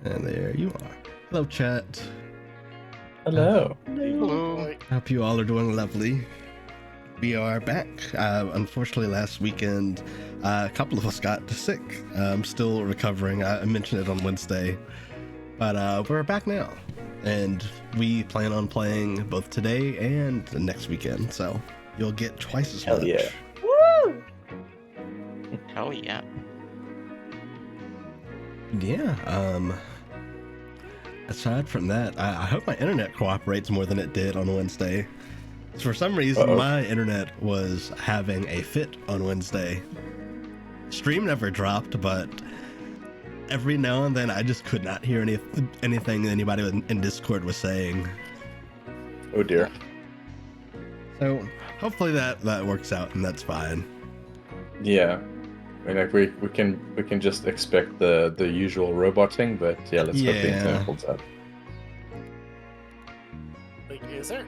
And there you are. Hello, chat. Hello. Hello. Hope you all are doing lovely. We are back. Unfortunately, last weekend, a couple of us got sick. I'm still recovering. I mentioned it on Wednesday, but we're back now, and we plan on playing both today and next weekend. So you'll get twice as much. Yeah. Woo! Hell yeah. Yeah. Aside from that, I hope my internet cooperates more than it did on Wednesday. For some reason, my internet was having a fit on Wednesday. Stream never dropped, but every now and then I just could not hear anything anybody in Discord was saying. Oh dear. So hopefully that works out and that's fine. Yeah. I mean, like we can just expect the usual roboting, but yeah, let's hope the internet holds up. Like, is there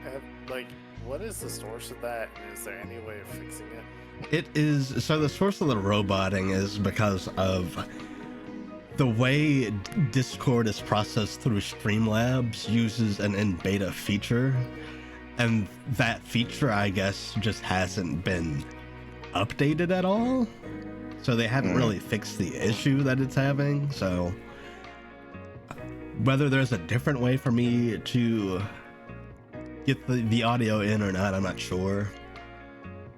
what is the source of that? And is there any way of fixing it? It is, so the source of the roboting is because of the way Discord is processed through Streamlabs uses an in beta feature, and that feature, I guess, just hasn't been updated at all. So they haven't really fixed the issue that it's having. So whether there's a different way for me to get the audio in or not, I'm not sure.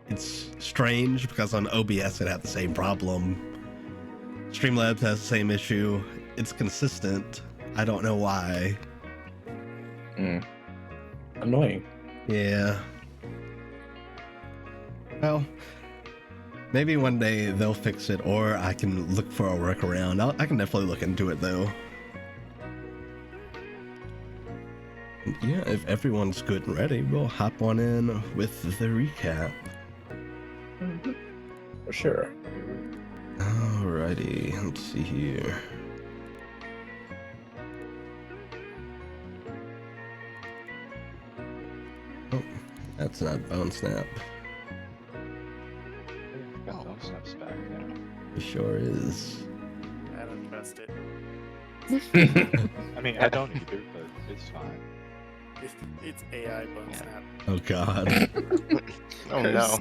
It's strange because on OBS it had the same problem. Streamlabs has the same issue. It's consistent. I don't know why. Annoying. Yeah. Well, maybe one day they'll fix it, or I can look for a workaround. I can definitely look into it, though. Yeah, if everyone's good and ready, we'll hop on in with the recap. For sure. Alrighty, let's see here. Oh, that's not Bone Snap. Got Bone Snap's back now. It sure is. I don't trust it. I mean, I don't either, but it's fine. It's AI Bone Snap. Oh god. Oh no.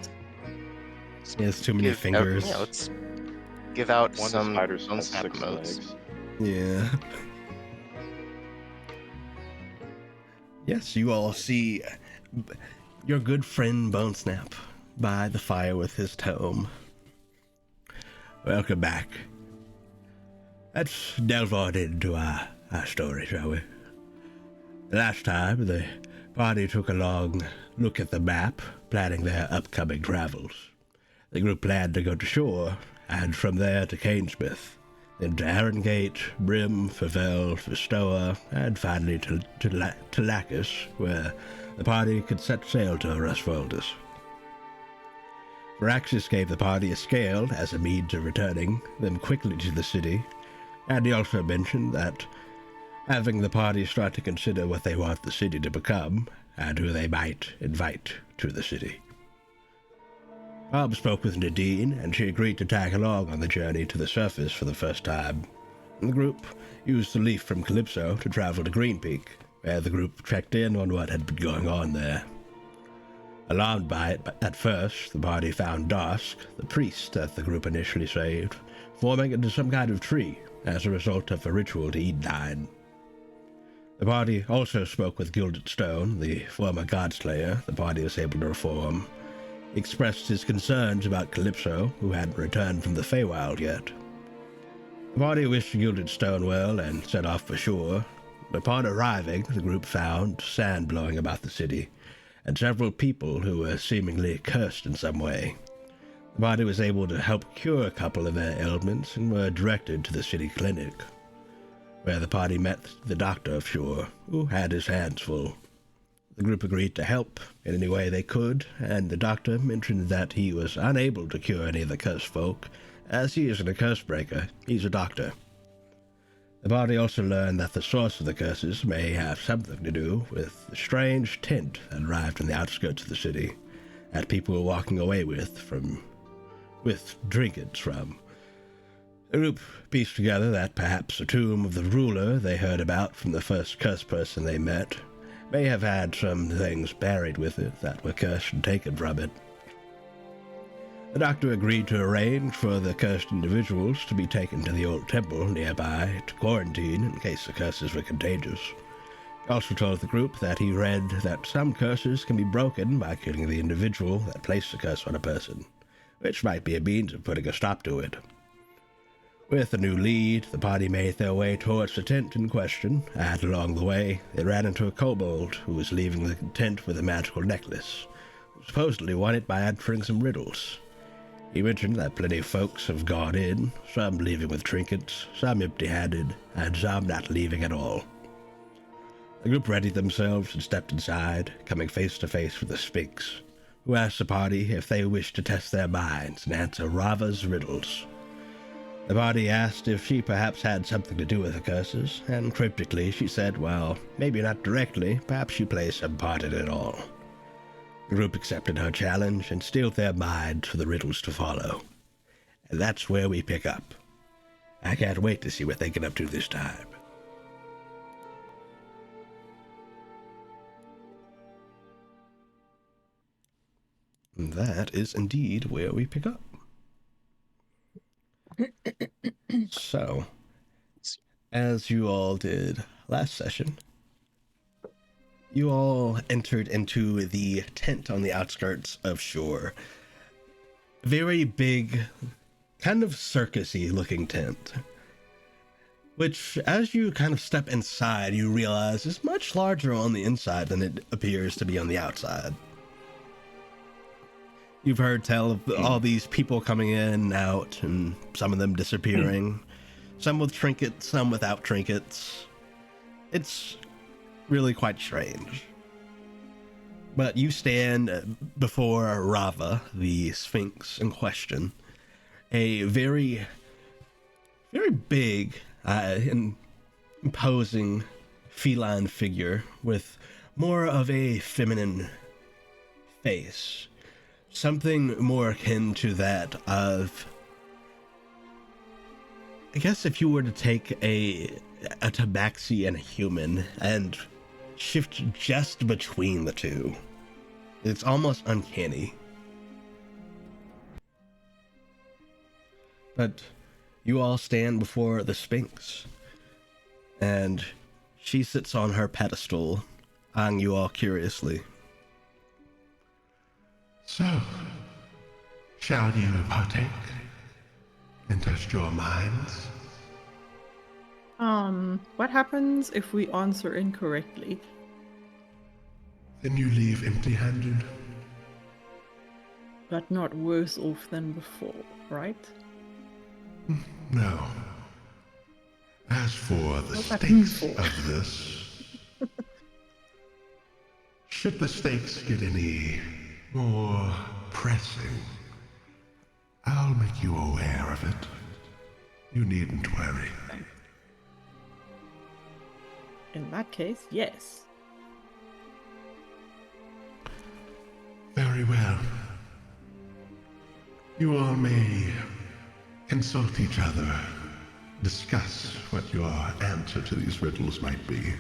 He has too many fingers. Yeah, let's give out One some spider Bone has Snap 6 emotes. legs. Yeah. Yes, you all see your good friend Bone Snap by the fire with his tome. Welcome back. Let's delve on into our story, shall we? Last time, the party took a long look at the map, planning their upcoming travels. The group planned to go to shore, and from there to Canesmith, then to Arrangate, Brim, Favel, Festoa, and finally to Lacus, where the party could set sail to Rusfoldus. Varaxes gave the party a scale as a means of returning them quickly to the city, and he also mentioned that having the party start to consider what they want the city to become, and who they might invite to the city. Bob spoke with Nadine, and she agreed to tag along on the journey to the surface for the first time. The group used the leaf from Calypso to travel to Green Peak, where the group checked in on what had been going on there. Alarmed by it at first, the party found Darsk, the priest that the group initially saved, forming into some kind of tree as a result of a ritual to eat Nine. The party also spoke with Gilded Stone, the former Godslayer the party was able to reform. He expressed his concerns about Calypso, who hadn't returned from the Feywild yet. The party wished Gilded Stone well and set off for shore. Upon arriving, the group found sand blowing about the city, and several people who were seemingly cursed in some way. The party was able to help cure a couple of their ailments and were directed to the city clinic, where the party met the doctor of shore, who had his hands full. The group agreed to help in any way they could, and the doctor mentioned that he was unable to cure any of the cursed folk, as he isn't a curse breaker, he's a doctor. The party also learned that the source of the curses may have something to do with the strange tent that arrived on the outskirts of the city, that people were walking away with trinkets from. The group pieced together that perhaps the tomb of the ruler they heard about from the first cursed person they met may have had some things buried with it that were cursed and taken from it. The doctor agreed to arrange for the cursed individuals to be taken to the old temple nearby to quarantine in case the curses were contagious. He also told the group that he read that some curses can be broken by killing the individual that placed the curse on a person, which might be a means of putting a stop to it. With a new lead, the party made their way towards the tent in question, and along the way, they ran into a kobold who was leaving the tent with a magical necklace, who supposedly won it by answering some riddles. He mentioned that plenty of folks have gone in, some leaving with trinkets, some empty-handed, and some not leaving at all. The group readied themselves and stepped inside, coming face to face with the Sphinx, who asked the party if they wished to test their minds and answer Rava's riddles. The party asked if she perhaps had something to do with the curses, and cryptically she said, well, maybe not directly, perhaps she plays some part in it all. The group accepted her challenge and steeled their minds for the riddles to follow. And that's where we pick up. I can't wait to see what they get up to this time. And that is indeed where we pick up. So, as you all did last session, you all entered into the tent on the outskirts of shore. Very big, kind of circus-y looking tent, which as you kind of step inside, you realize is much larger on the inside than it appears to be on the outside. You've heard tell of all these people coming in and out, and some of them disappearing. Some with trinkets, some without trinkets. It's really quite strange. But you stand before Rava, the Sphinx in question. A very, very big and imposing feline figure with more of a feminine face. Something more akin to that of, I guess if you were to take a tabaxi and a human and shift just between the two, it's almost uncanny. But you all stand before the Sphinx, and she sits on her pedestal, eyeing you all curiously. So, shall you partake and test your minds? What happens if we answer incorrectly? Then you leave empty-handed. But not worse off than before, right? No. As for the What's that stakes for? of this, should the stakes get any more pressing, I'll make you aware of it. You needn't worry. In that case, yes. Very well. You all may consult each other, discuss what your answer to these riddles might be.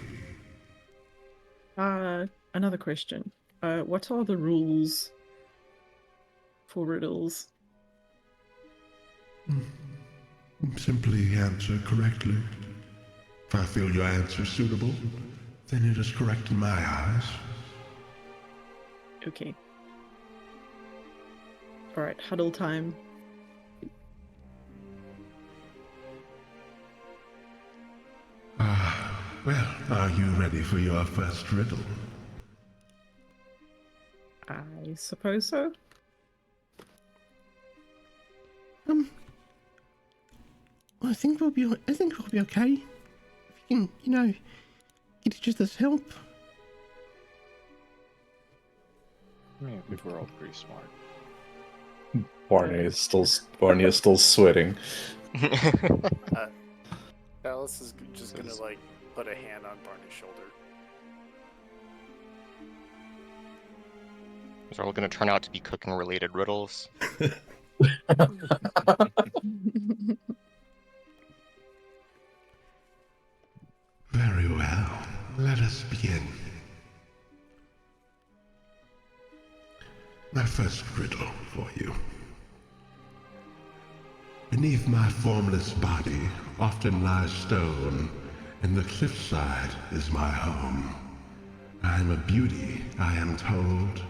Another question. What are the rules for riddles? Simply answer correctly. If I feel your answer suitable, then it is correct in my eyes. Okay. Alright, huddle time. Well, are you ready for your first riddle? I suppose so. I think we'll be okay. If you can, get each other's help. I mean, I think we're all pretty smart. Barney is still sweating. Alice is just gonna put a hand on Barney's shoulder. These are all going to turn out to be cooking-related riddles. Very well. Let us begin. My first riddle for you. Beneath my formless body often lies stone, and the cliffside is my home. I am a beauty, I am told,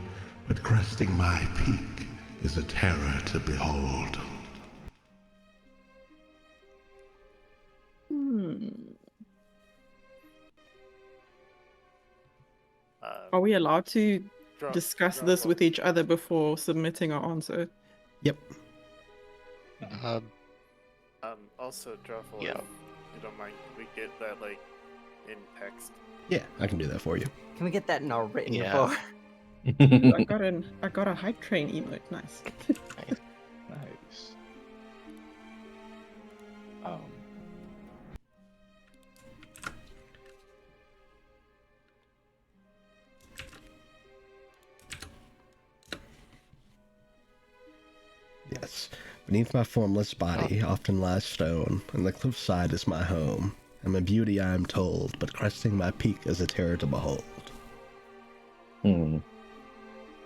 but cresting my peak is a terror to behold. Are we allowed to Draw- discuss draw this one. with each other before submitting our answer? Yep. Also, Druffle, Yeah. if you don't mind, we get that in text. Yeah, I can do that for you. Can we get that in our written Yeah. form? I got a hype train emote. Nice. Nice. Yes. Beneath my formless body often lies stone, and the cliffside is my home. I'm a beauty, I am told, but cresting my peak is a terror to behold.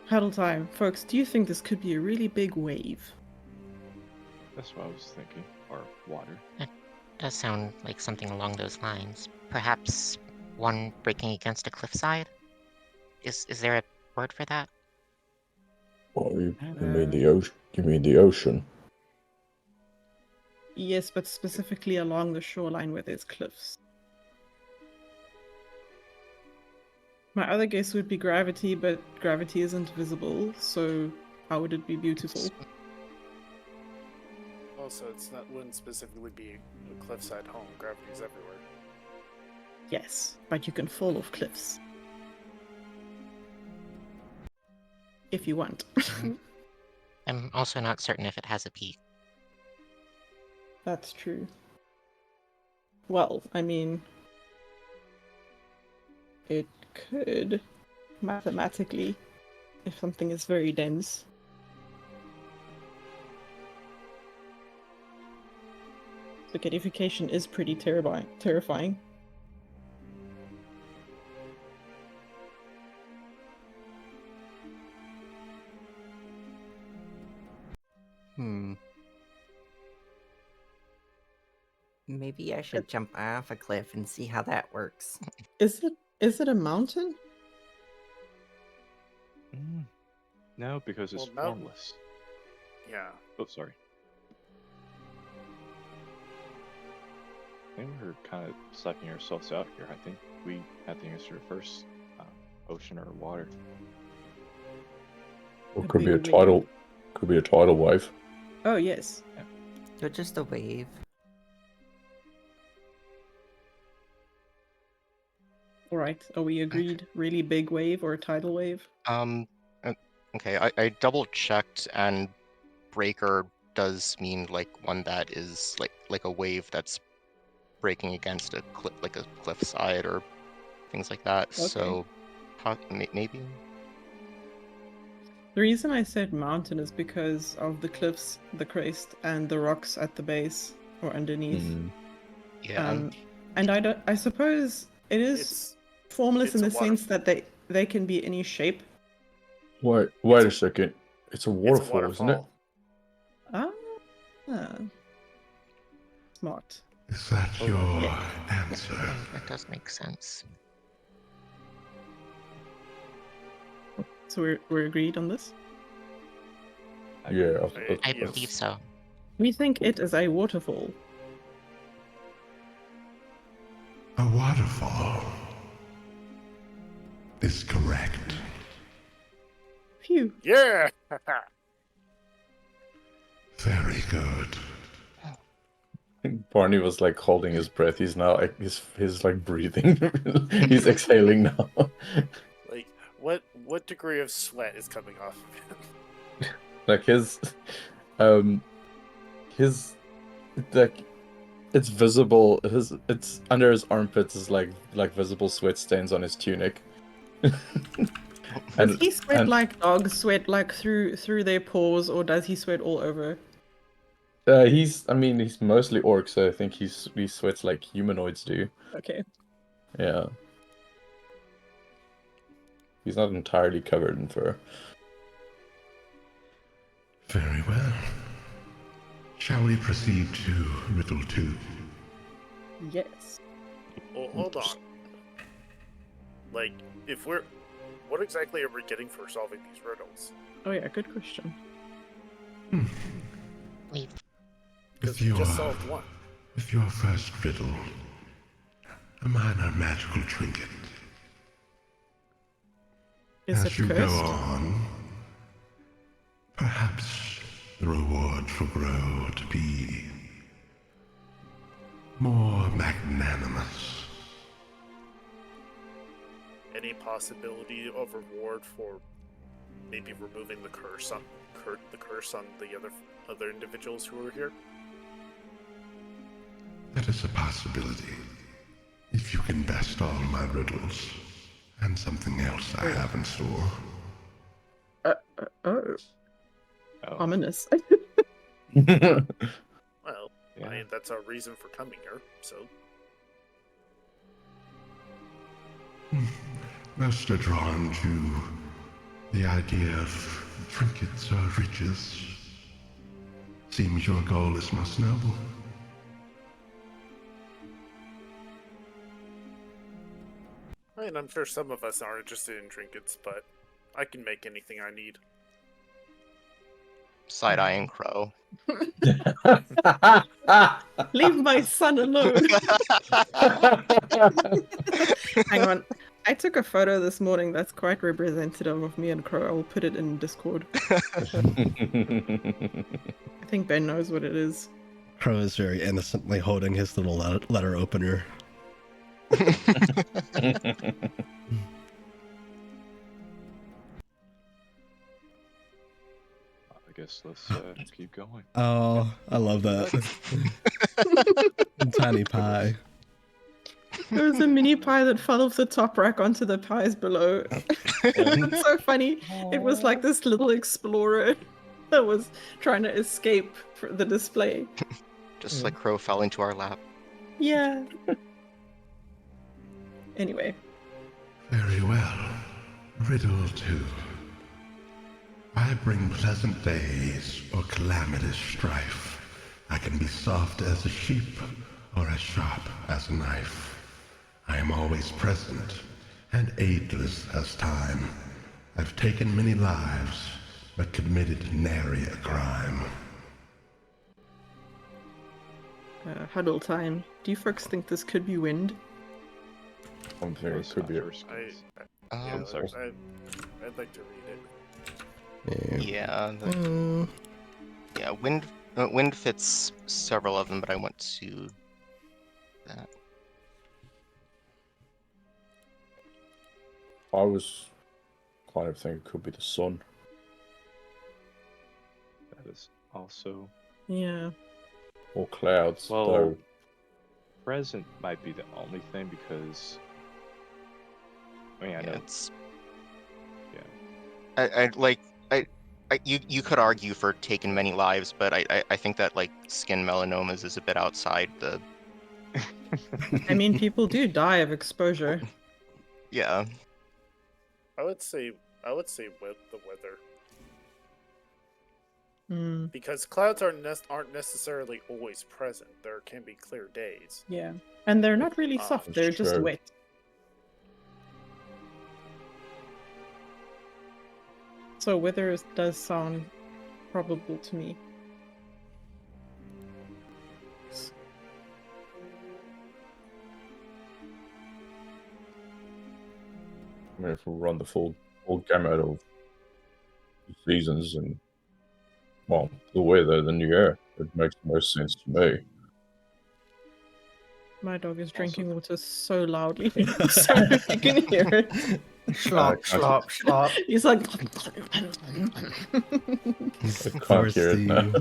Huddle time. Folks, do you think this could be a really big wave? That's what I was thinking. Or water. It does sound like something along those lines. Perhaps one breaking against a cliffside? Is there a word for that? Well, you mean the ocean? You mean the ocean? Yes, but specifically along the shoreline where there's cliffs. My other guess would be gravity, but gravity isn't visible, so how would it be beautiful? Also, wouldn't specifically be a cliffside home. Gravity's everywhere. Yes, but you can fall off cliffs. If you want. I'm also not certain if it has a peak. That's true. Well, I mean, it could, mathematically, if something is very dense. The gamification is pretty terrifying. Maybe I should jump off a cliff and see how that works. Is it a mountain? No, because it's Well, formless. Yeah. Oh, sorry. I think we're kind of sucking ourselves out here. I think we have the answer first. Ocean or water. Or A could be a big tidal. wave. Could be a tidal wave. Oh, yes. Or just a wave. Alright, are we agreed? Really big wave or a tidal wave? Okay, I double checked, and breaker does mean like one that is like a wave that's breaking against a cliffside or things like that. Okay. So maybe. The reason I said mountain is because of the cliffs, the crest, and the rocks at the base or underneath. Yeah. And I suppose it is It's formless in a the sense that they can be any shape. Wait a second. It's a waterfall, isn't it? Ah, smart. Is that your answer? That does make sense. So we're agreed on this? Yeah. I believe so. We think it is a waterfall. A waterfall is correct. Phew. Yeah. Very good. Barney was like holding his breath. He's now like he's like breathing. He's exhaling now. Like what degree of sweat is coming off of him? Like his like it's visible. It's under his armpits is like visible sweat stains on his tunic. Does he sweat like dogs sweat, like through their paws, or does he sweat all over? He's mostly orc, so I think he sweats like humanoids do. Okay. Yeah. He's not entirely covered in fur. Very well. Shall we proceed to riddle 2? Yes. Well, hold on. Like, what exactly are we getting for solving these riddles? Oh yeah, good question. Because we just solved one. With your first riddle, a minor magical trinket. Is As it you go cursed? on, perhaps the reward will grow to be more magnanimous. Any possibility of reward for maybe removing the curse on the other individuals who were here? That is a possibility. If you can best all my riddles, and something else I have in store. Oh. Ominous. Well, Yeah. I mean, that's our reason for coming here, so... Most are drawn to the idea of trinkets or riches. Seems your goal is most noble. I mean, I'm sure some of us are interested in trinkets, but I can make anything I need. Side-eyeing Crow. Leave my son alone. Hang on. I took a photo this morning that's quite representative of me and Crow. I will put it in Discord. I think Ben knows what it is. Crow is very innocently holding his little letter opener. I guess let's keep going. Oh, I love that. Tiny pie. There was a mini pie that fell off the top rack onto the pies below. It's so funny. It was like this little explorer that was trying to escape the display. Just like Crow fell into our lap. Yeah. Anyway. Very well. Riddle 2. I bring pleasant days or calamitous strife. I can be soft as a sheep or as sharp as a knife. I am always present and aidless as time. I've taken many lives, but committed nary a crime. Huddle time. Do you folks think this could be wind? I'm thinking it could be. I'd like to read it. Yeah. Yeah, wind fits several of them, but I want to that. I was kind of thinking it could be the sun. That is also... Yeah. Or clouds, Well, though. present might be the only thing because... I mean, I know. It's... Yeah. You could argue for taking many lives, but I think that like skin melanomas is a bit outside the... I mean, people do die of exposure. Yeah. I would say with the weather. Because clouds aren't necessarily always present. There can be clear days. Yeah. And they're not really soft, they're just true. wet. So weather does sound probable to me. I mean, if we run the full gamut of seasons and, well, the weather, then yeah, it makes the most sense to me. My dog is drinking water so loudly, so you can hear it. Slop, slop, slop. He's like... I can't hear it now.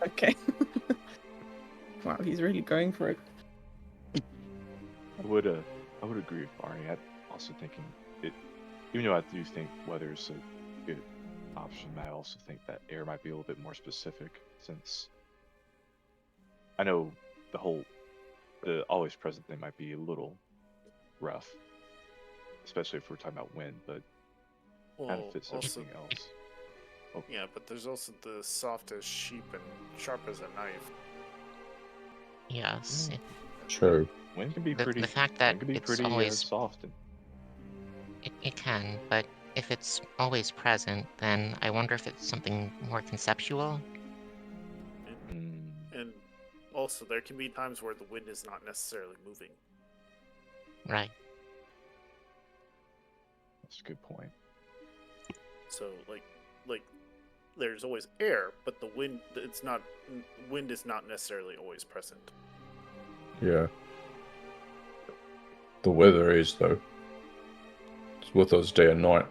Okay. Wow, he's really going for it. I would agree with Barney. I'm also thinking it, even though I do think weather is a good option, I also think that air might be a little bit more specific, since I know the always present thing might be a little rough, especially if we're talking about wind, but kind of fits also, everything else. Oh. Yeah, but there's also the soft as sheep and sharp as a knife. Yes. True. Wind can be The pretty. fact that wind can be it's pretty always- soft. And... It can, but if it's always present, then I wonder if it's something more conceptual. And also, there can be times where the wind is not necessarily moving. Right. That's a good point. So, like, there's always air, but the wind is not necessarily always present. Yeah. The weather is, though. It's with us day and night.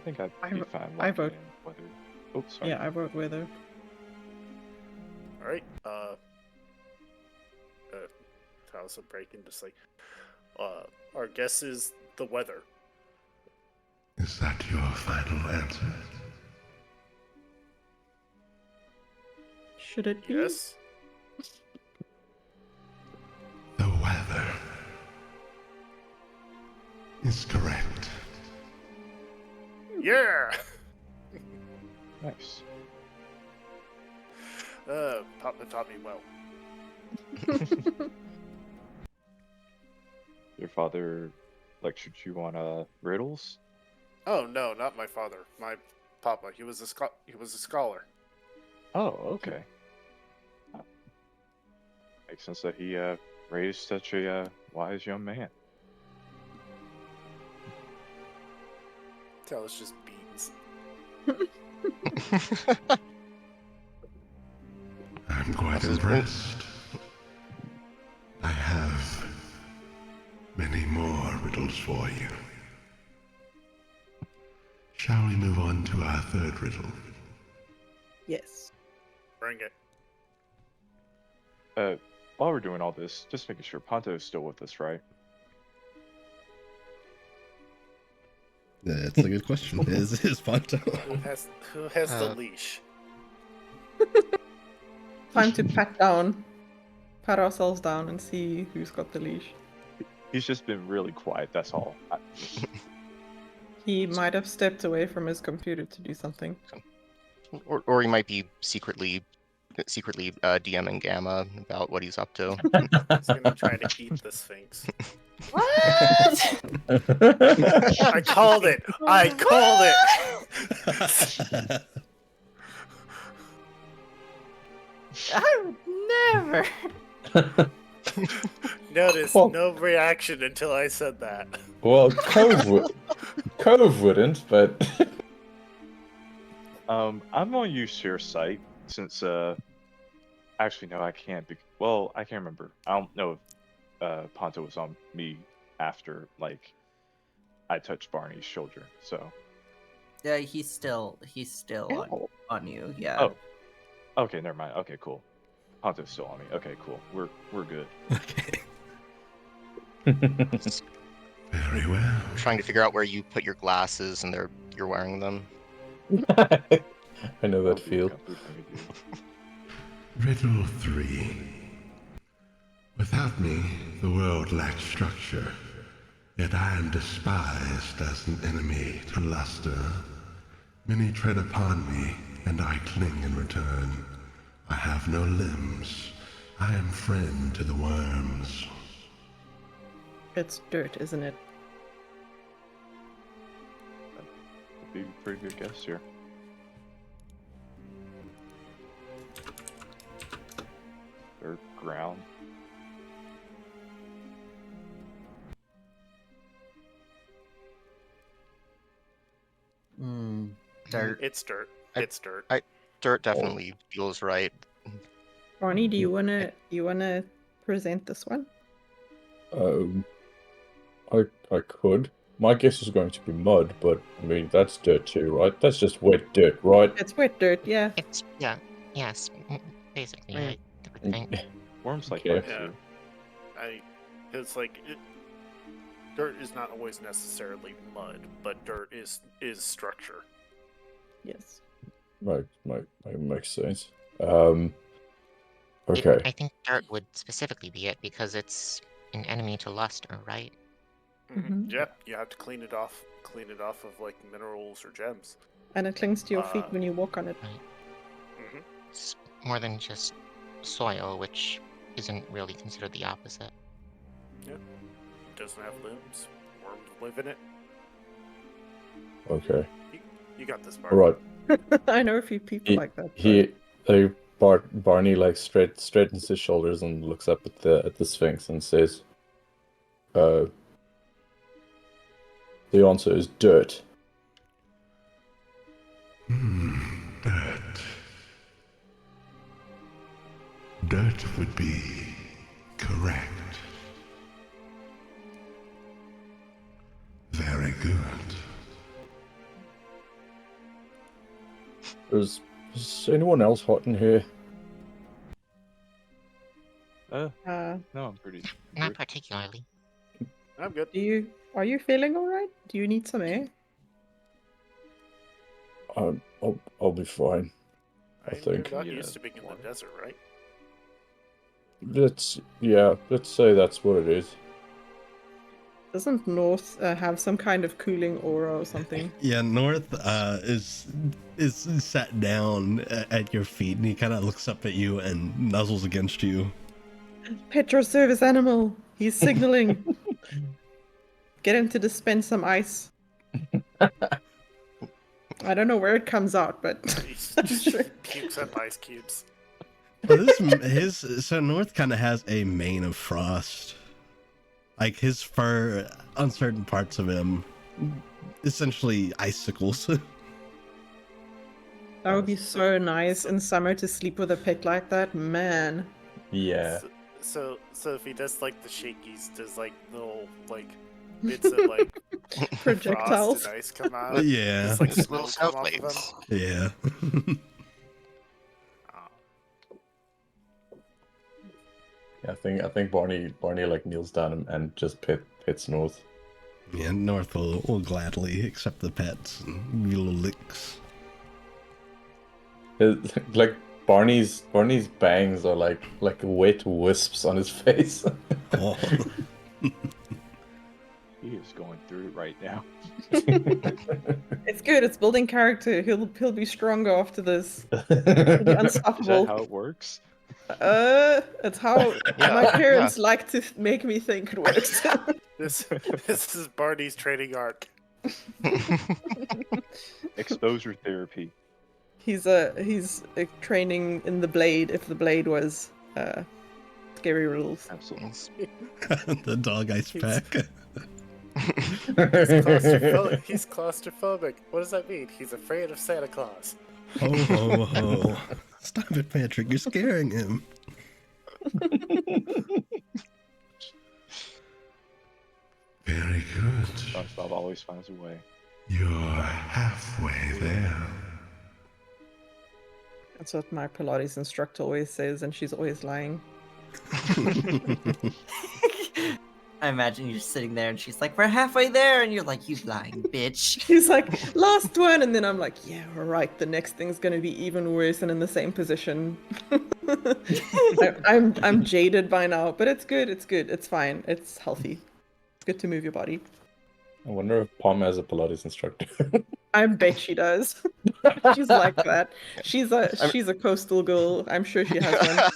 think I'd I be vo- fine I locking vote- in weather. Oh, sorry. Yeah, I vote weather. All right. House of Breaking, just like, our guess is the weather. Is that your final answer? Should it be? Yes. The weather is correct. Yeah. Nice. Papa taught me well. Your father lectured you on riddles? Oh no, not my father. My papa. He was a scholar. Oh, okay. Makes sense that he raised such a wise young man. Tell us just beans. I'm quite impressed. I have many more riddles for you. Shall we move on to our third riddle? Yes. Bring it. While we're doing all this, just making sure Ponto's still with us, right? That's a good question. Is Ponto? Who has the leash? Time to pat ourselves down and see who's got the leash. He's just been really quiet, that's all. He might have stepped away from his computer to do something. Or he might be secretly DMing Gamma about what he's up to. He's gonna try to eat the Sphinx. What? I called it. I called it. I would never. Notice Well- no reaction until I said that. Well, Cove wouldn't, but I'm gonna use share site since actually no, I can't. Well, I can't remember. I don't know if Ponto was on me after like I touched Barney's shoulder. So Yeah, he's still Oh. on you. Yeah. Oh. Okay, never mind. Okay, cool. Ponto's still on me. Okay, cool. We're good. Okay. Very well. Trying to figure out where you put your glasses and you're wearing them. I know that That'll be feel. comfort for me, dude. Riddle 3. Without me, the world lacks structure. Yet I am despised as an enemy to luster. Many tread upon me, and I cling in return. I have no limbs. I am friend to the worms. It's dirt, isn't it? That'd be a pretty good guess here. Dirt, ground. Dirt. It's dirt. I- It's dirt. Dirt definitely feels right. Barney, do you wanna present this one? I could. My guess is going to be mud, but I mean that's dirt too, right? That's just wet dirt, right? It's wet dirt, yeah. It's yes, basically. Right. I would think. Worms like Okay. that Yeah. too. It's like dirt is not always necessarily mud, but dirt is structure. Yes. Might makes sense. Okay. I think dirt would specifically be it because it's an enemy to luster, right? Mhm. Yep, you have to clean it off of like minerals or gems. And it clings to your feet Uh, when you walk on it. Hmm. It's more than just soil, which isn't really considered the opposite. Doesn't have limbs. Worms live in it. Okay. You got this, All Bart. right. I know a few people like that. Barney like straightens his shoulders and looks up at the Sphinx and says, "The answer is dirt." Dirt. Dirt would be correct. Very good. Is anyone else hot in here? No, I'm pretty. Not good. particularly. I'm good. Are you feeling all right? Do you need some air? I'll be fine. I think. You're not Yeah, used to being in water. the desert, right? Let's say that's what it is. Doesn't North have some kind of cooling aura or something? Yeah, North is sat down at your feet, and he kind of looks up at you and nuzzles against you. Petro service animal. He's signaling. Get him to dispense some ice. I don't know where it comes out, but I'm sure. Cubes up ice cubes. Well, so North kind of has a mane of frost. Like his fur on certain parts of him, essentially icicles. That would be so nice in summer to sleep with a pet like that, man. Yeah. So if he does like the shakies, does like little like bits of like Projectiles. frost and ice come out? Yeah. Just, like Little snow snow come off of him? flakes. Yeah. I think Barney like kneels down and just pets North. Yeah, North will gladly accept the pets and give you little licks. Like Barney's bangs are like wet wisps on his face. Oh. He is going through it right now. It's good. It's building character. He'll be stronger after this. He'll be Is that unstoppable. how it works? It's how my parents like to make me think it works. This is Barney's training arc. Exposure therapy. He's training in the blade. If the blade was scary rules. Absolutely. The dog ice pack. He's claustrophobic. What does that mean? He's afraid of Santa Claus. Ho ho ho. Stop it, Patrick. You're scaring him. Very good. SpongeBob always finds a way. You're halfway there. That's what my Pilates instructor always says, and she's always lying. I imagine you're sitting there and she's like, we're halfway there. And you're like, you lying bitch. She's like, last one. And then I'm like, yeah, right. The next thing's going to be even worse and in the same position. I'm jaded by now, but it's good. It's good. It's fine. It's healthy. It's good to move your body. I wonder if Pom has a Pilates instructor. I bet she does. She's like that. She's a coastal girl. I'm sure she has one.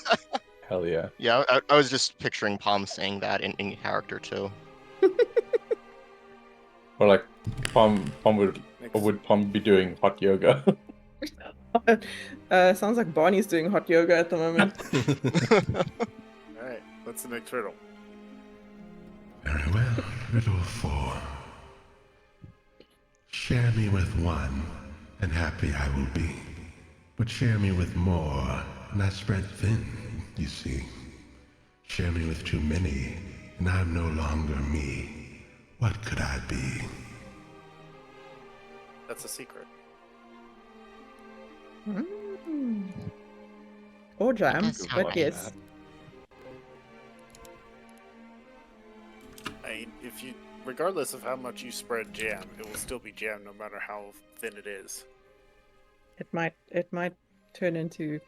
Hell yeah. Yeah, I was just picturing Palm saying that in character too. Or like Pom would Pom be doing hot yoga? Sounds like Barney's doing hot yoga at the moment. Alright, what's the next riddle? Very well. Riddle 4. Share me with one, and happy I will be. But share me with more, and I spread thin, you see. Share me with too many, and I'm no longer me. What could I be? That's a secret. Or jam, That does sound but like yes. Regardless of how much you spread jam, it will still be jam no matter how thin it is. It might turn into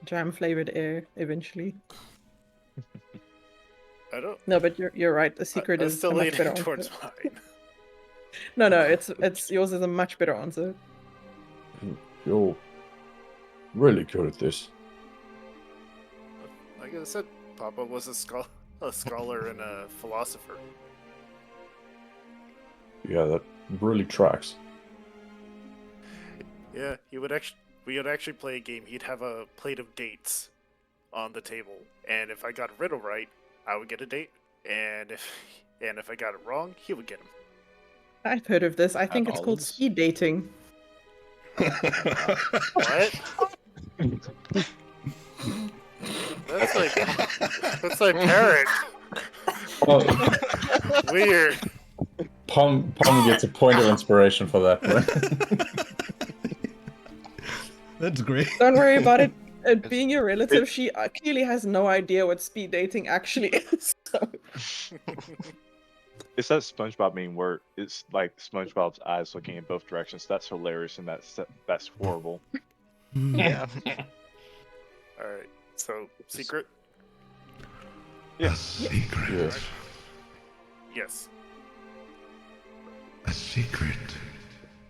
jam flavored air eventually. I don't. No, but you're right. The secret I'm is still a much leaning better answer. towards mine. No, it's yours is a much better answer. You're really good at this. Like I said, Papa was a scholar and a philosopher. Yeah, that really tracks. Yeah, we would actually play a game. He'd have a plate of dates on the table, and if I got a riddle right, I would get a date, and if I got it wrong, he would get them. I've heard of this. I think it's called olives? speed dating. What? That's like parrot. Oh, Weird. Pom gets a point of inspiration for that one. That's great. Don't worry about it. Being your relative, she clearly has no idea what speed dating actually is. So. It's that SpongeBob meme where it's like SpongeBob's eyes looking in both directions. That's hilarious and that's horrible. Yeah. All right. So secret. A secret. Yes. Yes. A secret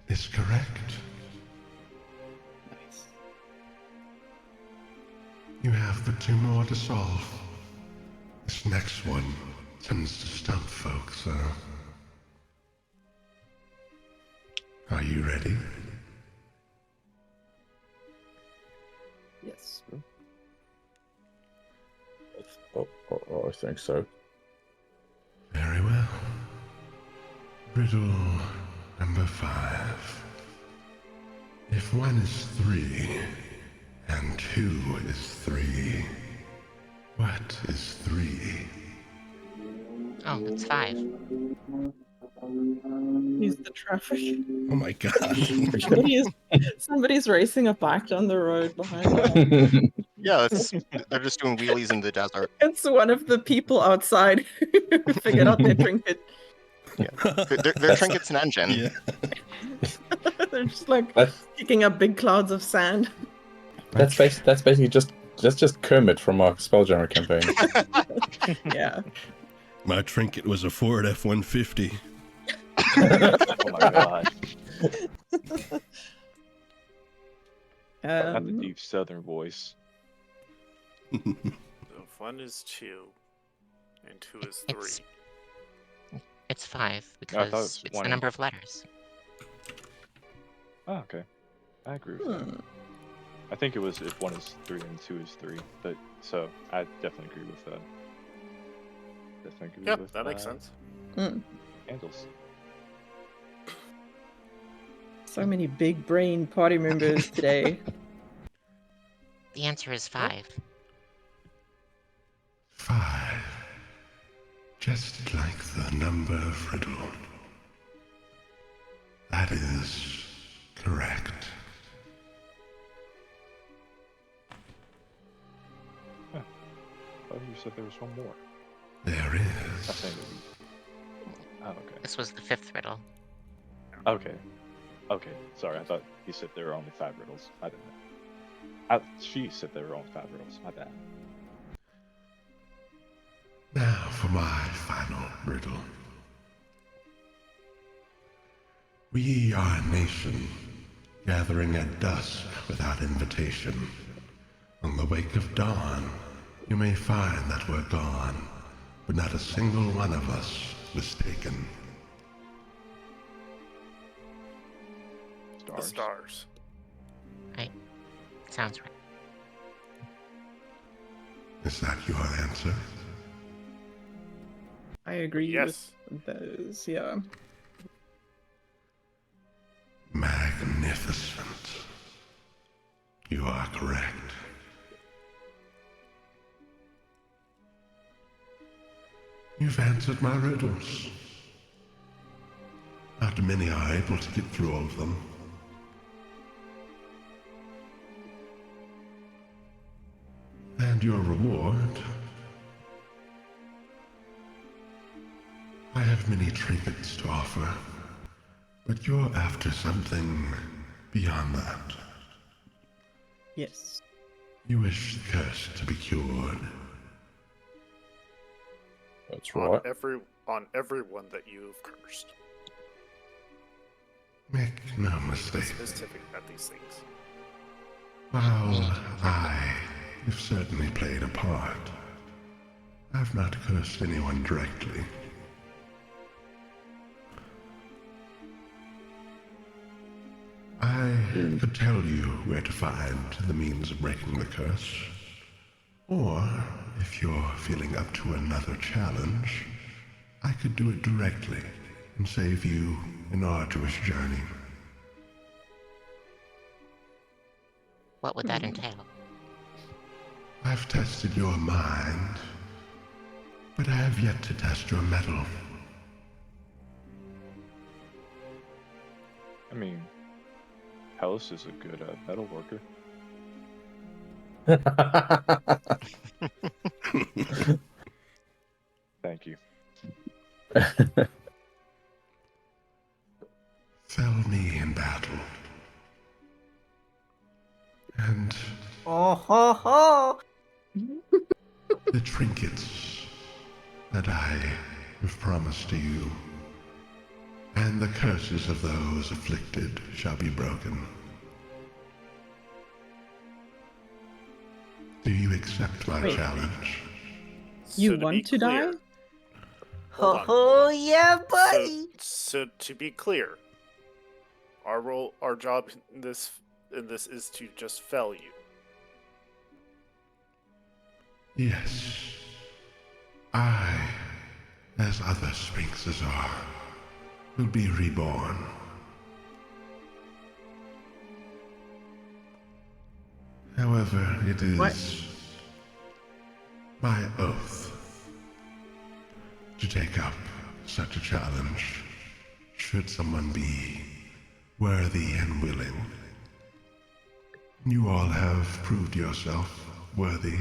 is correct. Nice. You have but 2 more to solve. This next one tends to stump folks, so... Are you ready? Yes. I think so. Very well. Riddle number 5. If 1 is 3, and 2 is 3, what is 3? Oh, it's 5. Use the traffic. Oh my gosh. Somebody's racing a bike down the road behind us. Yeah, they're just doing wheelies in the desert. It's one of the people outside who figured out their trinket. Yeah, their trinket's an engine. Yeah. They're just like That's kicking up big clouds of sand. basically just Kermit from our Spelljammer campaign. Yeah. My trinket was a Ford F-150. Oh my god. Not the deep southern voice. So if 1 is 2, and 2 is 3. It's 5 I thought because it's the one. number of letters. Oh, okay. I agree with that. I think it was if 1 is 3 and 2 is 3. But so I definitely agree with that. Yeah, that makes sense. Handles. So many big brain party members today. The answer is 5. 5. Just like the number of Riddle. That is correct. I thought you said there was one more. There is. I think oh, okay. This was the 5th riddle. Okay. Okay. Sorry, I thought he said there were only 5 riddles. I didn't know. She said there were only 5 riddles. My bad. Now for my final riddle. We are a nation gathering at dusk without invitation. On the wake of dawn, you may find that we're gone, but not a single one of us was taken. The stars. Sounds right. Is that your answer? I agree Yes. with those, yeah. Magnificent. You are correct. You've answered my riddles. Not many are able to get through all of them. And your reward? I have many trinkets to offer, but you're after something beyond that. Yes. You wish the curse to be cured. That's On right. everyone that you've cursed. Make no Be mistake. specific at these things. While I have certainly played a part, I've not cursed anyone directly. I could tell you where to find the means of breaking the curse. Or, if you're feeling up to another challenge, I could do it directly and save you an arduous journey. What would that entail? I've tested your mind, but I have yet to test your mettle. I mean, Hellas is a good metal worker. Thank you. Fell me in battle. And Oh ho ho! the trinkets that I have promised to you, and the curses of those afflicted shall be broken. Do you accept my Wait. challenge? You So to be want to clear- die? Hold Ho on, ho, hold on. yeah, buddy! So to be clear, our job in this is to just fell you. Yes. I, as other sphinxes are, will be reborn. However, it is What? my oath to take up such a challenge, should someone be worthy and willing. You all have proved yourself worthy.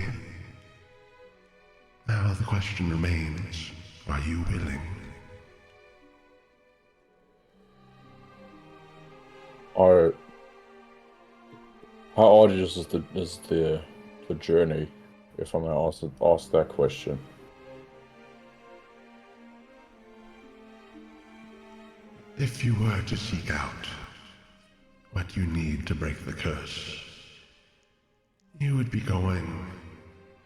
Now the question remains, are you willing? How arduous is the journey, if I may ask that question? If you were to seek out what you need to break the curse, you would be going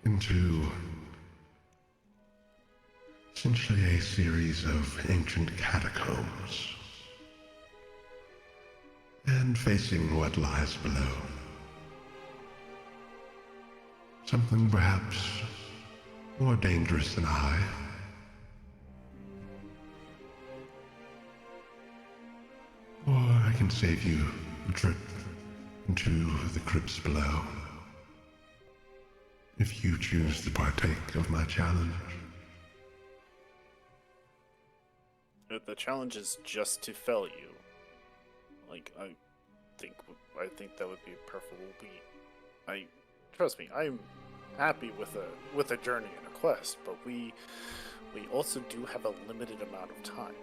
into essentially a series of ancient catacombs and facing what lies below. Something perhaps more dangerous than I. Or I can save you a trip into the crypts below, if you choose to partake of my challenge. The challenge is just to fell you. Like I think that would be preferable. Trust me, I'm happy with a journey and a quest, but we also do have a limited amount of time.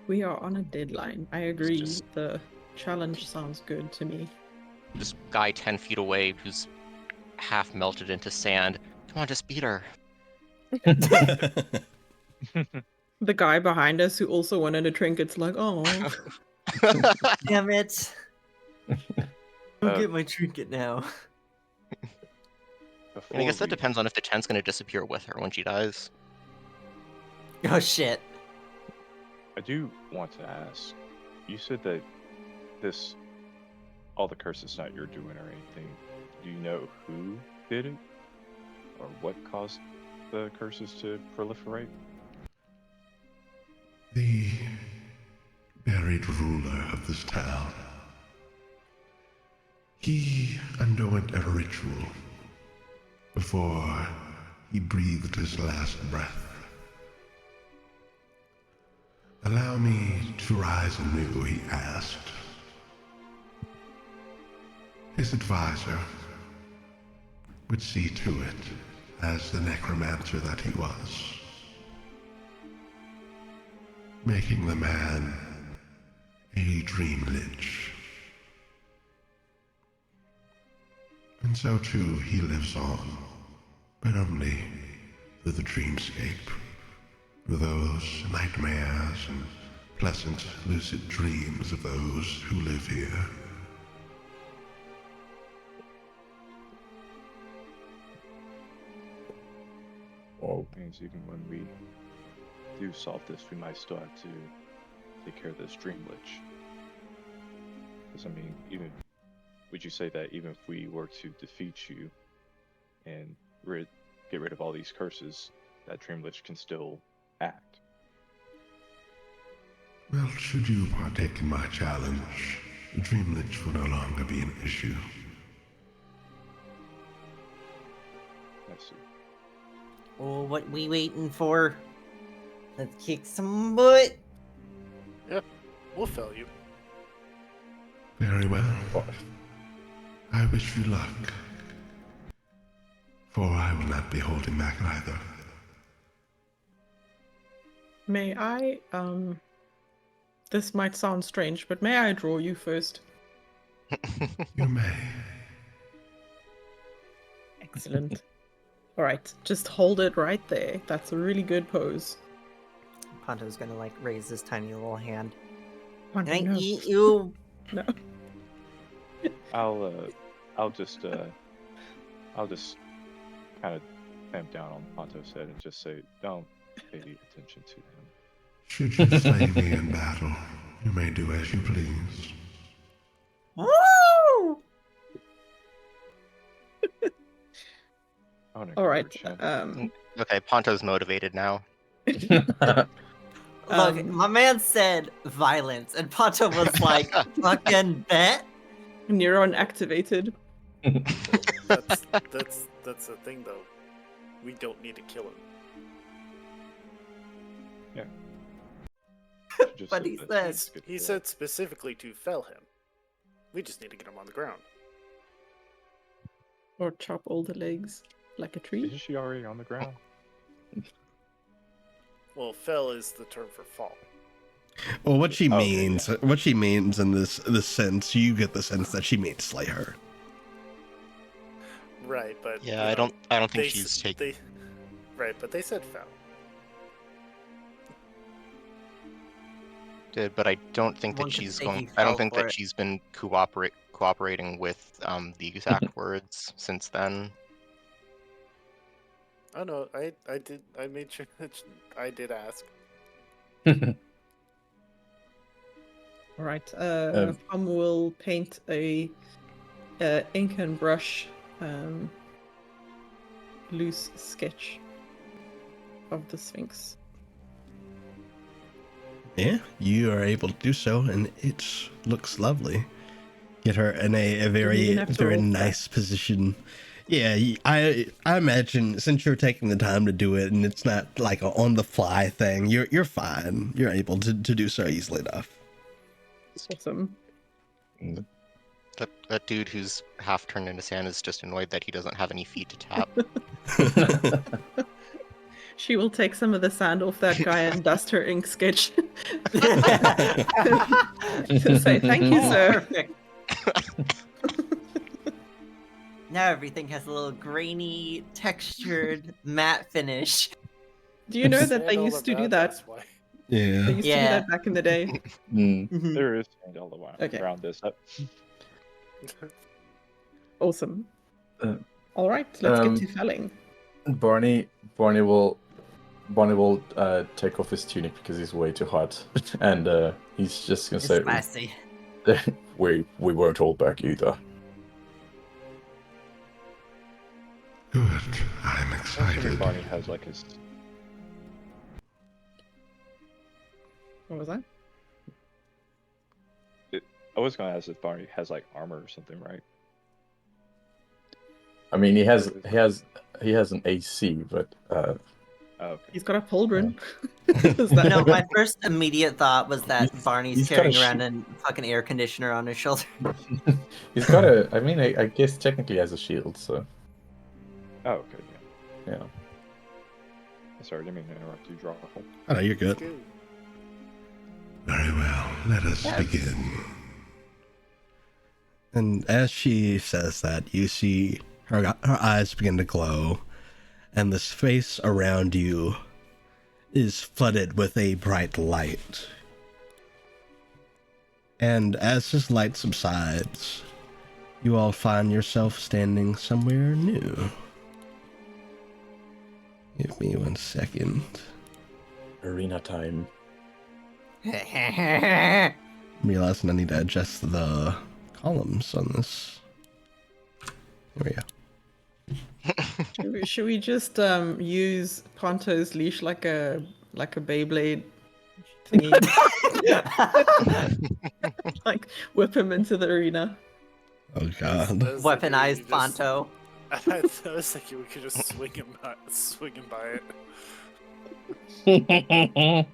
We are on a deadline. I agree. Just- The challenge sounds good to me. This guy 10 feet away who's half melted into sand. Come on, just beat her. The guy behind us who also wanted a trinket's like, oh, Damn it! I'll Uh, get my trinket now. And I guess that Before we- depends on if the 10's going to disappear with her when she dies. Oh shit. I do want to ask. You said that all the curses not your doing or anything. Do you know who did it, or what caused the curses to proliferate? The buried ruler of this town. He underwent a ritual before he breathed his last breath. Allow me to rise anew, he asked. His advisor would see to it as the necromancer that he was, making the man a dream lich. And so too he lives on, but only through the dreamscape, through those nightmares and pleasant lucid dreams of those who live here. Oh, Means even when we do solve this, we might still have to take care of this dream lich. Because I mean, would you say that even if we were to defeat you and get rid of all these curses, that dream lich can still act? Well, should you partake in my challenge, the dream lich will no longer be an issue. I see. Oh, what we waiting for? Let's kick some butt. We'll fell you. Very well. I wish you luck. for I will not be holding back either. May I, this might sound strange, but may I draw you first? You may. Excellent. All right, just hold it right there. That's a really good pose. Ponto's gonna like raise this tiny little hand. Ponto, Can I no. eat you? No. I'll just kind of clamp down on Ponto's head and just say, don't pay attention to him. Should you slay me in battle, you may do as you please. Woo! All right. Okay, Ponto's motivated now. Look, my man said violence, and Ponto was like, fucking bet. Neuron activated. That's the thing, though. We don't need to kill him. But he said, He said specifically to fell him. We just need to get him on the ground. Or chop all the legs like a tree. Isn't she already on the ground? Well, fell is the term for fall. Well, what she means in this sense, you get the sense that she means slay her. Right, but Yeah, I don't think she's taking. Right, but they said fell. But I don't think One that could she's say going. he I don't fell think for that it. she's been cooperating with the exact words since then. Oh no, I made sure that I did ask. All right. Pom will paint a ink and brush loose sketch of the Sphinx. Yeah, you are able to do so, and it looks lovely. Get her in a very nice position. Yeah, I imagine since you're taking the time to do it, and it's not like a on the fly thing, you're fine. You're able to do so easily enough. Awesome. That dude who's half turned into sand is just annoyed that he doesn't have any feet to tap. She will take some of the sand off that guy and dust her ink sketch. To say thank you, sir. Perfect. Now everything has a little grainy, textured, matte finish. Do you know that they Sand all used to do around, that? that's why. Yeah. They used to do Yeah. that back in the day. Mhm. There is sand all Okay. around this. Awesome. All right, let's get to felling. Barney will take off his tunic because he's way too hot, and he's just gonna It's say, spicy. "We won't hold back either." Good. I'm Assuming excited. Barney has like his. What was that? I was gonna ask if Barney has like armor or something, right? I mean, he has an AC, but Oh, okay. He's got a pauldron. No, my first immediate thought was that Barney's he's got a carrying around a fucking air conditioner on his shoulder. he's got a. I mean, I guess technically he has a shield, so Oh, okay. Yeah. yeah. Sorry, didn't mean to interrupt you, Drawful. Oh, no, you're good. Very well. Let us begin. And as she says that, you see her eyes begin to glow, and the space around you is flooded with a bright light. And as this light subsides, you all find yourself standing somewhere new. Give me 1 second. Arena time. I'm realizing I need to adjust the columns on this. There we go. Should we just use Ponto's leash like a Beyblade thingy? Like whip him into the arena. Oh god. Weaponized Ponto. I was thinking we could just swing him by it.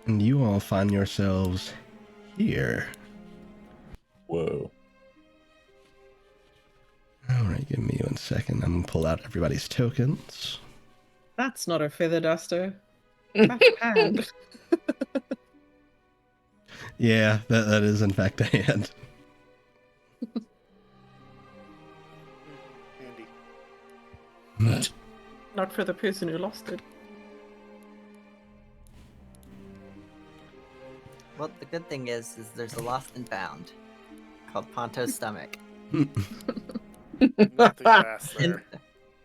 And you all find yourselves here. Whoa. right, give me 1 second. I'm gonna pull out everybody's tokens. That's not a feather duster. That's a hand. Yeah, that is in fact a hand. Handy. Not for the person who lost it. Well, the good thing is there's a lost and found called Ponto's stomach. Nothing fast there.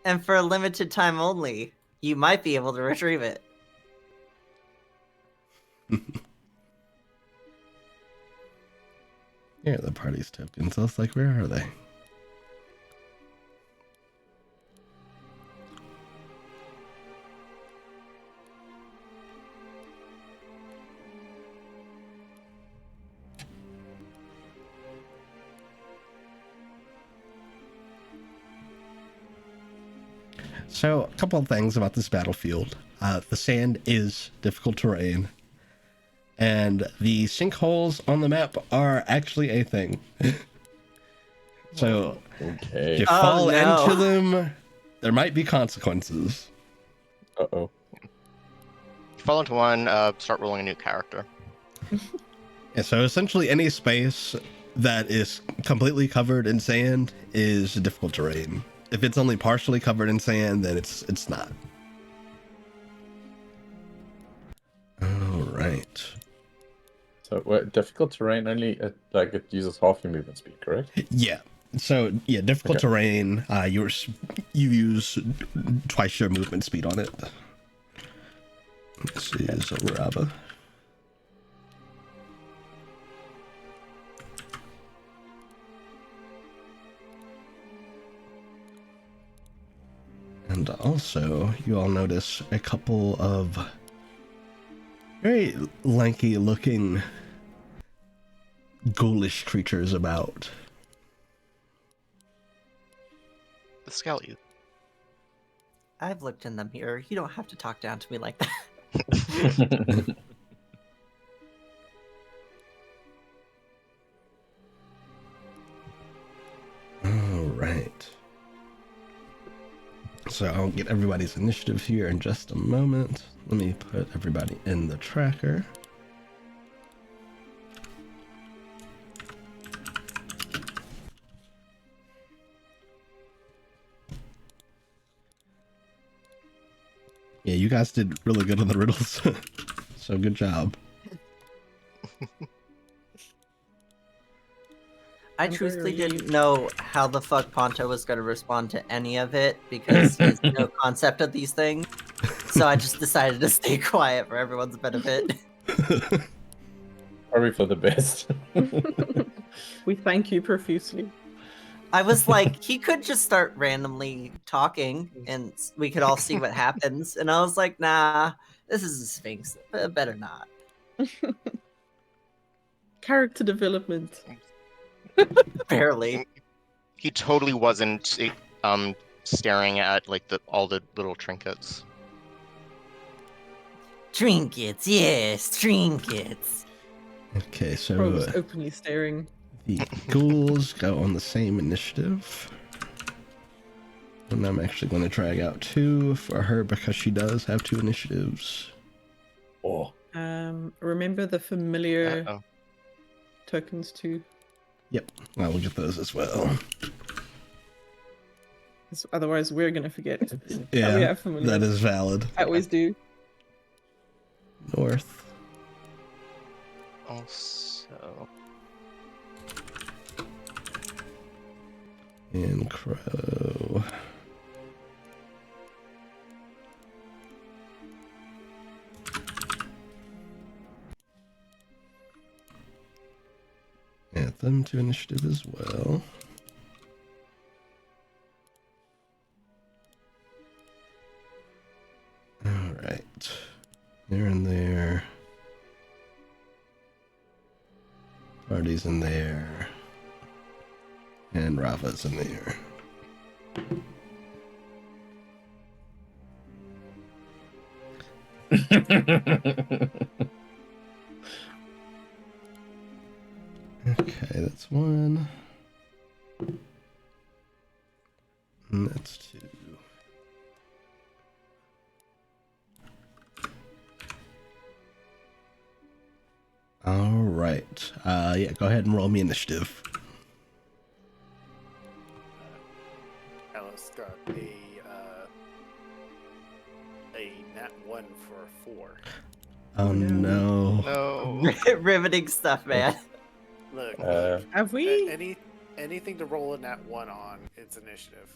And for a limited time only, you might be able to retrieve it. Here are the party's tokens. I was like, where are they? So, a couple of things about this battlefield. The sand is difficult terrain, and the sinkholes on the map are actually a thing. So, Okay. if you fall into them, there might be consequences. Uh-oh. If you fall into one, start rolling a new character. Yeah, so essentially any space that is completely covered in sand is difficult terrain. If it's only partially covered in sand, then it's not. All right. So, difficult terrain only, it uses half your movement speed, correct? Yeah. So yeah, difficult terrain. You use twice your movement speed on it. This is Rava. And also, you all notice a couple of very lanky looking ghoulish creatures about. The scout you. I've looked in the mirror. You don't have to talk down to me like that. All right. So I'll get everybody's initiative here in just a moment. Let me put everybody in the tracker. Yeah, you guys did really good on the riddles. So good job. I truthfully didn't know how the fuck Ponto was going to respond to any of it because he has no concept of these things. So I just decided to stay quiet for everyone's benefit. Probably for the best. We thank you profusely. I was like, he could just start randomly talking and we could all see what happens. And I was like, nah, this is a Sphinx. Better not. Character development. Barely. He totally wasn't staring at like all the little trinkets. Trinkets, yes, trinkets. Okay, so Bro was openly staring. the ghouls go on the same initiative. And I'm actually going to drag out 2 for her because she does have 2 initiatives. Oh. Remember the familiar tokens too. Yep, I will get those as well. Otherwise, we're gonna forget. Yeah, we have familiar. that is valid. I always do. North. Also. And Crow. Add them to initiative as well. Alright. They're in there. Party's in there. And Rava's in there. Okay, that's 1. That's 2. All right. Yeah, go ahead and roll me initiative. Alice got a nat 1 for a 4. Oh no. No. Riveting stuff, man. Look, Have we? Anything to roll a nat 1 on, it's initiative.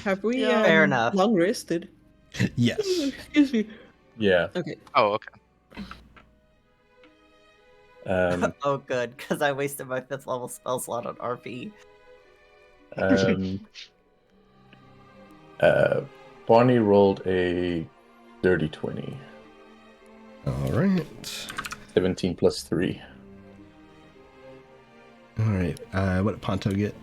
Have we? Yeah. Fair enough. Long rested. Yes. Excuse me. Yeah. Okay. Oh, okay. Oh, good, because I wasted my 5th level spell slot on RP. Bonnie rolled a dirty 20. All right. 17 plus 3. All right. What did Ponto get?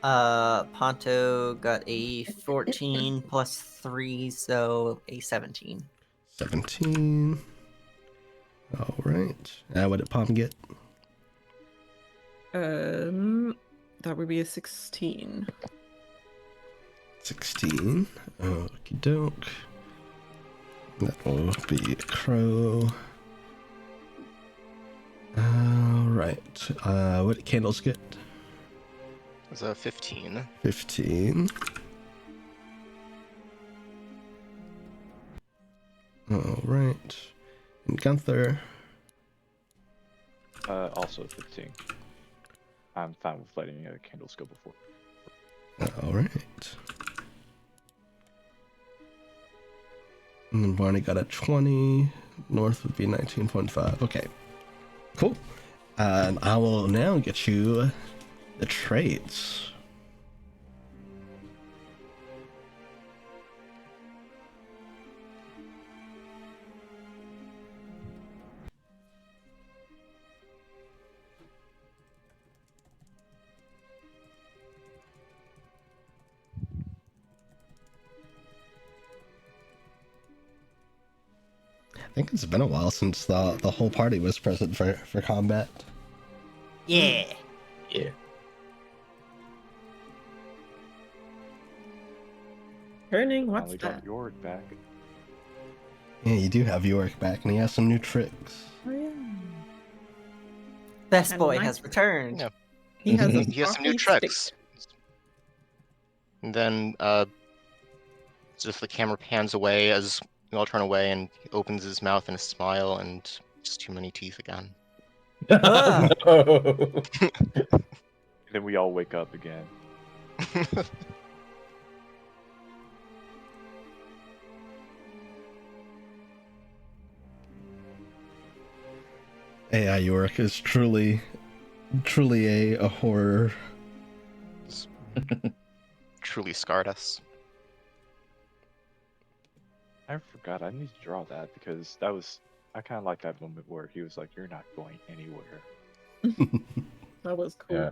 Ponto got a 14 plus 3, so a 17. 17. All right. What did Pom get? That would be a 16. 16. Okie doke. That will be Crow. All right. What did Candles get? It was a 15. 15. All right. And Gunther. Also 15. I'm fine with letting candles go before. All right. And then Barney got a 20. North would be 19.5. Okay. Cool. And I will now get you the traits. I think it's been a while since the whole party was present for combat. Yeah. Yeah. Turning, what's Finally that? got Yorick back. Yeah, you do have Yorick back, and he has some new tricks. Oh yeah. Best And boy nice- has returned. Yeah. He has a He has some new sparkly tricks. stick. And then just the camera pans away as we all turn away, and he opens his mouth in a smile, and just too many teeth again. Ah. No. And then we all wake up again. AI Yorick is truly a horror. Truly scarred us. I forgot I need to draw that because that was I kind of like that moment where he was like, "You're not going anywhere." That was cool. Yeah.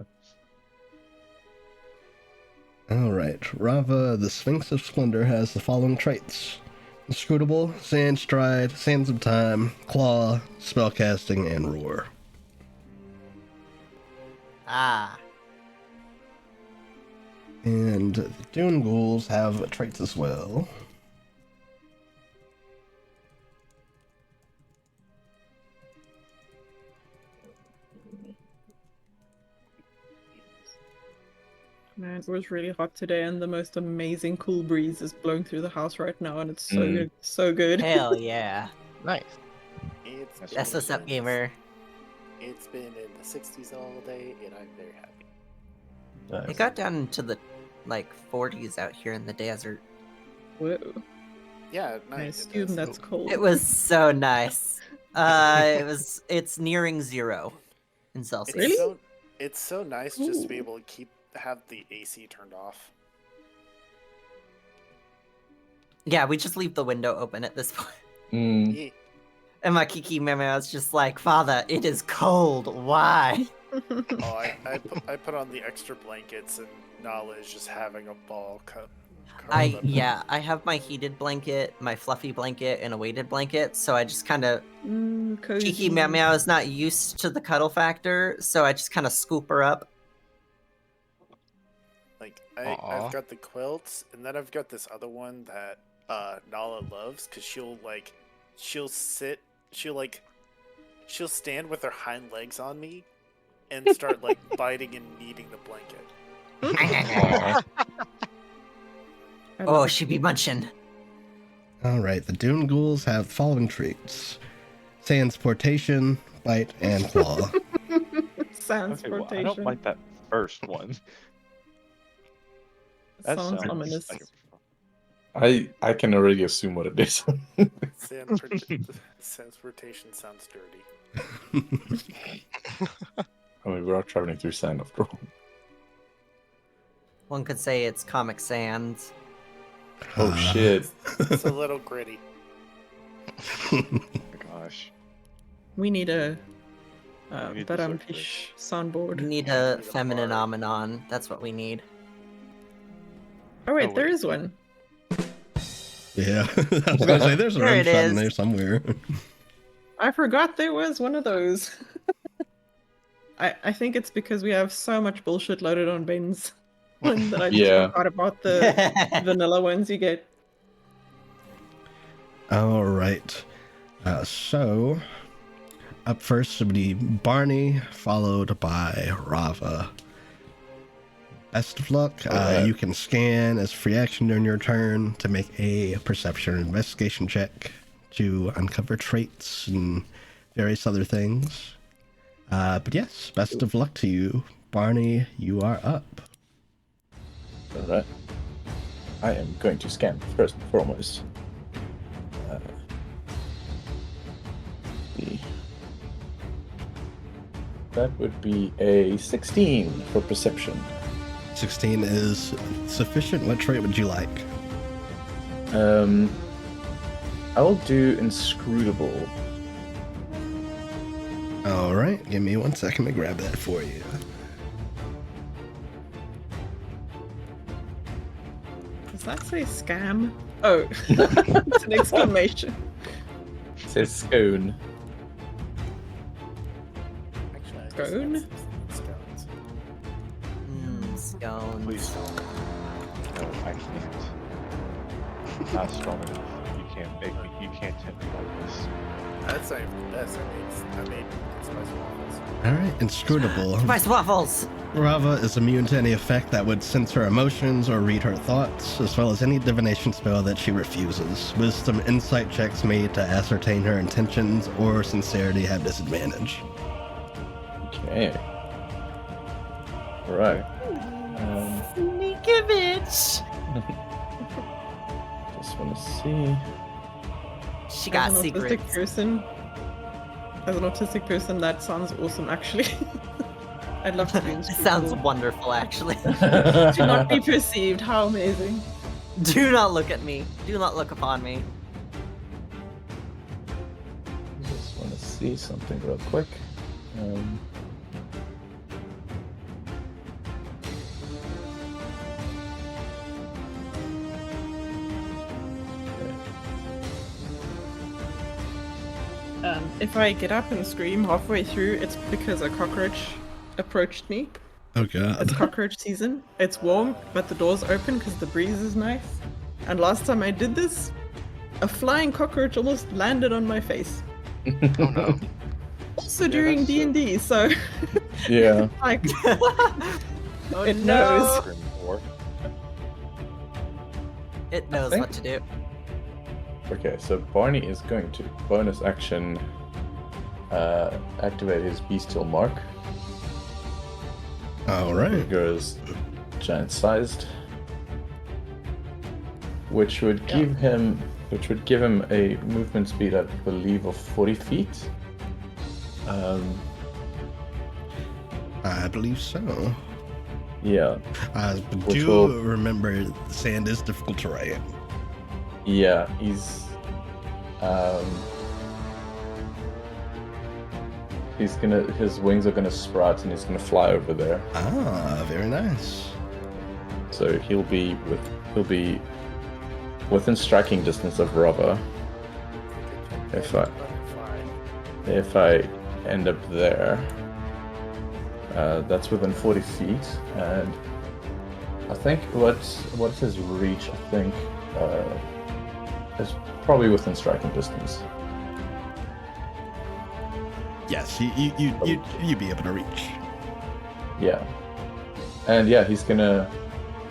All right, Rava, the Sphinx of Splendor, has the following traits: Inscrutable, Sand Stride, Sands of Time, Claw, Spellcasting, and Roar. Ah. And the Dune Ghouls have traits as well. Man, it was really hot today, and the most amazing cool breeze is blowing through the house right now, and it's so good, so good. Hell yeah. Nice. That's what's up, gamer. It's been in the 60s all day, and I'm very happy. Nice. It got down into the 40s out here in the desert. Whoa. Yeah, I nice. assume that's cold. It was so nice. It's nearing 0 in Celsius. Really? It's so nice just to be able to have the AC turned off. Yeah, we just leave the window open at this point. Yeah. And my Kiki Meme was just like, "Father, it is cold. Why?" Oh, I put on the extra blankets, and Nala is just having a ball curled up. I have my heated blanket, my fluffy blanket, and a weighted blanket, so I just kind of Kiki Meme is not used to the cuddle factor, so I just kind of scoop her up. I've got the quilts, and then I've got this other one that Nala loves, because she'll stand with her hind legs on me and start like biting and kneading the blanket. Oh, she be munching. Alright, the Dune Ghouls have the following traits: Sandsportation, Bite, and Claw. Transportation. Okay, well, I don't like that first one. That Sounds ominous. I can already assume what it is. Transportation sounds dirty. I mean, we are traveling through sand after all. One could say it's Comic Sans. Oh shit. It's a little gritty. Oh my gosh. We need a We need the Barampish soundboard. We need a feminine omenon. That's what we need. Oh wait, Oh, there wait. is one. Yeah, I was gonna say there's a There rim it shot in is. there somewhere. I forgot there was one of those. I think it's because we have so much bullshit loaded on Ben's one that I just Yeah. forgot about the vanilla ones you get. All right. So, up first would be Barney, followed by Rava. Best of luck. Alright. You can scan as free action during your turn to make a perception or investigation check to uncover traits and various other things. But yes, best of luck to you. Barney, you are up. Alright. I am going to scan first and foremost. That would be a 16 for perception. 16 is sufficient. What trait would you like? I'll do inscrutable. All right, give me 1 second to grab that for you. Does that say scam? Oh, it's an exclamation. It says scone. Actually, I just Scone? had some scones. Scones. Please don't. No, I can't. Not strong enough. You can't make me. You can't tempt me like this. That's not even the best. I made spicy waffles. All right, inscrutable. Spice waffles! Rava is immune to any effect that would sense her emotions or read her thoughts, as well as any divination spell that she refuses. Wisdom insight checks made to ascertain her intentions or sincerity have disadvantage. Okay. Alright. Sneaky bitch! Just want to see. She got As an secrets. autistic person, that sounds awesome, actually. I'd love to be It sounds inscrutable. wonderful, actually. To not be perceived. How amazing. Do not look at me. Do not look upon me. Just want to see something real quick. If I get up and scream halfway through, it's because a cockroach approached me. Oh It's god. cockroach season. It's warm, but the door's open because the breeze is nice. And last time I did this, a flying cockroach almost landed on my face. Oh no. Also during D&D, so Yeah. like Oh, it knows. Grim War. It knows think- what to do. Okay, so Barney is going to bonus action activate his bestial mark. All It right. goes giant sized, which would give him a movement speed, I believe, of 40 feet. I believe so. Yeah, But Which do will- remember, the sand is difficult terrain. yeah, his wings are gonna sprout and he's gonna fly over there. Ah, very nice. So he'll be within striking distance of Rava. If I end up there, that's within 40 feet, and I think what's his reach? I think is probably within striking distance. Yes, you'd be able to reach. Yeah, and yeah, he's gonna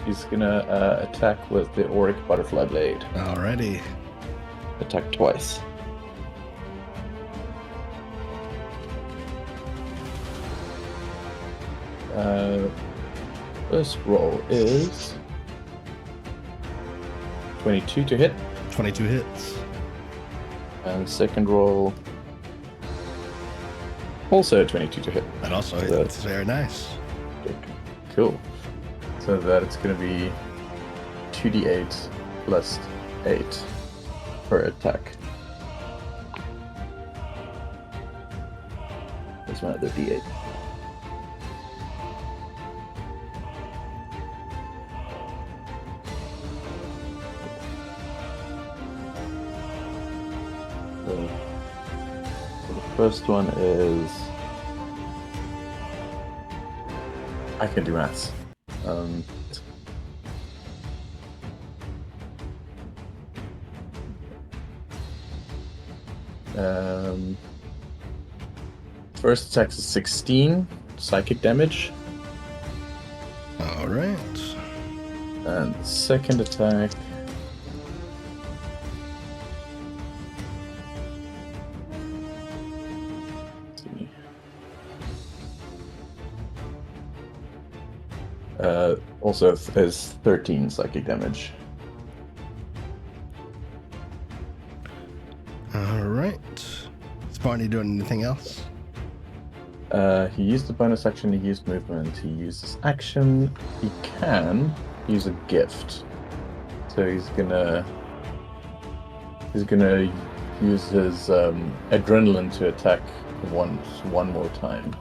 attack with the auric butterfly blade. Alrighty. Attack twice. First roll is 22 to hit. 22 hits. And second roll also 22 to hit. That also So hits. Very nice. Cool. So that it's going to be 2d8 plus 8 per attack. That's my other d8. So the first one is... I can do maths. First attack is 16 psychic damage. Alright. And the second attack... also is 13 psychic damage. Alright. Is Barney doing anything else? He used the bonus action, he used movement, he used his action, he can use a gift. So he's gonna use his adrenaline to attack one more time.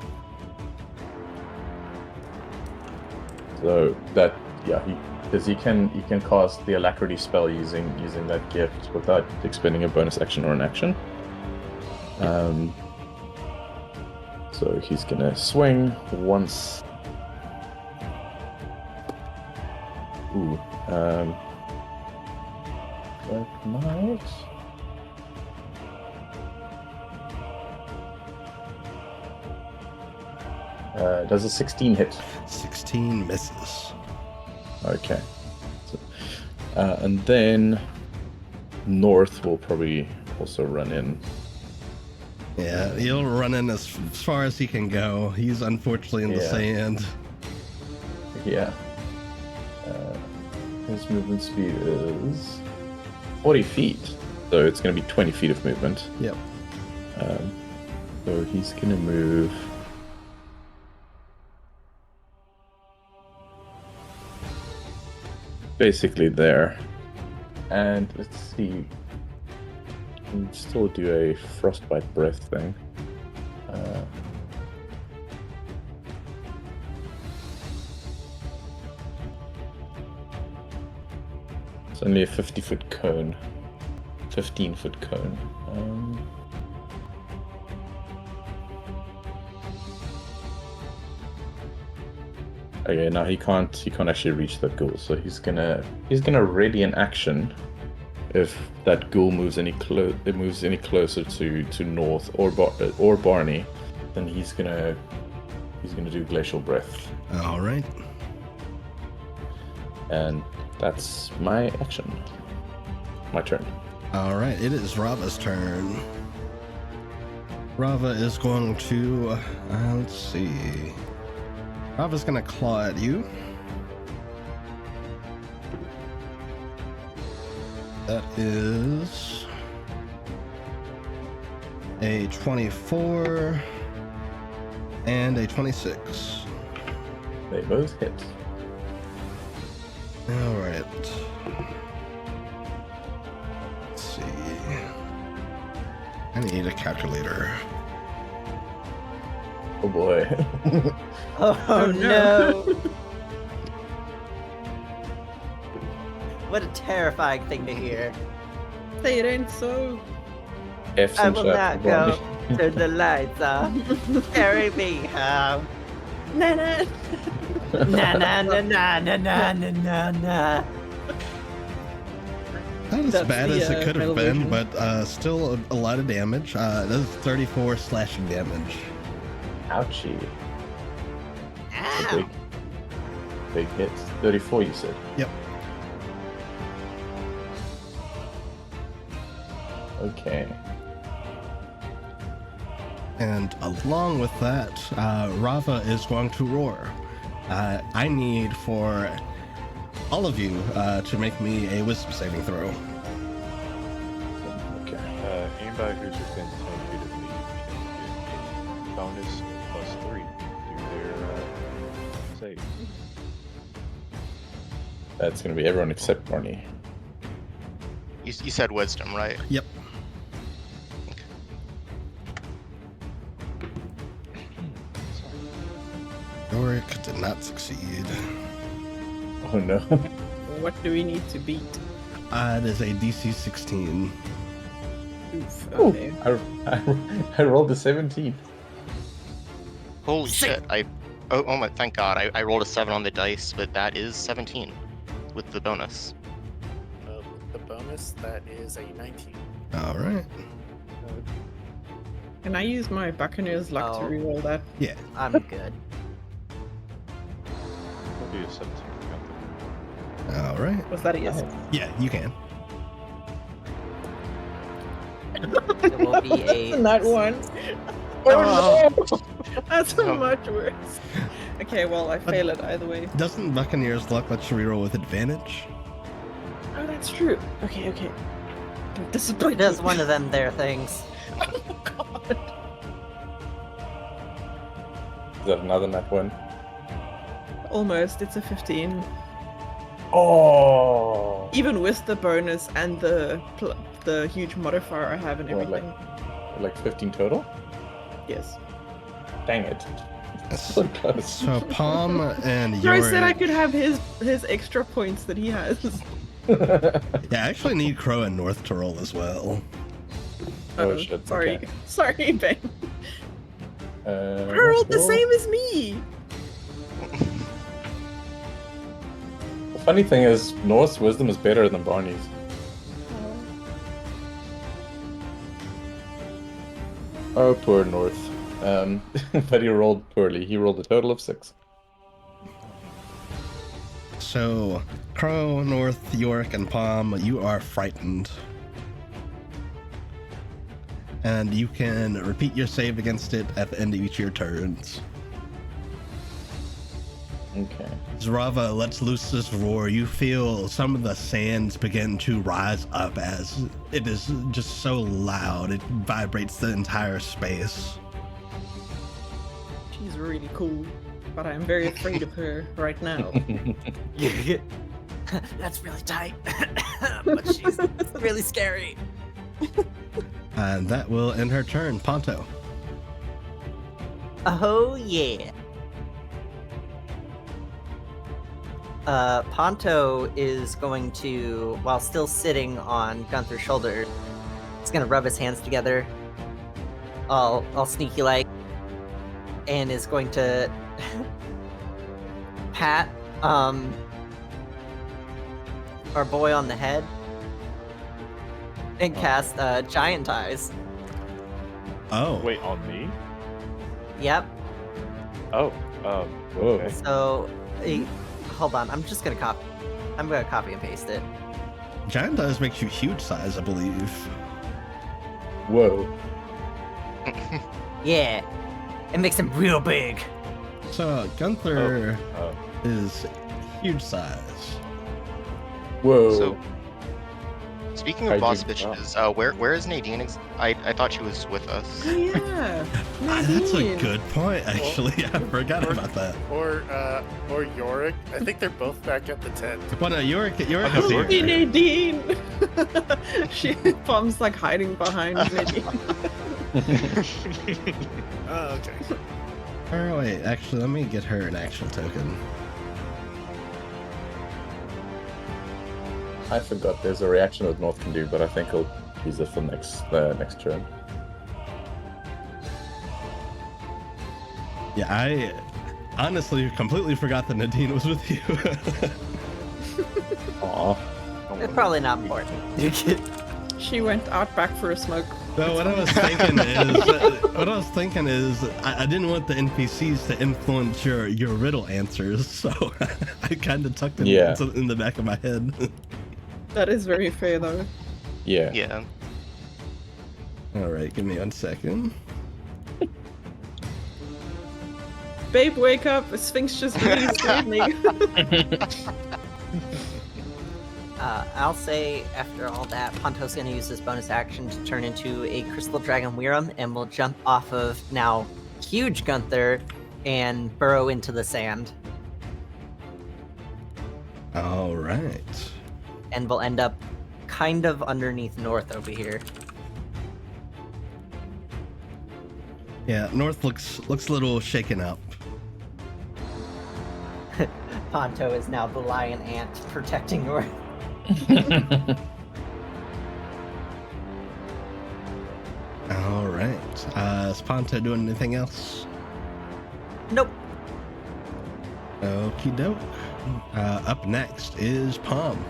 So that, yeah, he can cast the alacrity spell using that gift without expending a bonus action or an action. So he's gonna swing once. Ooh, that might. Does a 16 hit? 16 misses. Okay. So, and then North will probably also run in. Yeah, he'll run in as far as he can go. He's unfortunately in the sand. Yeah. His movement speed is 40 feet. So it's going to be 20 feet of movement. Yep. So he's going to move... basically there. And let's see. Can still do a frostbite breath thing. It's only a 50-foot cone. 15-foot cone. Okay, now he can't actually reach that ghoul, so he's gonna ready an action if that ghoul moves any closer to North or Barney, then he's gonna do glacial breath. All right. And that's my action. My turn. All right, it is Rava's turn. Rava is going to let's see. Rava's gonna claw at you. That is a 24 and a 26. They both hit. All right. Let's see. I need a calculator. Oh boy. Oh no! What a terrifying thing to hear. Say it ain't so. I will not go. Turn the lights off. Carry me home. Nana. Nah, nah, nah, nah, nah, nah, nah, nah, nah. Not as That's bad the, as it could have male been, version. but still a lot of damage. That's 34 slashing damage. Ouchie. That's a Ow. big hit. 34, you said. Yep. Okay. And along with that, Rava is going to roar. I need for all of you to make me a wisdom saving throw. Okay. Anybody who's within 10 feet of me can get a bonus +3 to their save. That's going to be everyone except Barney. You said wisdom, right? Yep. Yorick did not succeed. Oh no. What do we need to beat? It is a DC 16. Oof. Ooh, Okay. I rolled a 17. Holy shit! Oh my! Thank God! I rolled a 7 on the dice, but that is 17 with the bonus. With the bonus, that is a 19. All right. Can I use my Buccaneer's luck to Oh. reroll that? Yeah. I'm good. It'll be a 17 for Gunther. All right. Was that a yes? Yeah, you can. It will be a Not one. Oh, That's Oh. much worse. Okay, well, I fail it either way. Doesn't Buccaneer's luck let you reroll with advantage? Oh, that's true. Okay. Don't It disappoint does me. one of them there things. Oh, God. Is that another nat one? Almost. It's a 15. Oh! Even with the bonus and the huge modifier I have and What, everything. Like 15 total? Yes. Dang it. So close. So Palm and I Yorick. said I could have his extra points that he has. Yeah, I actually need Crow and North to roll as well. Oh, Uh-oh. shit, Sorry. okay. Sorry, Ben. I Let's rolled the roll. same as me. The funny thing is, North's wisdom is better than Barney's. Oh, poor North. But he rolled poorly. He rolled a total of 6. So, Crow, North, Yorick, and Palm, you are frightened. And you can repeat your save against it at the end of each of your turns. Okay. As Rava lets loose this roar, you feel some of the sands begin to rise up as it is just so loud. It vibrates the entire space. She's really cool, but I'm very afraid of her right now. That's really tight. But she's really scary. And that will end her turn. Ponto. Oh yeah. Ponto is going to, while still sitting on Gunther's shoulder, he's gonna rub his hands together, all sneaky like, and is going to pat our boy on the head and cast Giant Eyes. Oh. Wait, on me? Yep. Oh, Whoa. okay. So, hold on. I'm just gonna copy. I'm gonna copy and paste it. Giant Eyes makes you huge size, I believe. Whoa. Yeah, it makes him real big. So, Gunther Oh, is huge size. Whoa. So, speaking I of boss do- bitches, where is Nadine? I thought she was with us. Oh yeah, That's a Nadine. good point, actually. I forgot about that. Or Yorick. I think they're both back at the tent. Well, no, Yorick is Look at here. Nadine. She Palm's like hiding behind Nadine. Oh, okay. Oh, wait, actually, let me get her an actual token. I forgot there's a reaction that North can do, but I think I'll use it for next turn. Yeah, honestly completely forgot that Nadine was with you. Aw. It's probably not important. She went out back for a smoke. No, what I was thinking is, I didn't want the NPCs to influence your riddle answers, so I kind of tucked it in the back of my head. That is very fair, though. Yeah. Yeah. All right, give me 1 second. Babe, wake up! The Sphinx just really scared me. I'll say after all that, Ponto's gonna use his bonus action to turn into a Crystal Dragon Weiram, and will jump off of now huge Gunther and burrow into the sand. All right. And we'll end up kind of underneath North over here. Yeah, North looks a little shaken up. Ponto is now the lion ant protecting North. All right. Is Ponto doing anything else? Nope. Okie doke. Up next is Palm.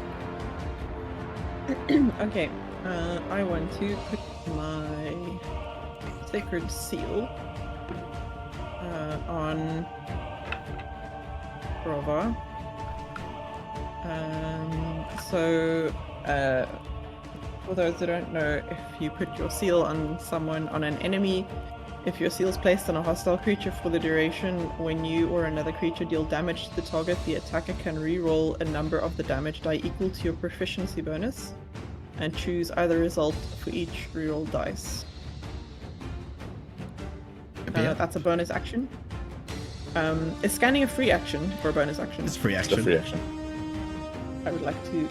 Okay, I want to put my Sacred Seal on Rova. For those who don't know, if you put your seal on an enemy, if your seal is placed on a hostile creature for the duration, when you or another creature deal damage to the target, the attacker can re-roll a number of the damage die equal to your proficiency bonus, and choose either result for each re-roll dice. That's a bonus action. Is scanning a free action for a bonus action? It's free It's action. a free action. I would like to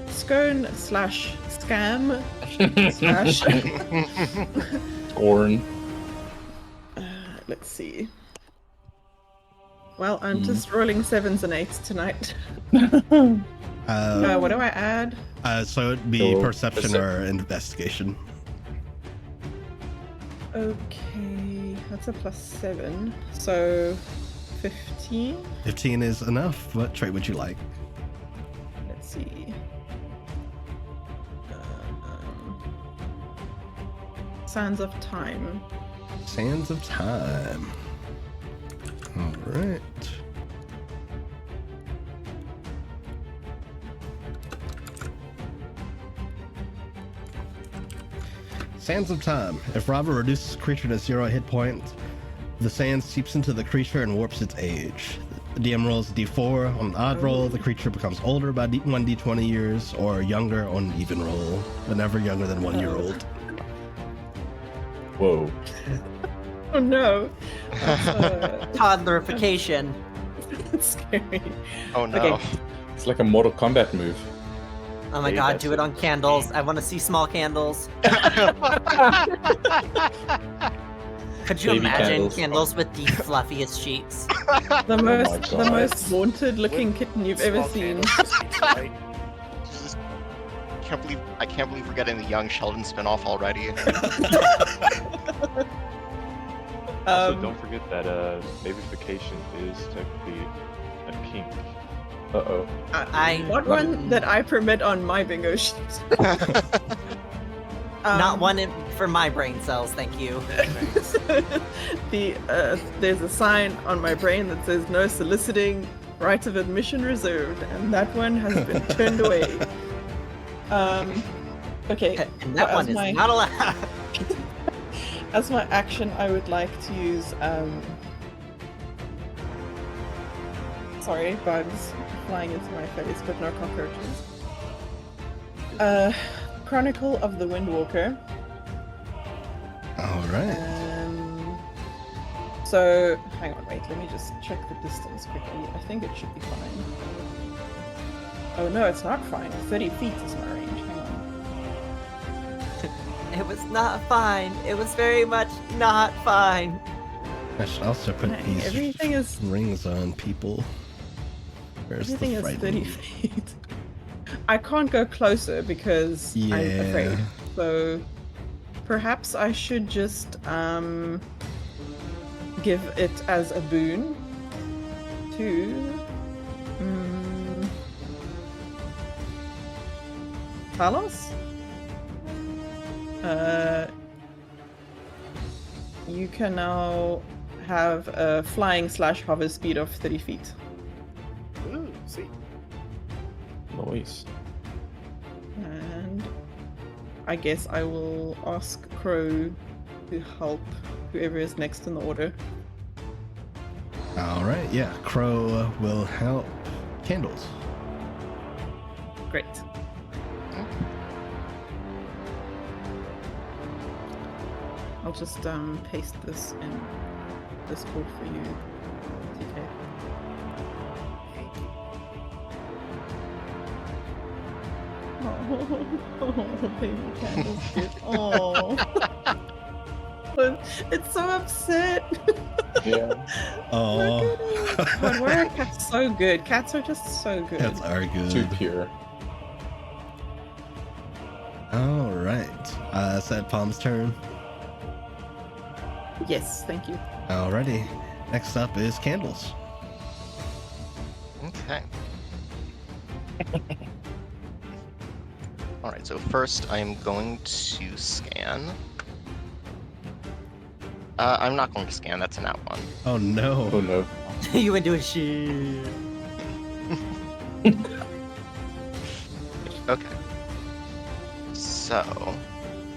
scone/scam / Orn. let's see. Well, I'm just rolling 7s and 8s tonight. What do I add? So it'd be So, perception or investigation. Okay, that's a +7. So 15. 15 is enough. What trait would you like? Let's see. Sands of Time. Sands of Time. All right. Sands of Time. If Rava reduces the creature to 0 hit points, the sand seeps into the creature and warps its age. The DM rolls a d4. On an odd roll, the creature becomes older by 1d20 years, or younger on an even roll, but never younger than 1 year old. Whoa. Oh no! Toddlerification. That's scary. Oh no. Okay. It's like a Mortal Kombat move. Oh my Hey, god, that's do it a- on candles. I want to see small candles. Could you Baby imagine candles. candles with the fluffiest sheets? The most God. haunted looking kitten you've ever seen. Just I can't believe we're getting the Young Sheldon spinoff already. Also, don't forget that babyfication is technically a kink. Uh-oh. Not one that I permit on my bingo sheet. Not one for my brain cells, thank you. There's a sign on my brain that says no soliciting, right of admission reserved, and that one has been turned away. Okay. And that one is not allowed. As my action, I would like to use sorry, bugs flying into my face, but no cockroaches. Chronicle of the Windwalker. All right. So, hang on, wait, let me just check the distance quickly. I think it should be fine. Oh no, it's not fine. 30 feet is my range. Hang on. It was not fine. It was very much not fine. I should also put Dang, these everything is- rings on people. Where's Everything the is frightening? 30 feet. I can't go closer because I'm afraid. So perhaps I should just give it as a boon to Talos. You can now have a flying / hover speed of 30 feet. Ooh, see. Noise. And I guess I will ask Crow to help whoever is next in the order. All right, yeah. Crow will help Candles. Great. I'll just paste this in Discord for you, TK. Oh, baby Candle's good. Oh, it's so upset. Yeah. Oh, But why are cats so good? Cats are just so good. cats are good. Too pure. All right. Is that Palm's turn? Yes, thank you. Alrighty. Next up is Candles. Okay. All right. So first, I'm going to scan. I'm not going to scan. That's an @1. Oh no. Oh no. You went doing shit. Okay. So, let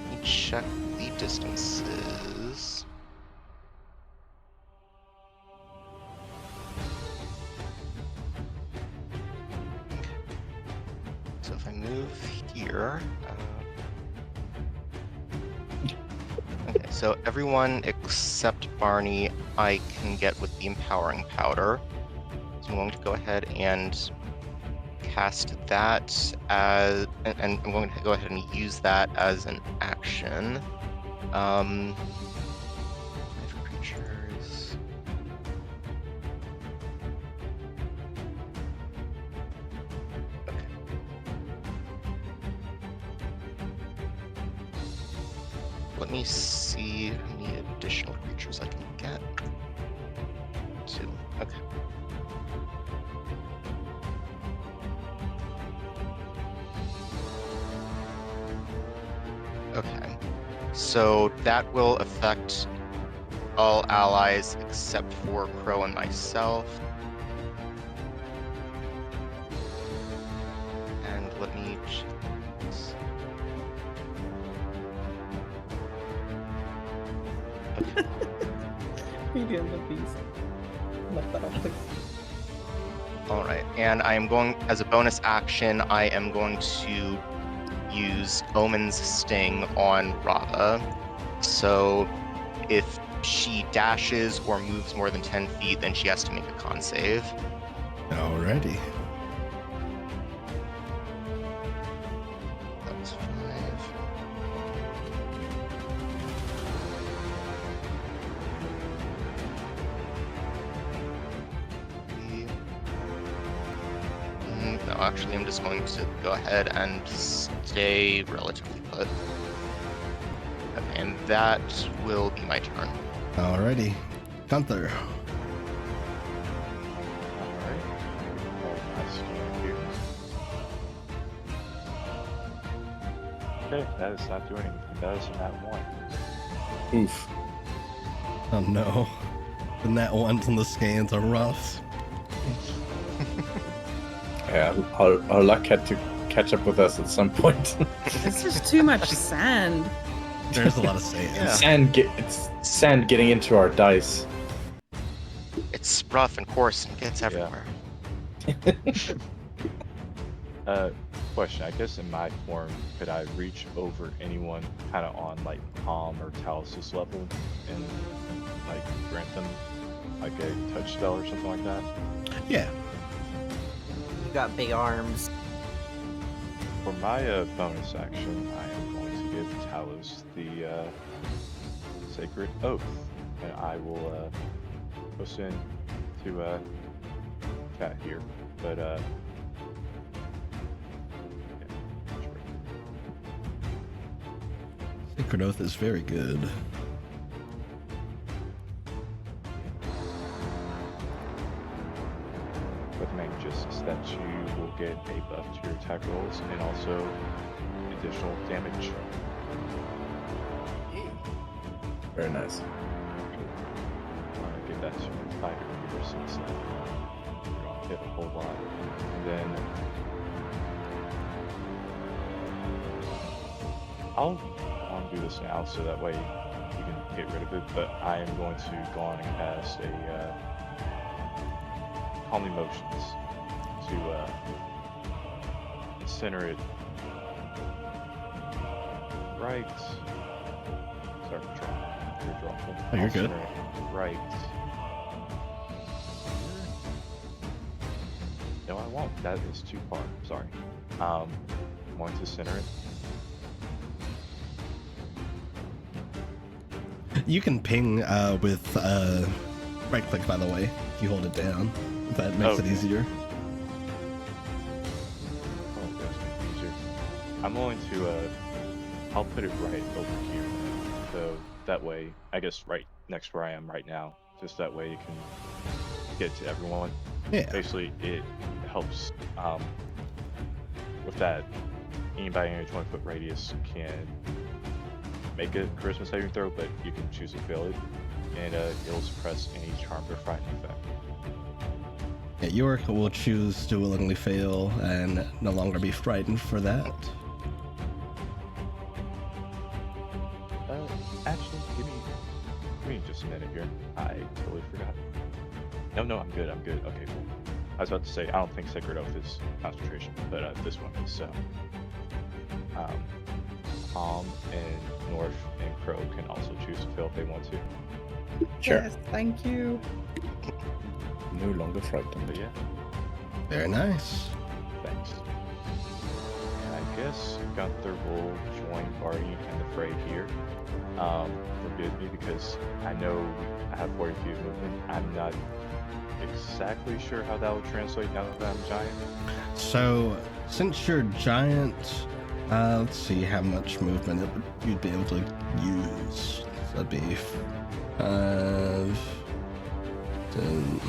me check the distances. Okay. So if I move here, okay, so everyone except Barney, I can get with the empowering powder. So I'm going to go ahead and cast that as, and I'm going to go ahead and use that as an action. Five creatures. Okay. Let me see how many additional creatures I can get. 2. Okay. Okay, so that will affect all allies except for Crow and myself. And let me check this. Okay. Beauty and the Beast. Let that off, please. All right, and I am going, as a bonus action, I am going to use Omen's Sting on Rava. So if she dashes or moves more than 10 feet, then she has to make a con save. Alrighty. That was 5. No, actually, I'm just going to go ahead and stay relatively put. Okay, and that will be my turn. Alrighty. Gunther. Alright. Oh, nice scan here. Okay, that is not doing anything. That is an @1. Oof. Oh no. The nat ones and the scans are rough. Yeah, our luck had to catch up with us at some point. It's just too much sand. There's a lot of sand. Yeah. It's sand getting into our dice. It's rough and coarse and gets everywhere. Question. I guess in my form, could I reach over anyone kind of on like Palm or Talos' level and like grant them like a touch spell or something like that? Yeah. You got big arms. For my bonus action, I am going to give Talos the Sacred Oath, and I will post in to chat here. But yeah, sure. Sacred Oath is very good. just that you will get a buff to your attack rolls and also additional damage. Very nice. I'm gonna give that to your fighter here since you're gonna hit a whole lot. And then I'll undo this now so that way you can get rid of it, but I am going to go on and cast a Calm Emotions to center it right. Sorry for trying. You're drawful. Oh, you're good. Center it right. No, I won't. That is too far. Sorry. I'm going to center it. You can ping with right click, by the way, if you hold it down. If that makes it easier. Oh, that's easier. I'm going to, I'll put it right over here. So that way, I guess right next where I am right now. Just that way you can get to everyone. Yeah. Basically, it helps with that. Anybody in a 20-foot radius can make a charisma saving throw, but you can choose to fail it, and it'll suppress any charmed or frightened effect. Yeah, York will choose to willingly fail and no longer be frightened for that. Actually, give me just a minute here. I totally forgot. No, I'm good. Okay, cool. I was about to say, I don't think Sacred Oath is concentration, but this one is. So, Palm and North and Crow can also choose to fail if they want to. Sure. Yes, thank you. No longer frightened. But yeah, Very nice. thanks. And I guess Gunther will join Barty in the fray here. Forgive me because I know I have 40 feet of movement. I'm not exactly sure how that will translate now that I'm giant. So, since you're giant, let's see how much movement you'd be able to use. So that'd be 5, 10.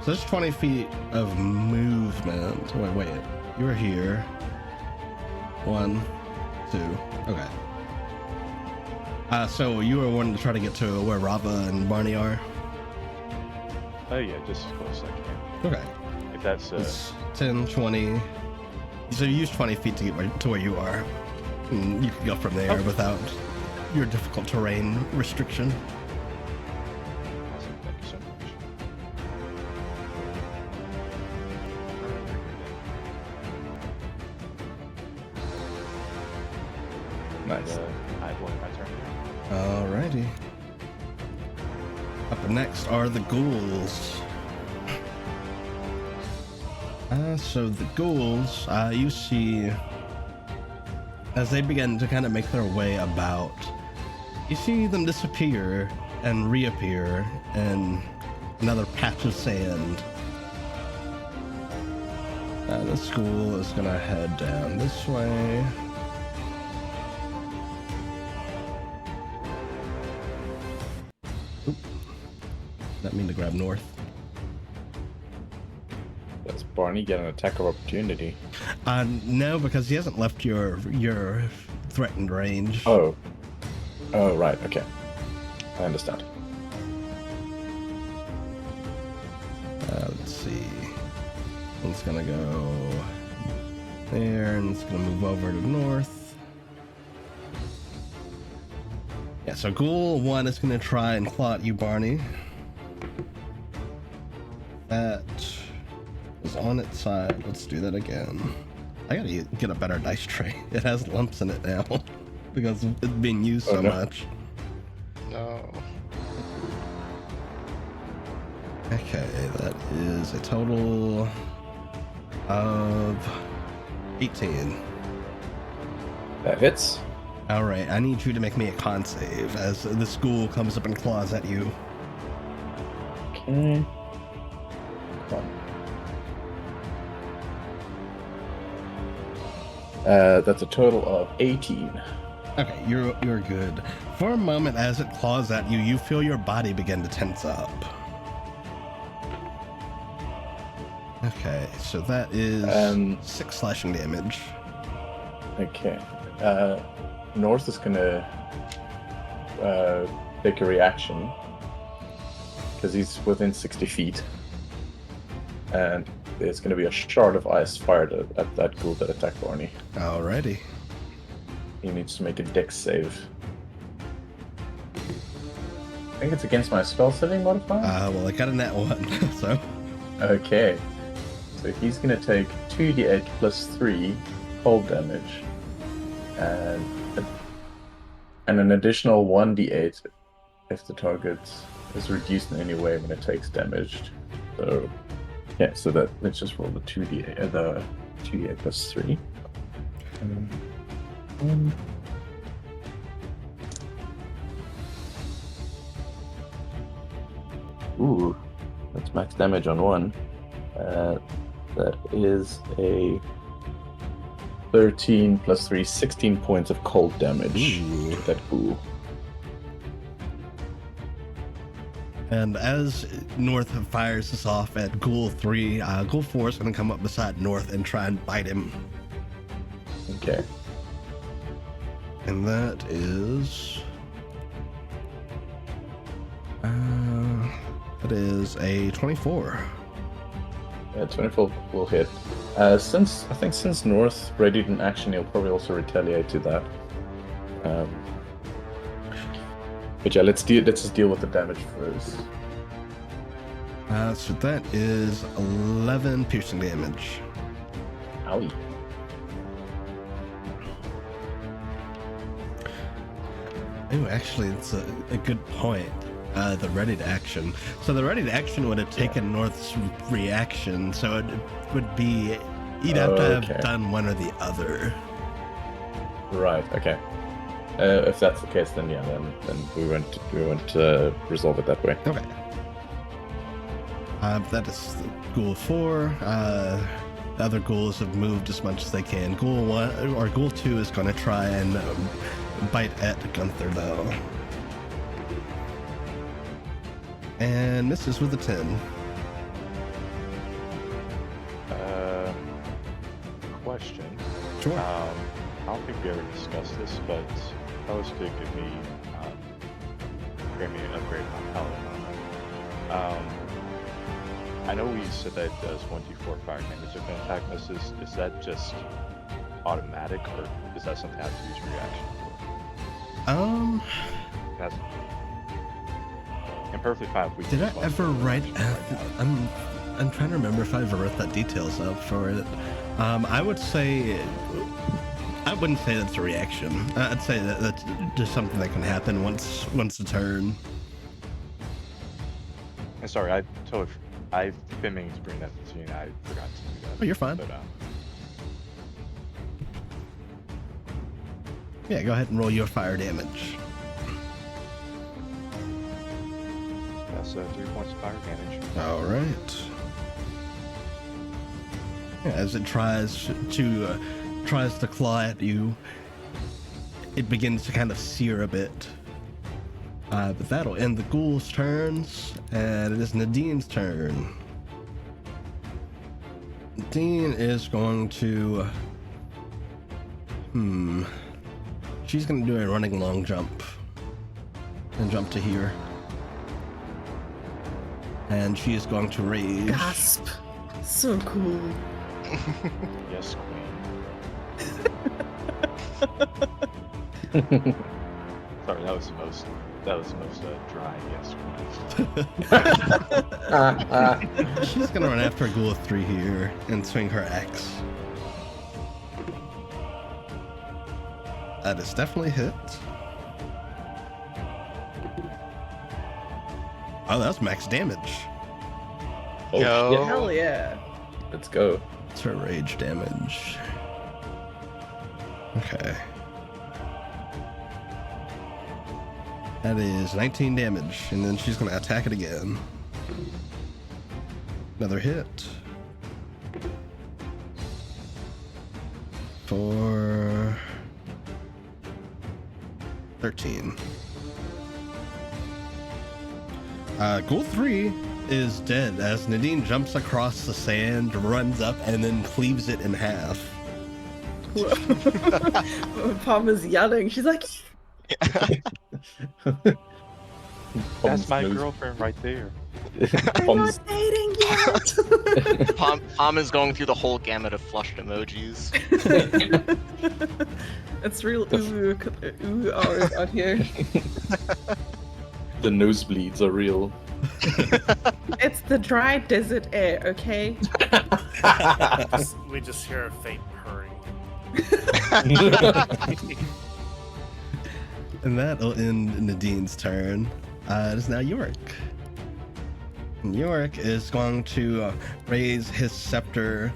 So there's 20 feet of movement. Wait. You were here. 1, 2. Okay. So you were wanting to try to get to where Rava and Barney are? Oh yeah, just as close as I can. Okay. If that's It's 10, 20. So you use 20 feet to get to where you are. And you can go from there without your difficult terrain restriction. awesome, thank you so much. Nice. I have one in my turn now. Alrighty. Up next are the ghouls. So the ghouls, you see, as they begin to kind of make their way about, you see them disappear and reappear in another patch of sand. This ghoul is gonna head down this way. Oop. That mean to grab north. Does Barney get an attack of opportunity? No, because he hasn't left your threatened range. Oh, right. Okay, I understand. Let's see. It's gonna go there, and it's gonna move over to north. Yeah, so Ghoul 1 is gonna try and claw at you, Barney. That is on its side. Let's do that again. I gotta get a better dice tray. It has lumps in it now because it's being used so much. No. Okay, that is a total of 18. That hits. All right, I need you to make me a con save as the school comes up and claws at you. Okay. That's a total of 18. Okay, you're good. For a moment, as it claws at you, you feel your body begin to tense up. Okay, so that is 6 slashing damage. Okay. North is gonna take a reaction because he's within 60 feet, and there's gonna be a shard of ice fired at that ghoul that attacked Barney. Alrighty. He needs to make a dex save. I think it's against my spell saving modifier. Well, I got a nat 1, so. Okay. So he's gonna take 2d8 plus 3 cold damage, and an additional 1d8 if the target is reduced in any way when it takes damage. So yeah, so let's just roll the 2d8 plus 3. Ooh, that's max damage on 1. That is a 13 plus 3, 16 points of cold damage to that ghoul. And as North fires this off at Ghoul 3, Ghoul 4 is going to come up beside North and try and bite him. Okay. And that is... that is a 24. Yeah, 24 will hit. Since North readied an action, he'll probably also retaliate to that. But yeah, let's just deal with the damage first. So that is 11 piercing damage. Owie. Oh, actually, it's a good point. The ready to action. So the ready to action would have taken North's reaction, so it would be you'd have to have done one or the other. Right. Okay. If that's the case, then we won't resolve it that way. Okay. That is Ghoul 4. The other ghouls have moved as much as they can. Ghoul 1 or Ghoul 2 is going to try and bite at Gunther though, and misses with a 10. Question. Sure. I don't think we ever discussed this, but if I was to give me an upgrade on Paladin. I know we said that it does 1d4 fire damage if an attack misses. Is that just automatic, or is that something I have to use reaction for? That's... I'm perfectly fine if we Did I ever write? I'm trying to remember if I ever wrote that details up for it. I would say I wouldn't say that's a reaction. I'd say that that's just something that can happen once a turn. I'm sorry, I've been meaning to bring that to you, and I forgot to do that. Oh, you're fine. But, yeah, go ahead and roll your fire damage. That's 3 points of fire damage. All right. Yeah, as it tries to claw at you, it begins to kind of sear a bit. But that'll end the ghoul's turns, and it is Nadine's turn. Nadine is going to... She's going to do a running long jump. And jump to here. And she is going to rage. Gasp. So cool. Yes, queen. Sorry, that was the most dry yes queen. She's going to run after a ghoul of 3 here and swing her axe. That is definitely hit. Oh, that's max damage. Oh, Yo. shit. Hell yeah. Let's go. It's her rage damage. Okay. That is 19 damage, and then she's going to attack it again. Another hit. For 13. Ghoul 3 is dead as Nadine jumps across the sand, runs up, and then cleaves it in half. Palmer's yelling. She's like, That's my Nose- girlfriend right there. I'm Pom's- not dating yet. Palm is going through the whole gamut of flushed emojis. It's real ooh hours out here. The nosebleeds are real. It's the dry desert air, okay? We just hear a faint purring. And that'll end Nadine's turn. It is now Yorick. Yorick is going to raise his scepter.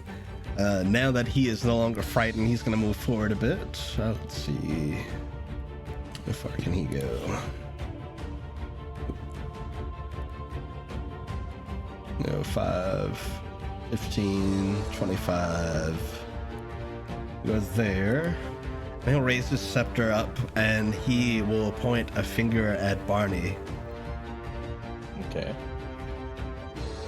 Now that he is no longer frightened, he's going to move forward a bit. Let's see. How far can he go? No, 5, 15, 25. Goes there. And he'll raise his scepter up and he will point a finger at Barney. Okay.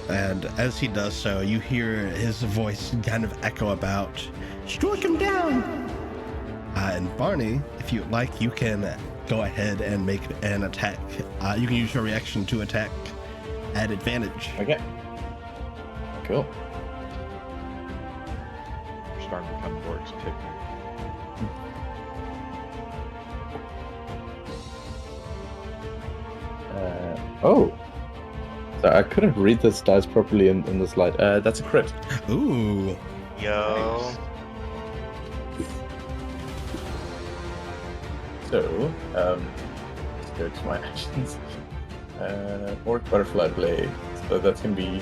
And as he does so, you hear his voice kind of echo about, "Strike him down!" And Barney, if you like, you can go ahead and make an attack. You can use your reaction to attack at advantage. Okay. Cool. We're starting to become Dork's pick. Oh. So I couldn't read this dice properly in the slide. That's a crit. Ooh. Yo. So, let's go to my actions. Orc Butterfly Blade. So that's gonna be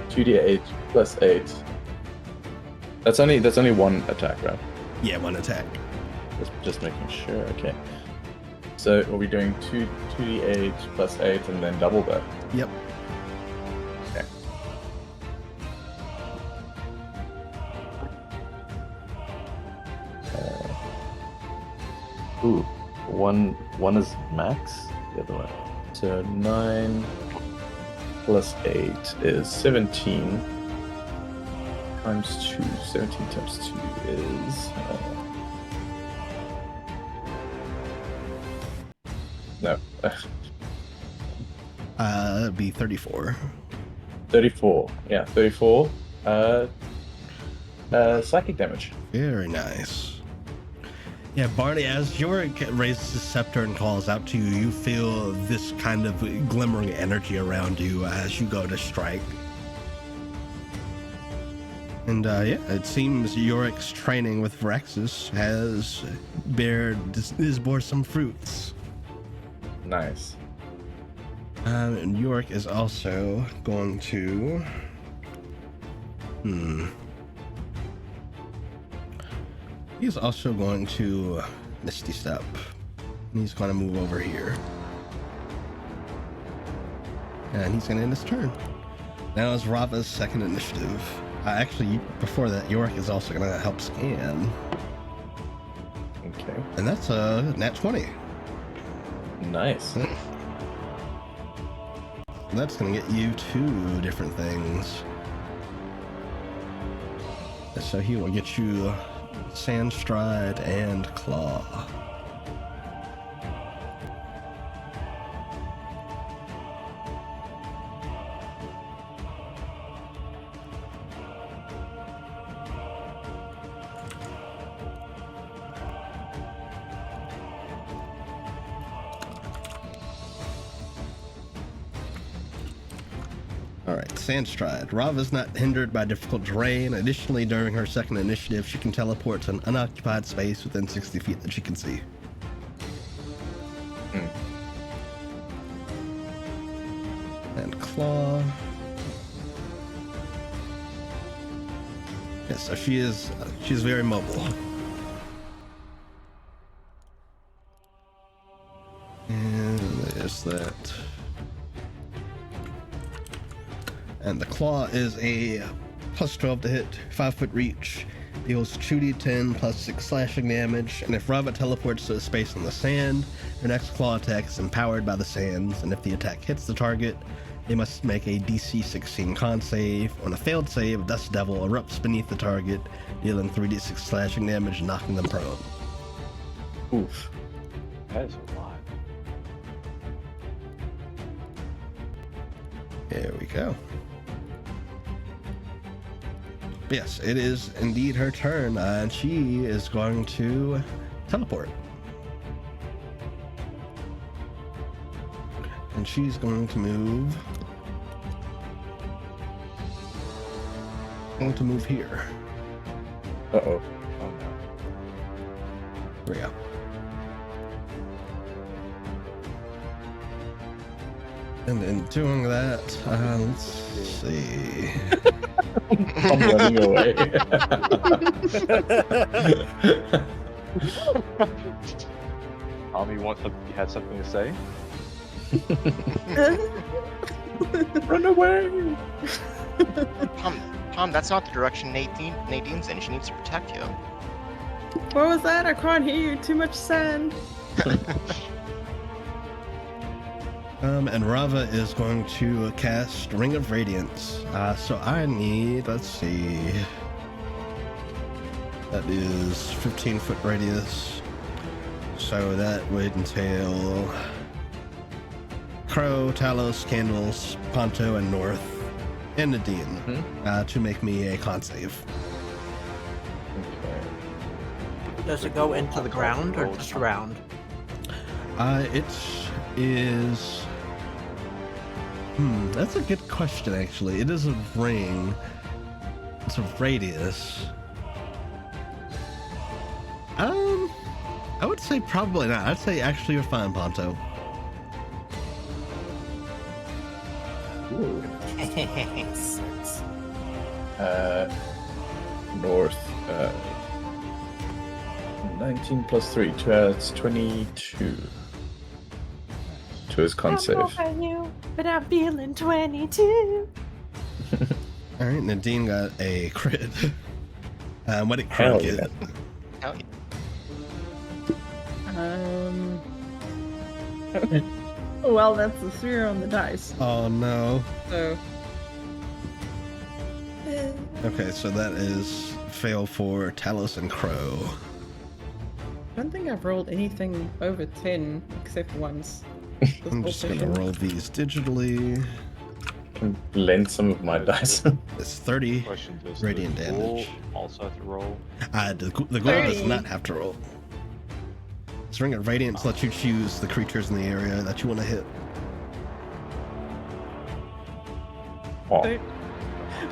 2d8 plus 8. That's only one attack, right? Yeah, one attack. Just making sure. Okay. So are we doing 2d8 plus 8 and then double that? Yep. Okay. Ooh, one is max. The other one. So 9 plus 8 is 17 times 2. 17 times 2 is. No. That'd be 34. 34. Yeah, 34. Psychic damage. Very nice. Yeah, Barney, as Yorick raises his scepter and calls out to you, you feel this kind of glimmering energy around you as you go to strike. And yeah, it seems Yorick's training with Varaxes has bore some fruits. Nice. And Yorick is also going to... He's also going to Misty Step. And he's going to move over here. And he's going to end his turn. Now is Rava's second initiative. Actually, before that, Yorick is also going to help scan. Okay. And that's a nat 20. Nice. That's going to get you 2 different things. So he will get you Sandstride and Claw. Alright, Sandstride. Rava is not hindered by difficult terrain. Additionally, during her second initiative, she can teleport to an unoccupied space within 60 feet that she can see. And Claw. Yes, so she's very mobile. And there's that. And the Claw is a plus 12 to hit, 5-foot reach, Deals 2d10 plus 6 slashing damage, and if Rava teleports to a space in the sand, her next claw attack is empowered by the sands, and if the attack hits the target, they must make a DC 16 con save. On a failed save, Dust Devil erupts beneath the target, dealing 3d6 slashing damage and knocking them prone. Oof. That is a lot. There we go. Yes, it is indeed her turn, and she is going to teleport. And she's going to move. Here. Uh-oh. Oh no. There we go. And in doing that, let's see. I'm running away. Tommy you had something to say? Run away! Tom, that's not the direction Nadine's in. She needs to protect you. What was that? I can't hear you. Too much sand. And Rava is going to cast Ring of Radiance. So I need, let's see. That is 15-foot radius. So that would entail Crow, Talos, Candles, Ponto, and North, and Nadine to make me a con save. Does it go into the ground or just around? It is. That's a good question, actually. It is a ring. It's a radius. I would say probably not. I'd say actually you're fine, Ponto. Ooh. North. 19 plus 3. That's 22. To his con save. But I'm feeling 22. Alright, Nadine got a crit. What did Hell Crow get? Hell yeah. Well, that's a 3 on the dice. Oh no. So. Okay, so that is fail for Talos and Crow. I don't think I've rolled anything over 10 except once. I'm just gonna roll these digitally. Can lend some of my dice. It's 30 Question, does radiant the ghoul damage. also have to roll? The ghoul does not have to roll. This Ring of Radiance lets you choose the creatures in the area that you want to hit. Oh.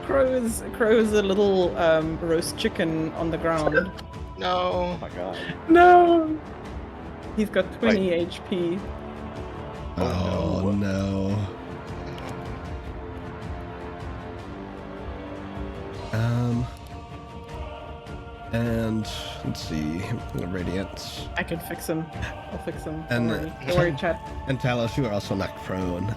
Crow is a little roast chicken on the ground. Oh No. my god. No! He's got 20 HP. Oh no. And let's see, Radiance. I can fix him. I'll fix him. And Don't worry, chat. And Talos, you are also knocked prone.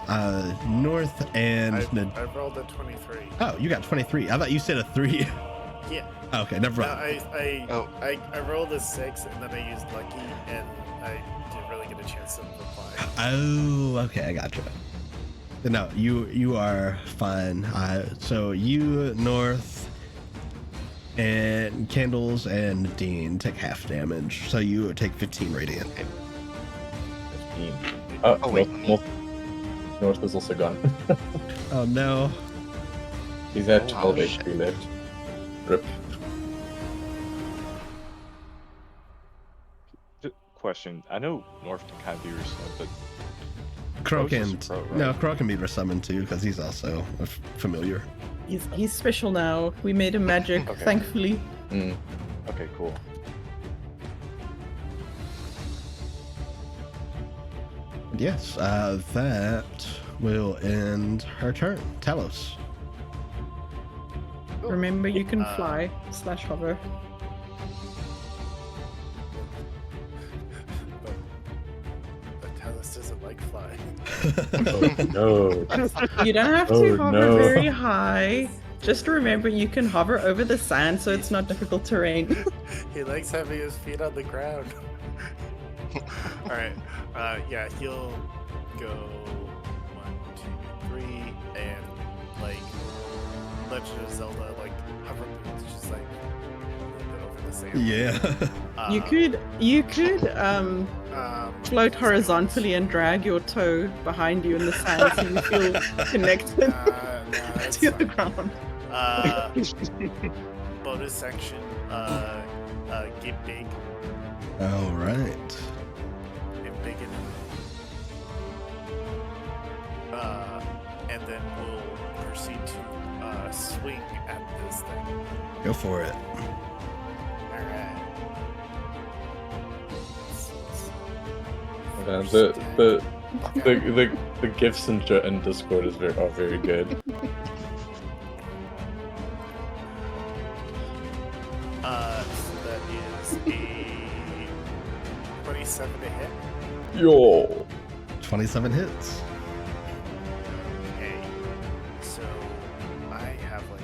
North and I rolled a 23. Oh, you got 23. I thought you said a 3. Yeah. Oh, okay, never No, mind. I rolled a 6 and then I used lucky and I didn't really get a chance to reply. Oh, okay, I gotcha. No, you are fine. So you, North, and Candles and Dean take half damage. So you take 15 radiant. 15. Oh, wait, North is also gone. Oh no. He's at Oh, 12 shit. HP left. Rip. Question. I know North can kind of be restored, but Crow Crow's can. just a crow, right? No, Crow can be resummoned too because he's also a familiar. He's special now. We made him magic, Okay. thankfully. okay, cool. Yes, that will end her turn. Talos. Remember, you can fly / hover. But Talos doesn't like flying. Oh, no. You don't have to Oh, hover no. very high. Just remember, you can hover over the sand, so it's not difficult terrain. He likes having his feet on the ground. All right. Yeah, he'll go 1, 2, 3, and like Legend of Zelda, like hover boots, just like a little bit over the sand. Yeah. You could float horizontally and drag your toe behind you in the sand so you feel connected to the ground. Bonus section, get big. All right. Get big enough. And then we'll proceed to swing at this thing. Go for it. Alright. The gifs in Discord are very good. So that is a 27 to hit. Yo. 27 hits. Okay. So I have like,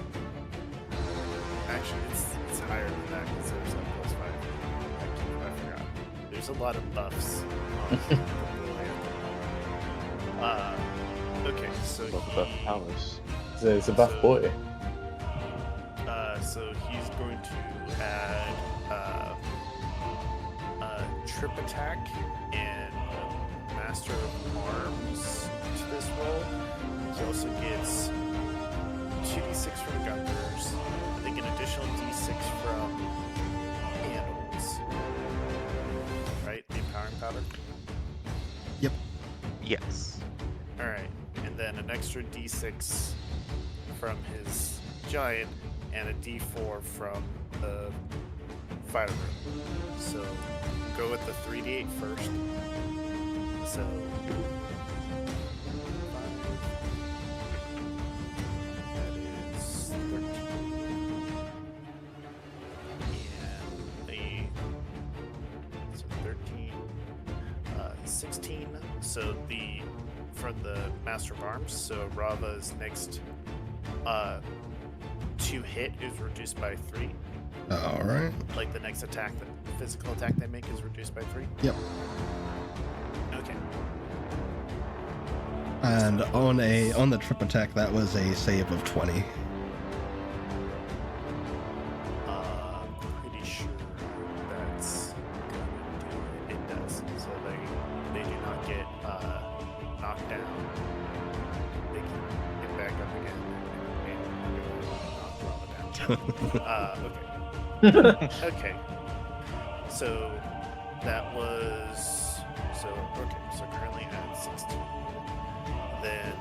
actually it's higher than that because there's like +5. I forgot. There's a lot of buffs. Okay, so Buff Alice. It's a buff boy. So he's going to add trip attack and master of arms to this roll. He also gets 2d6 from Gunthers, I think an additional d6 from handles. Right? The empowering powder? Yep. Yes. Alright, and then an extra d6 from his giant and a d4 from the fire room. So go with the 3d8 first. So that is 13. And so 13, 16. So for the Master of Arms, so Rava's next 2 hit is reduced by 3. All right. Like the next attack, the physical attack they make is reduced by 3. Yep. Okay. And on the trip attack, that was a save of 20. Pretty sure that's going to do it. It does. So they do not get knocked down. They can get back up again and knock Rava down. Okay. Okay. So that was so currently at 16. Then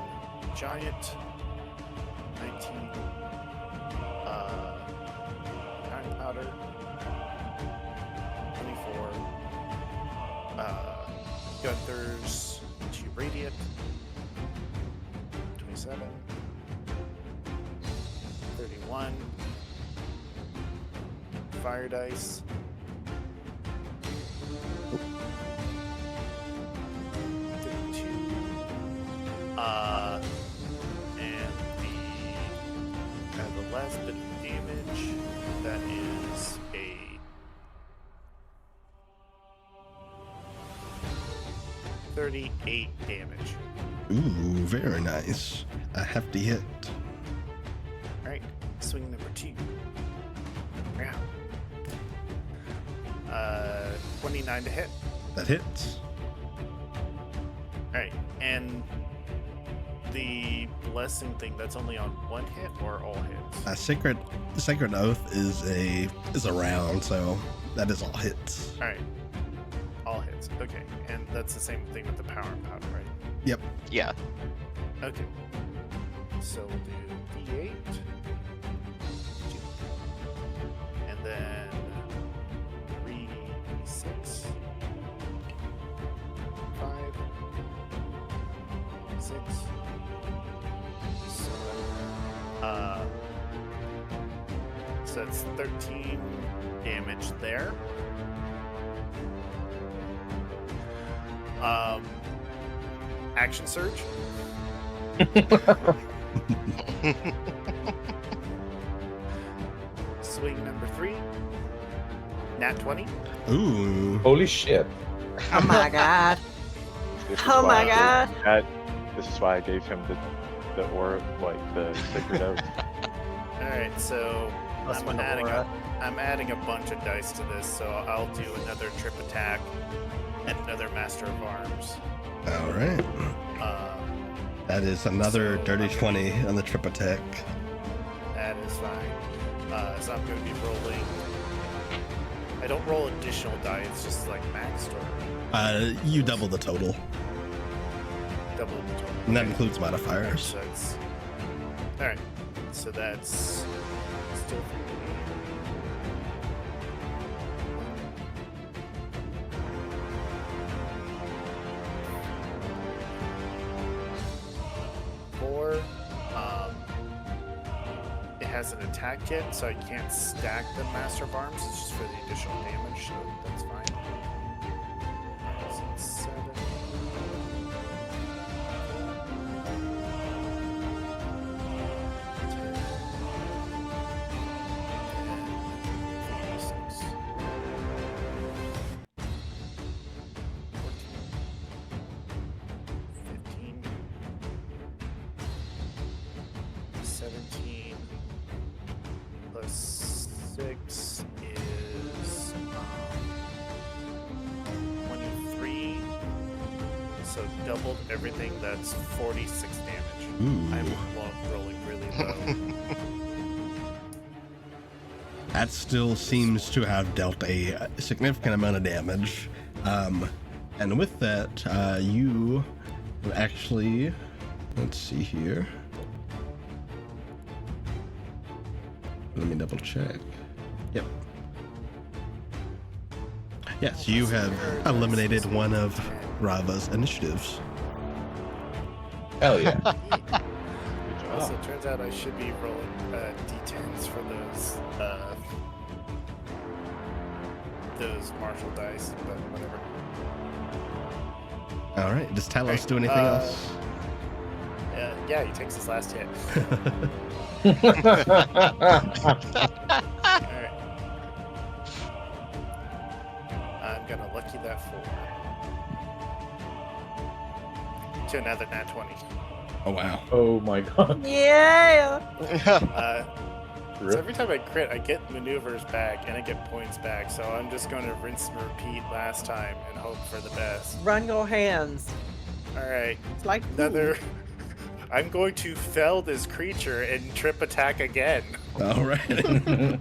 giant 19. Time powder 24. Gunthers 2 radiant 27. 31. Fire dice. 32. And the last bit of damage, that is a 38 damage. Ooh, very nice. A hefty hit. Alright, swing number 2. Yeah. 29 to hit. That hits. Alright, and the blessing thing, that's only on 1 hit or all hits? A sacred oath is a round, so that is all hits. Alright. All hits. Okay. And that's the same thing with the power and powder, right? Yep. Yeah. Okay. So we'll do D8. 2. And then 3d6. 5. 6. 7. So that's 13 damage there. Action surge. swing number 3. Nat 20. Ooh. Holy shit. Oh my god. This is Oh why my I gave god. him that- This is why I gave him the aura, like the sacred oath. Alright, so Plus I'm one to adding, aura. I'm adding a bunch of dice to this, so I'll do another trip attack and another Master of Arms. All right. That is another So dirty I'm 20 on the trip attack. That is fine. So I'm going to be rolling. I don't roll additional die, it's just like maxed or You double the total, double the total. and that Okay. includes modifiers. So that's. Alright, so that's still 4. It hasn't attacked yet, so I can't stack the Master of Arms. It's just for the additional damage, so that's fine. So it's 7. Plus 6 is 23. So doubled everything, that's 46 damage. Ooh. I'm rolling really low. That still seems to have dealt a significant amount of damage. And with that, you actually, let's see here. Let me double check. Yep. Yes, you have eliminated one of Rava's initiatives. Hell yeah. Also, it turns out I should be rolling d10s for those martial dice, but whatever. All right. Does Talos Right, do anything else? Yeah, he takes his last hit. Alright. I'm gonna lucky that 4 to another nat 20. Oh wow. Oh my god. Yeah. So every time I crit, I get maneuvers back and I get points back. So I'm just going to rinse and repeat last time and hope for the best. Run your hands. All right, It's like another. I'm going to fell this creature and trip attack again. All right.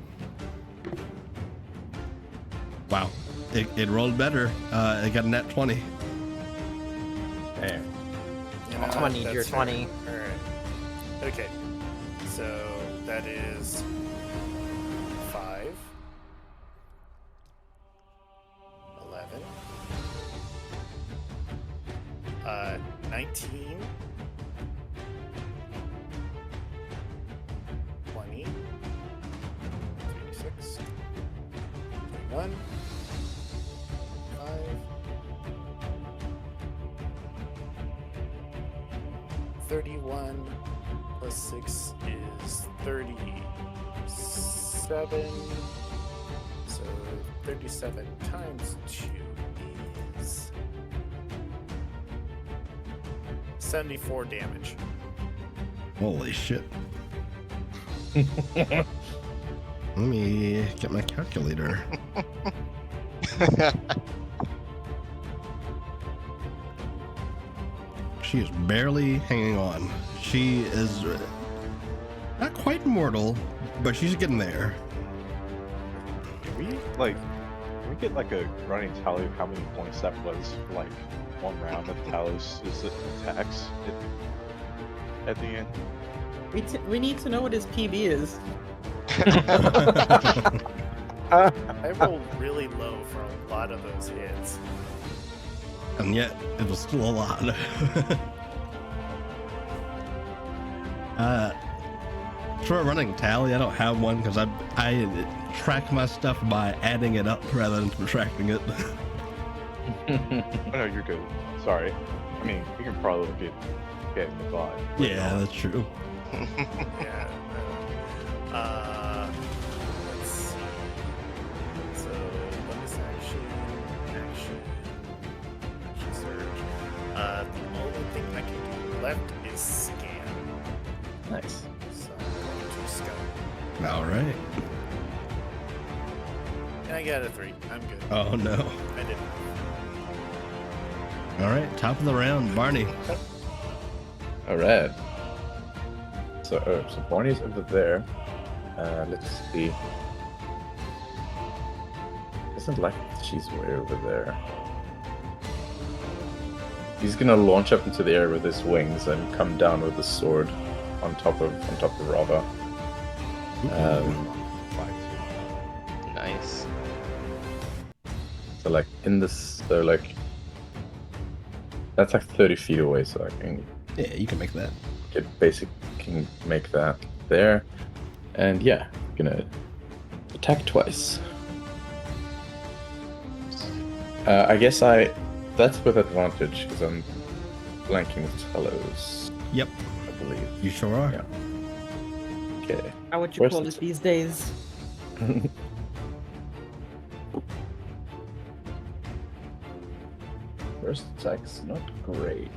Wow. It rolled better. It got a nat 20. Damn. You know, 20, that's you're her. 20. All right. Okay. So that is 5, 11, 19, 20, 36, 21, 5, 31 plus 6 is 37. So 37 times 2 is 74 damage. Holy shit. Let me get my calculator. She is barely hanging on. She is not quite mortal, but she's getting there. Can we get like a running tally of how many points that was for like one round of Talos' attacks at the end? we need to know what his PV is. I rolled really low for a lot of those hits. And yet, it was still a lot. For a running tally, I don't have one because I track my stuff by adding it up rather than subtracting it. Oh no, you're good. Sorry. I mean, we can probably look at getting the bot. Yeah, that's true. Yeah. Let's left is scan. Nice. So I'm going to scan. All right. And I got a 3. I'm good. Oh no. I did. All right, top of the round, Barney. All right. So Barney's over there. Let's see. Doesn't like she's way over there. He's gonna launch up into the air with his wings and come down with the sword on top of Rava. Nice. So like in this, so like that's like 30 feet away. So I can Yeah, you can make that. can make that there, and yeah, gonna attack twice. I guess that's with advantage because I'm flanking with Telos. Yep, I believe. you sure are. Yeah. Okay. How would you Where's call the it these days? First attack's not great.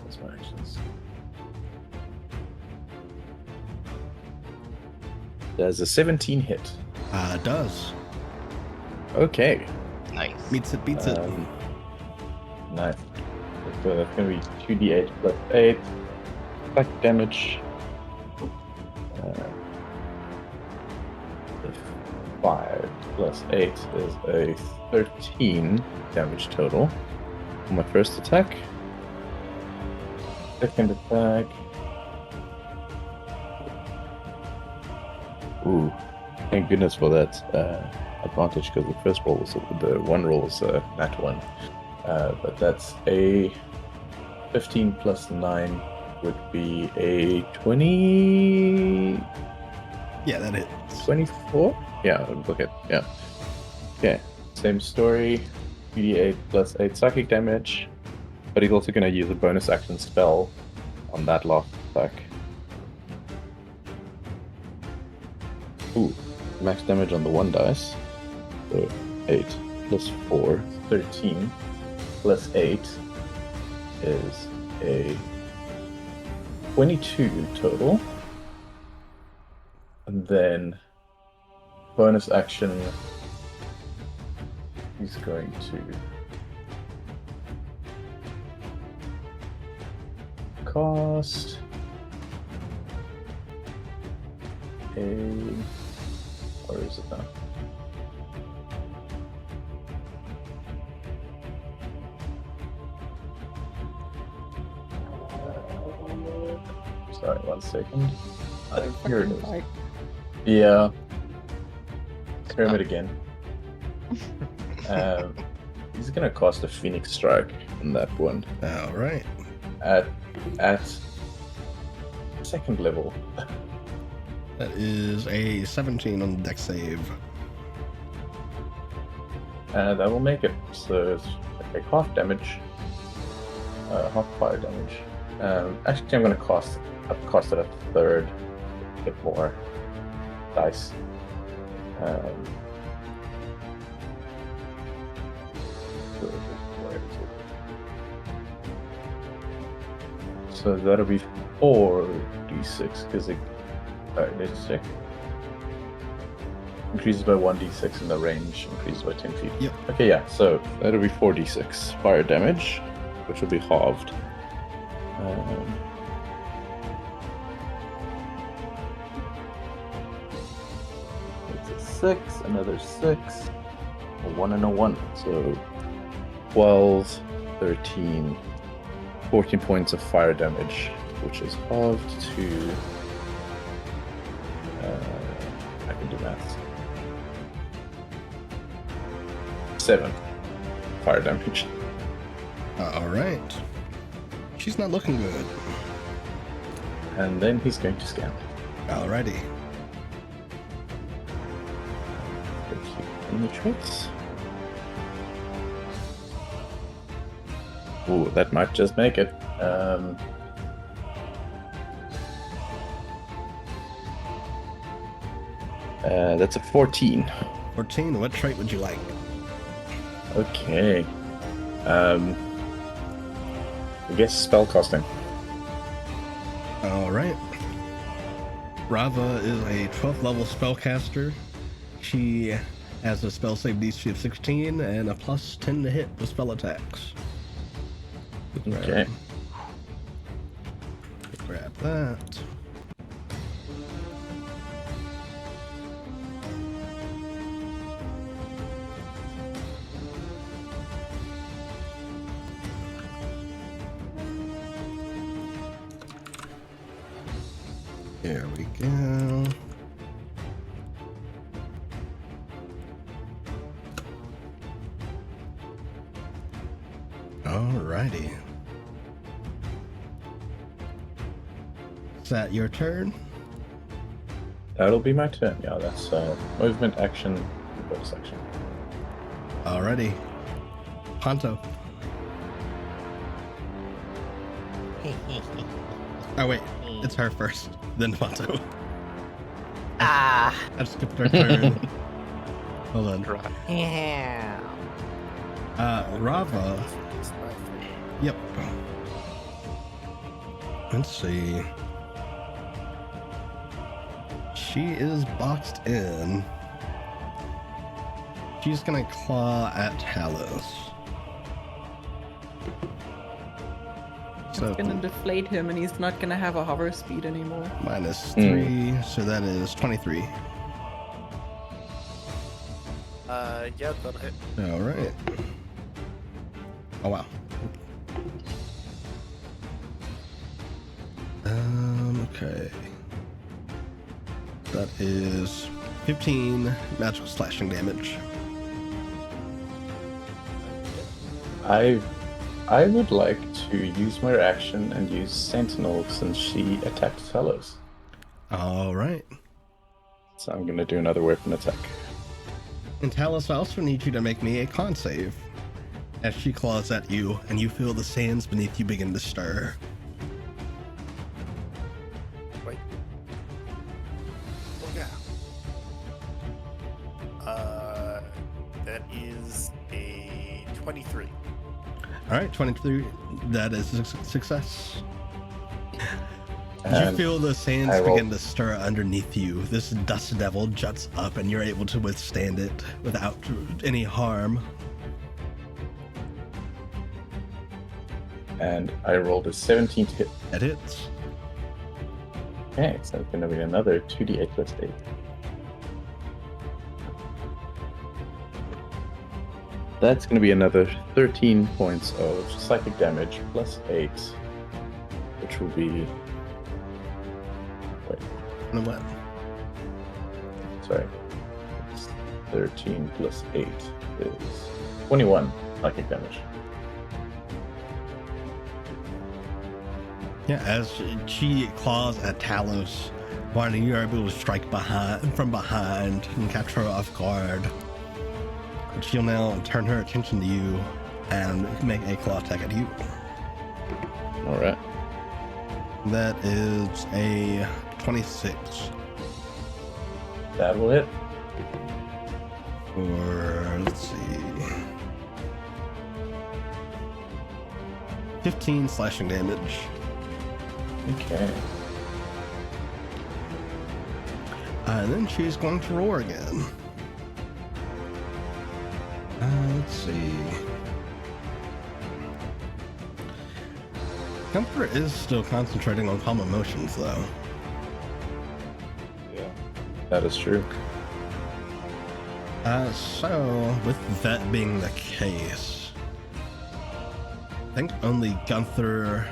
What's my actions? There's a 17 hit. Does. Okay. Nice. Beats it. Nice. So that's gonna be 2d8 plus 8. Attack damage. 5 plus 8 is a 13 damage total for my first attack. Second attack. Ooh, thank goodness for that advantage, because the one roll was nat 1. But that's a 15 plus 9 would be a 20. Yeah, that hits. 24? Yeah, look at, yeah. Okay, same story. 3d8 plus 8 psychic damage. But he's also going to use a bonus action spell on that last attack. Ooh, max damage on the 1 dice. So 8 plus 4, 13 plus 8 is a 22 total. And then bonus action, he's going to cast where is it now? Sorry, 1 second. Here it is. Yeah. Pyramid again. He's gonna cast a Phoenix Strike on that one. All right. At second level. That is a 17 on the dex save. That will make it. So it's like half damage. Half fire damage. Actually, I'm gonna cost it a third. Get more dice. So that'll be 4d6 because it. Alright, let's check. Increases by 1d6 and the range increases by 10 feet. Yep. Okay, yeah, so that'll be 4d6 fire damage, which will be halved. It's a 6, another 6, a 1 and a 1. So 12, 13, 14 points of fire damage, which is halved to. I can do math. 7 fire damage. All right. She's not looking good. And then he's going to scan. Alrighty. Penetrates. Ooh, that might just make it. That's a 14. 14, what trait would you like? Okay. I guess spellcasting. All right. Rava is a 12th level spellcaster. She has a spell save DC of 16 and a plus 10 to hit with spell attacks. Okay. Grab that. There we go. Alrighty. Is that your turn? That'll be my turn. Yeah, that's movement, action, bonus action. Alrighty. Ponto. Oh wait, it's her first, then Ponto. Ah. I skipped her turn. Hold on. Yeah. Rava. Yep. Let's see. She is boxed in. She's gonna claw at Talos. So It's gonna deflate him and he's not gonna have a hover speed anymore. -3, so that is 23. Yeah, that'll hit. Alright. Oh wow. Okay. That is 15 magical slashing damage. I would like to use my action and use Sentinel since she attacked Talos. Alright. So I'm gonna do another weapon attack. And Talos, I also need you to make me a con save. As she claws at you, and you feel the sands beneath you begin to stir. Wait. Oh yeah. That is a 23. Alright, 23. That is a success. You And feel the sands I roll- begin to stir underneath you. This dust devil juts up, and you're able to withstand it without any harm. And I rolled a 17 to hit. That hits. Okay, so it's gonna be another 2d8 plus 8. That's gonna be another 13 points of psychic damage plus 8, which will be. Wait, And what? sorry. It's 13 plus 8 is 21 psychic damage. Yeah, as she claws at Talos, Barney, you're able to strike from behind and capture her off guard. She'll now turn her attention to you and make a claw attack at you. Alright. That is a 26 That will hit. for, let's see, 15 slashing damage. Okay. And then she's going to roar again. Let's see. Comfort is still concentrating on calm emotions, though. Yeah. That is true. So, with that being the case, I think only Gunther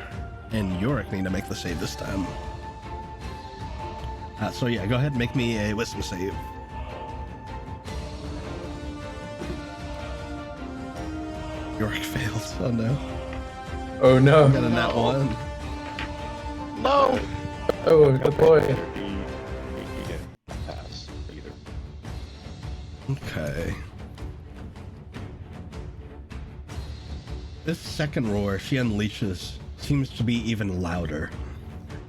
and Yorick need to make the save this time. So yeah, go ahead and make me a wisdom save. Yorick failed. Oh no. Oh no! Got a nat one. No! Oh, good boy. He didn't pass either. Okay. This second roar she unleashes seems to be even louder.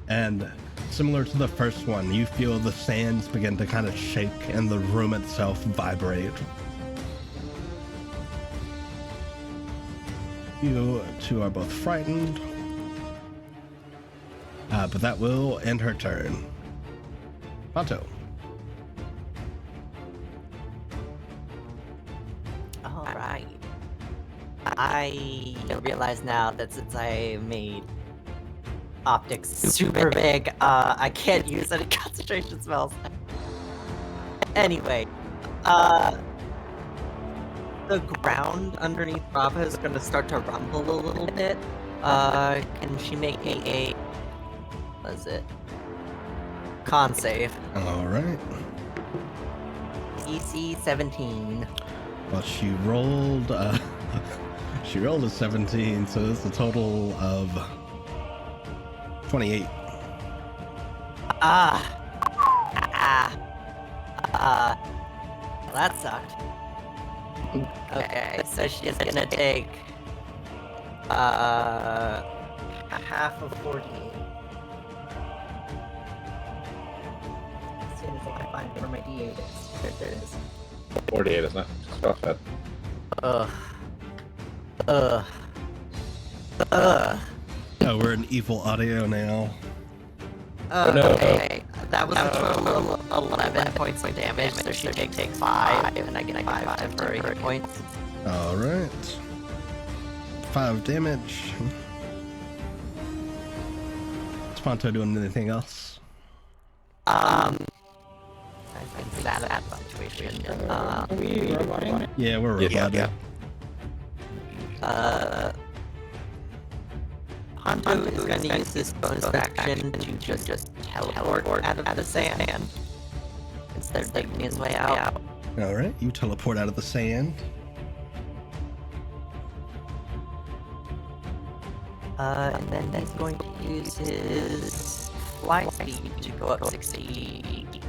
And similar to the first one, you feel the sands begin to kind of shake and the room itself vibrate. You two are both frightened. But that will end her turn. Ponto. Alright. I realize now that since I made optics super big, I can't use any concentration spells. Anyway, the ground underneath Rava is gonna start to rumble a little bit. Can she make me a... what is it? Con save. Alright. EC 17. Well, she rolled a 17, so it's a total of 28. Well, that sucked. Okay, so she's gonna take half of 48. As soon as I can find where my D8 is. There it is. 48 is not bad. Oh, we're in evil audio now. Oh, no. okay. That was a total of 11 points of damage, so she takes 5, and I get 5 temporary hit points. Alright. 5 damage. Is Ponto doing anything else? I think that situation. Are we roboting? Yeah, we're Yeah, roboting. Ponto is going to use this bonus action to just teleport out of the sand instead of taking his way out. Alright, you teleport out of the sand. And then he's going to use his fly speed to go up 60 feet.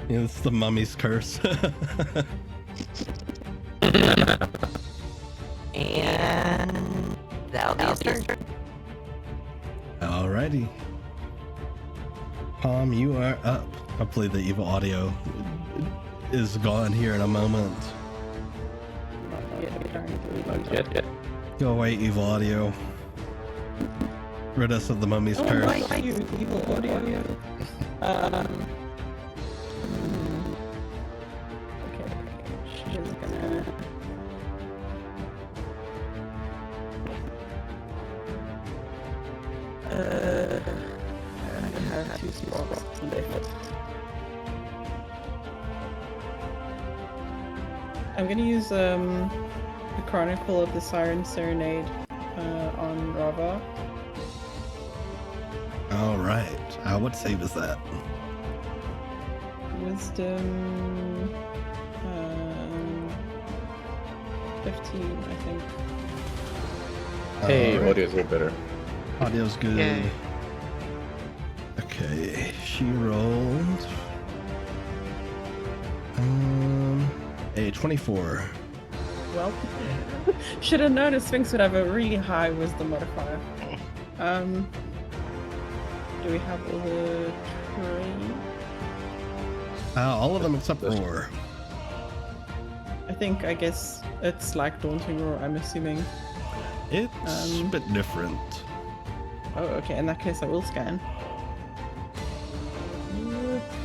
Yeah, it's the mummy's curse. And that'll be his turn. Alrighty. Palm, you are up. Hopefully the evil audio is gone here in a moment. Not yet. Go away, evil audio. Rid us of the mummy's curse. Thank you, evil audio. Okay, she's gonna... I have 2 spots left. I'm gonna use the Chronicle of the Siren Serenade on Rava. Alright. What save is that? Wisdom 15, I think. Hey, Alright. audio's a bit better. Audio's good. Yay. Okay, she rolled a 24. Well, should have known a Sphinx would have a really high wisdom modifier. Do we have all the traits? All of them except Roar. I guess it's like Daunting Roar, I'm assuming. It's a bit different. Oh, okay, in that case I will scan.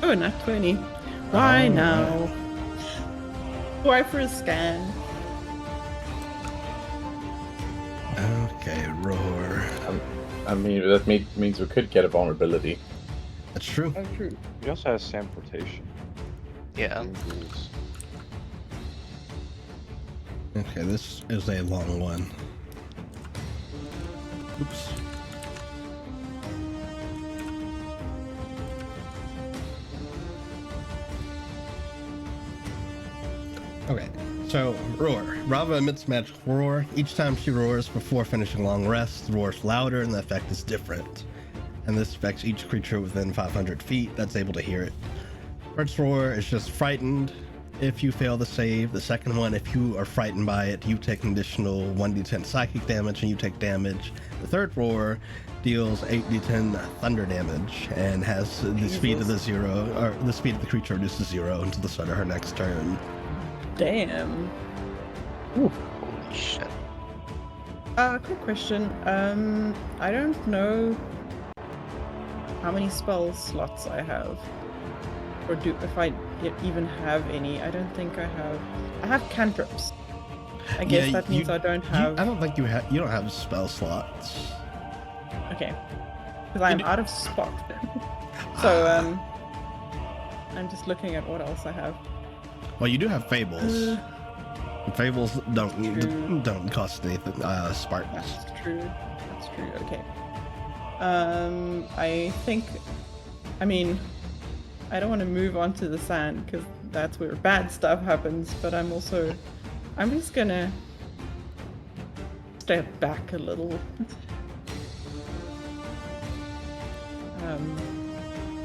Oh, nat 20. Why now? Why for a scan? Okay, Roar. I mean, that means we could get a vulnerability. That's true. Oh, true. He also has Samportation. Yeah. Rules. Okay, this is a long one. Oops. Okay, so roar. Rava emits magic roar. Each time she roars before finishing long rest, roars louder and the effect is different. And this affects each creature within 500 feet that's able to hear it. First roar is just frightened. If you fail the save, the second one, if you are frightened by it, you take an additional 1d10 psychic damage and you take damage. The third roar deals 8d10 thunder damage and has the speed of the speed of the creature reduced to 0 until the start of her next turn. Damn. Holy shit. Quick question. I don't know how many spell slots I have, or if I even have any. I don't think I have. I have cantrips. I guess that means I don't have. I don't think you don't have spell slots. Okay, because I'm out of spot. So I'm just looking at what else I have. Well, you do have fables. Fables don't cost anything. Spartans. That's true. That's true. Okay. I mean, I don't want to move onto the sand because that's where bad stuff happens. But I'm just gonna step back a little.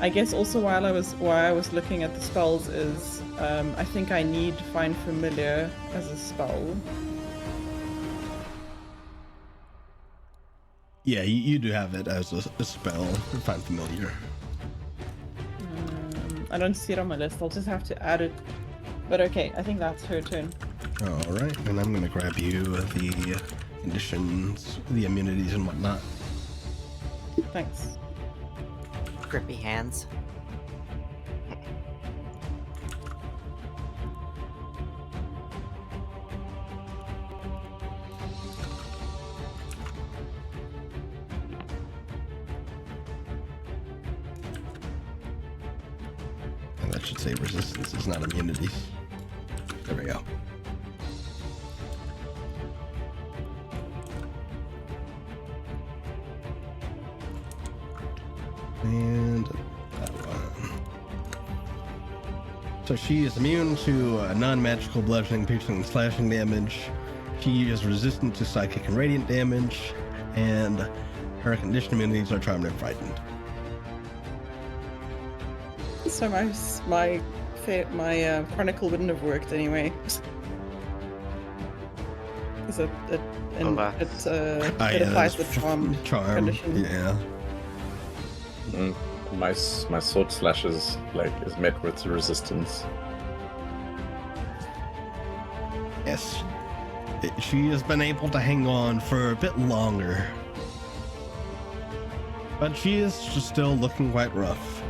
I guess also while I was looking at the spells is I think I need Find Familiar as a spell. Yeah, you do have it as a spell. Find Familiar. I don't see it on my list. I'll just have to add it. But okay, I think that's her turn. All right, and I'm gonna grab you the conditions, the immunities and whatnot. Thanks. Grippy hands. And that should say resistance is not immunities. There we go. And that one. So she is immune to non-magical bludgeoning, piercing, and slashing damage. She is resistant to psychic and radiant damage, and her condition immunities are charmed and frightened. So my chronicle wouldn't have worked anyway. Because it applies the charm condition. Yeah. My sword slash is met with resistance. Yes. She has been able to hang on for a bit longer. But she is just still looking quite rough.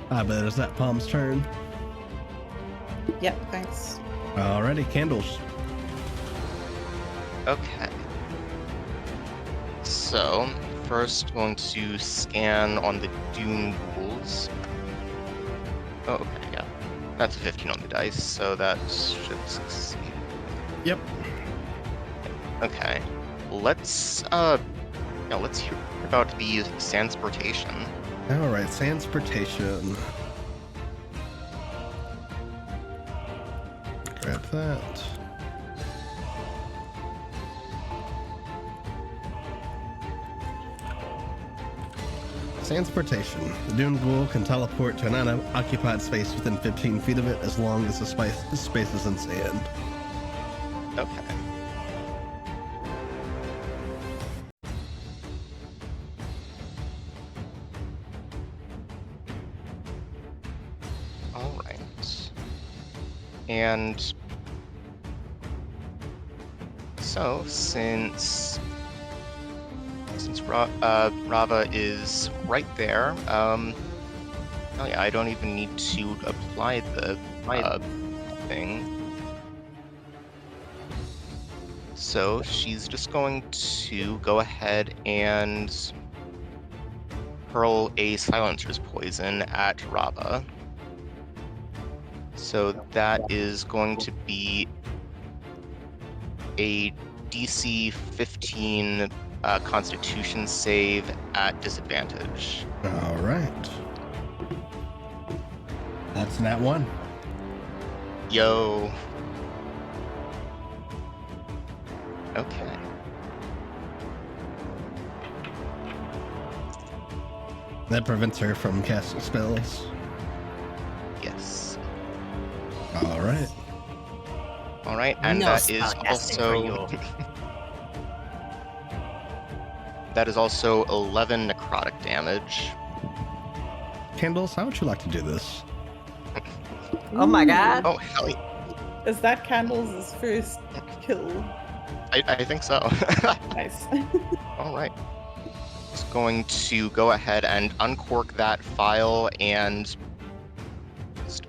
But is that Palm's turn? Yep, thanks. Alrighty, Candles. Okay. So, first going to scan on the Doom Ghouls. Oh, okay, yeah. That's a 15 on the dice, so that should succeed. Yep. Okay. Let's hear about the Sansportation. Alright, Sansportation. Grab that. Sansportation. The Dune Ghoul can teleport to an unoccupied space within 15 feet of it as long as the space is in sand. Okay. Alright. And so, since Rava is right there, oh yeah, I don't even need to apply the thing. So she's just going to go ahead and hurl a Silencer's Poison at Rava. So that is going to be a DC 15 Constitution save at disadvantage. All right. That's that one. Yo. Okay. That prevents her from casting spells. Yes. All right. All right, and No that is spellcasting for you. also that is also 11 necrotic damage. Candles, how would you like to do this? Oh my god. Oh hell yeah. Is that Candles' first kill? I think so. Nice. All right. Just going to go ahead and uncork that file and just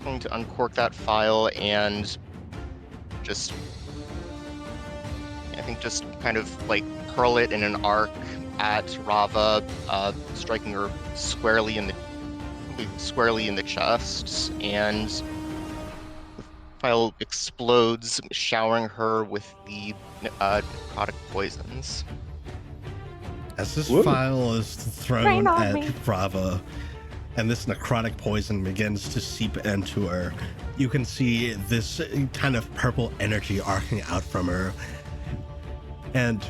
going to uncork that file and just I think just kind of like hurl it in an arc at Rava, striking her squarely in the chest, and the file explodes, showering her with the necrotic poisons. As this Woo. file is thrown Rain on at me. Brava, and this necrotic poison begins to seep into her, you can see this kind of purple energy arcing out from her, and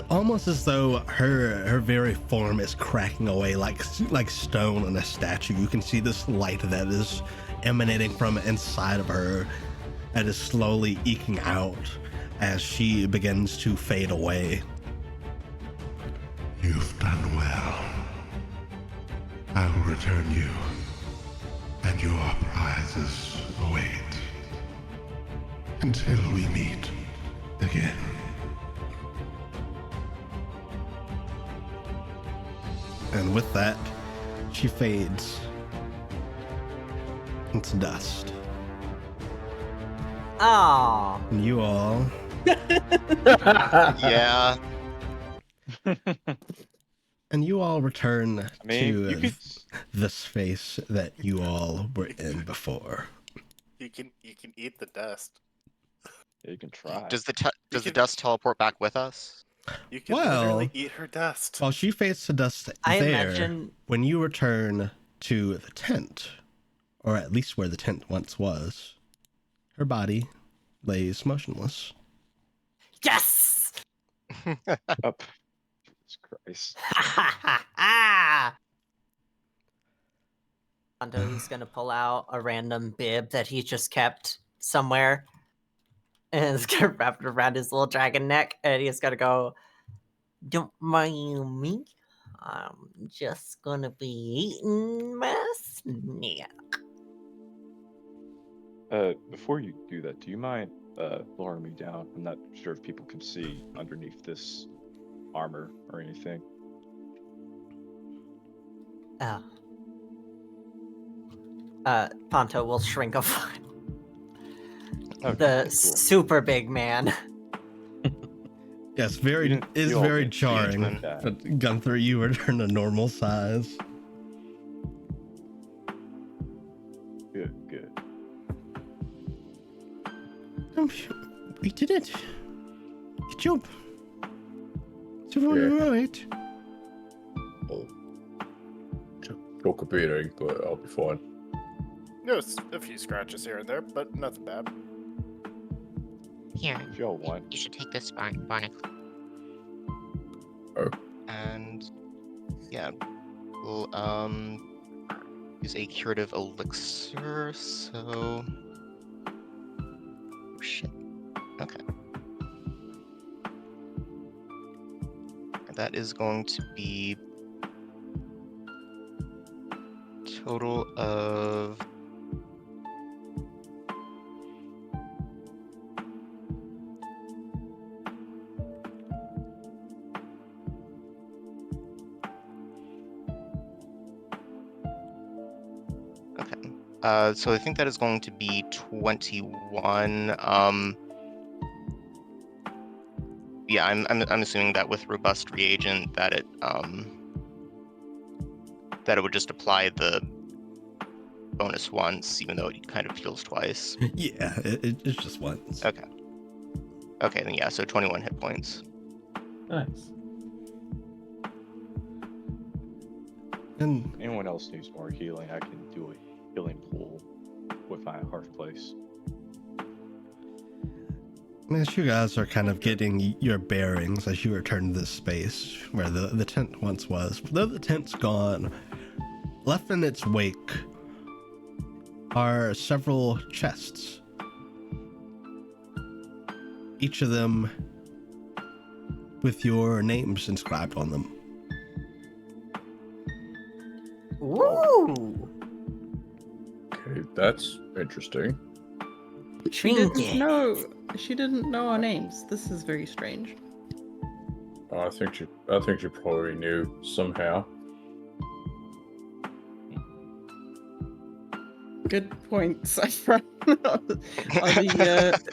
almost as though her very form is cracking away like stone on a statue. You can see this light that is emanating from inside of her that is slowly eking out as she begins to fade away. You've done well. I will return you, and your prizes await. Until we meet again. And with that, she fades into dust. Aww. And you all, Yeah. return I mean, to you could. the space that you all were in before. You can eat the dust. Yeah, you can try. Does the can- dust teleport back with us? You can Well- literally eat her dust. While she fades to dust I there, imagine- when you return to the tent, or at least where the tent once was, her body lays motionless. Yes! Up. Jesus Christ. He's gonna pull out a random bib that he just kept somewhere, and it's gonna wrap it around his little dragon neck, and he's gonna go, "Don't mind me. I'm just gonna be eating my snack." Before you do that, do you mind lowering me down? I'm not sure if people can see underneath this armor or anything. Oh. Ponto will shrink a foot. Okay, The cool. super big man. Yes, You is all very didn't see jarring. anything like that. But Gunther, you return to normal size. Good, good. We did it. Good job. Is everyone Yeah. alright? Took a beating, but I'll be fine. There's a few scratches here and there, but nothing bad. Here, If y'all want. you should take this barnacle. And yeah, we'll use a curative elixir. So, oh, shit. Okay. That is going to be total of so I think that is going to be 21. Yeah, I'm assuming that with robust reagent that it would just apply the bonus once, even though it kind of heals twice. Yeah, it's just once. Okay. Okay, then yeah, so 21 hit points. Nice. And Anyone else needs more healing, I can do a healing pool with my hearth place. as you guys are kind of getting your bearings as you return to this space where the tent once was, though the tent's gone, left in its wake are several chests. Each of them with your names inscribed on them. Ooh! Okay, that's interesting. She didn't Trinket. know. She didn't know our names. This is very strange. I think she probably knew somehow. Good point, Saffron.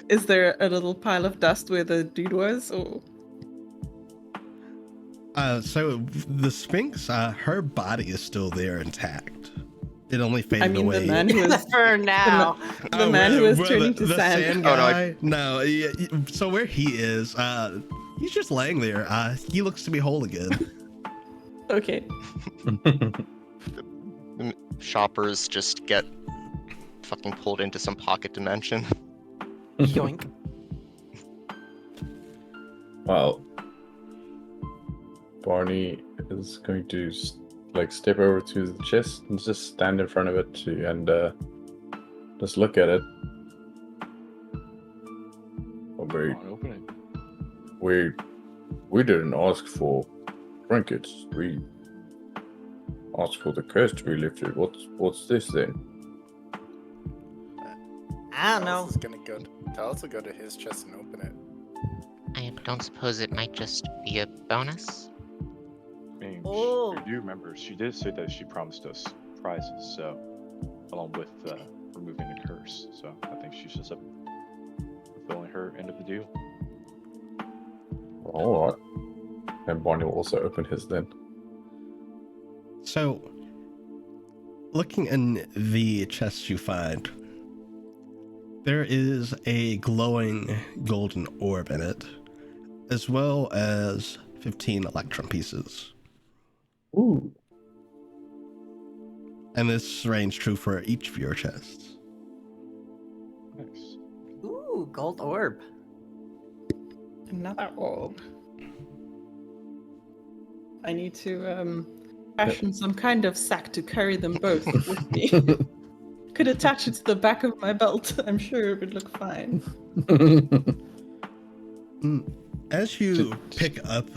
Is there a little pile of dust where the dude was, or? So the Sphinx, her body is still there intact. It only faded I mean, away. the man who was For now. the man who was turning to the sand. Oh, no, guy. No, so where he is, he's just laying there. He looks to be whole again. Okay. The shoppers just get fucking pulled into some pocket dimension. Yoink. Well, Barney is going to step over to the chest and just stand in front of it and just look at it. Oh, Come on, open it. we didn't ask for trinkets. We asked for the curse to be lifted. What's this then? I don't know. Talos will go to his chest and open it. I don't suppose it might just be a bonus? I mean, Oh. you do remember she did say that she promised us prizes, so along with removing the curse. So I think she's just fulfilling her end of the deal. All right. And Barney will also open his then. So, looking in the chest you find, there is a glowing golden orb in it, as well as 15 electrum pieces. Ooh. And this reigns true for each of your chests. Nice. Ooh, gold orb. Another orb. I need to fashion some kind of sack to carry them both with me. Could attach it to the back of my belt. I'm sure it would look fine. As you pick up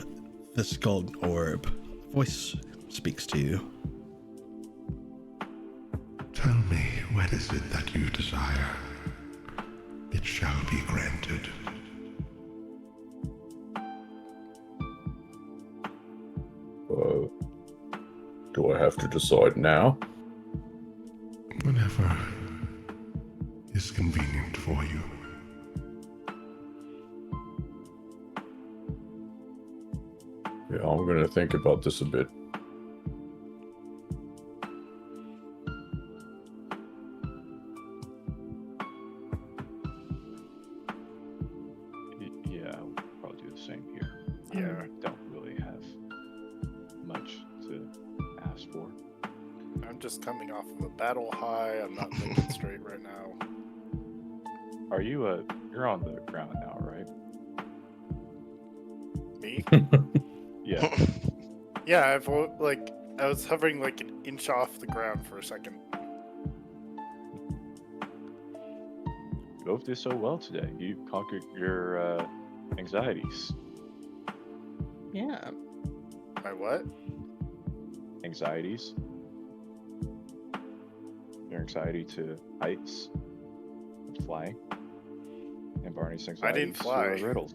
this golden orb, a voice speaks to you. Tell me, what is it that you desire? It shall be granted. Do I have to decide now? Whenever is convenient for you. Yeah, I'm gonna think about this a bit. Yeah, I'll probably do the same here. Yeah. I don't really have much to ask for. I'm just coming off of a battle high. I'm not thinking straight right now. Are you you're on the ground now, right? Me? Yeah. Yeah, I was hovering like an inch off the ground for a second. You both did so well today. You conquered your anxieties. Yeah. My what? Anxieties. Your anxiety to heights and flying. And Barney's anxiety didn't fly. to riddles.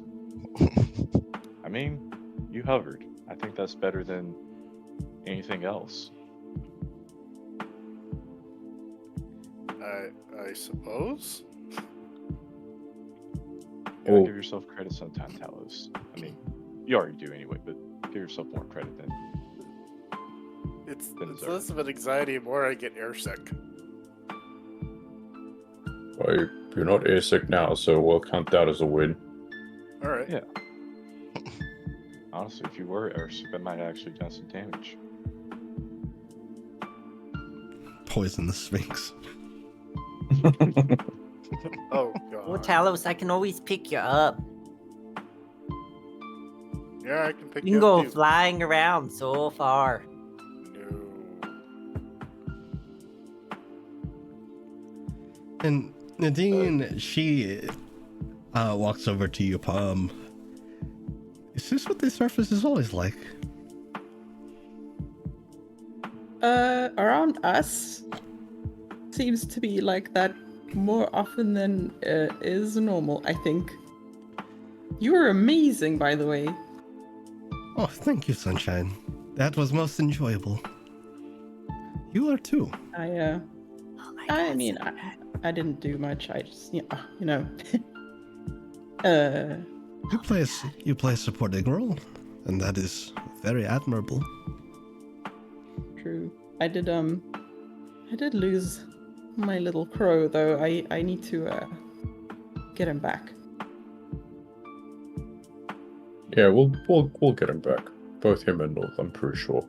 I mean, you hovered. I think that's better than anything else. I suppose. You gotta Oh. give yourself credit sometime, Talos. I mean, you already do anyway, but give yourself more credit than. It's deserved. less of an anxiety, more I get airsick. Well, you're not airsick now, so we'll count that as a win. All right. Yeah. Honestly, if you were airsick, that might have actually done some damage. Poison the Sphinx. Oh god. Well, Talos, I can always pick you up. Yeah, I can pick You can you go up too. flying around so far. No. And Nadine, she walks over to you, Palm. Is this what this surface is always like? Around us seems to be like that more often than is normal, I think. You were amazing, by the way. Oh, thank you, Sunshine. That was most enjoyable. You are too. I mean, I didn't do much. I just, you know. You play a supporting role, and that is very admirable. True. I did lose my little crow, though. I need to get him back. Yeah, we'll get him back. Both him and North, I'm pretty sure.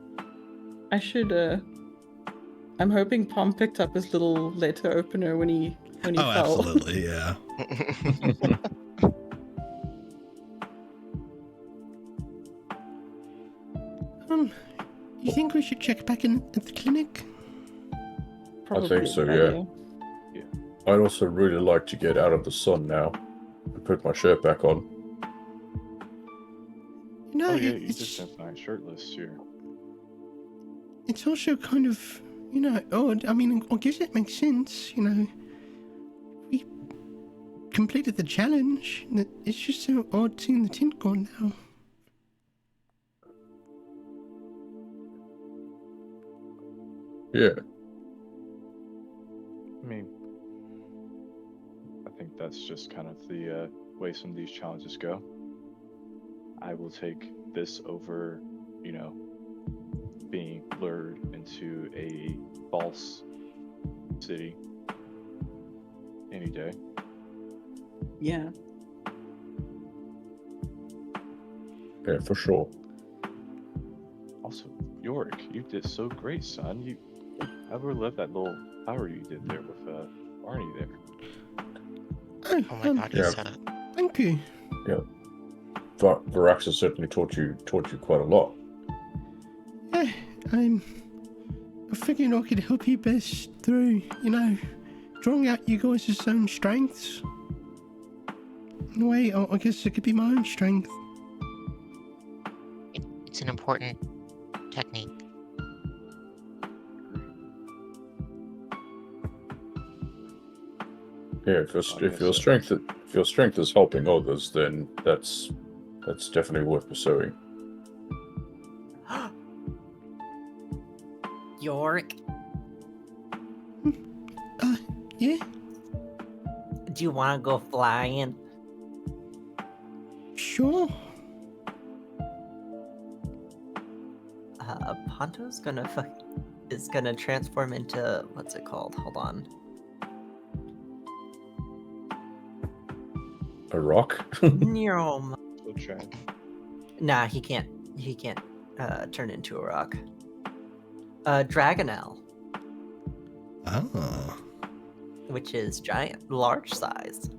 I should. I'm hoping Pom picked up his little letter opener when he fell. Absolutely, yeah. You think we should check back in at the clinic? Probably I think a so, good yeah. idea. I'd also really like to get out of the sun now and put my shirt back on. You know, Oh yeah, you just sent mine shirtless here. It's also kind of, odd. I mean, I guess it makes sense, We completed the challenge. It's just so odd seeing the tent gone now. Yeah. I mean, I think that's just kind of the way some of these challenges go. I will take this over, being lured into a false city any day. Yeah. Yeah, for sure. Also, Yorick, you did so great, son. You ever lived that little power you did there with Barney there? Oh my god, he said it. Thank you. Yeah. Varaxes certainly taught you quite a lot. Yeah, I figured I could help you best through, drawing out you guys' own strengths. In a way, I guess it could be my own strength. It's an important technique. Yeah, if your strength is helping others, then that's definitely worth pursuing. Yorick, Yeah? do you want to go flying? Sure. Ponto's is gonna transform into, what's it called? Hold on. A rock? Neom. We'll try. Nah, he can't turn into a rock. Dragonelle, Ah. which is large size.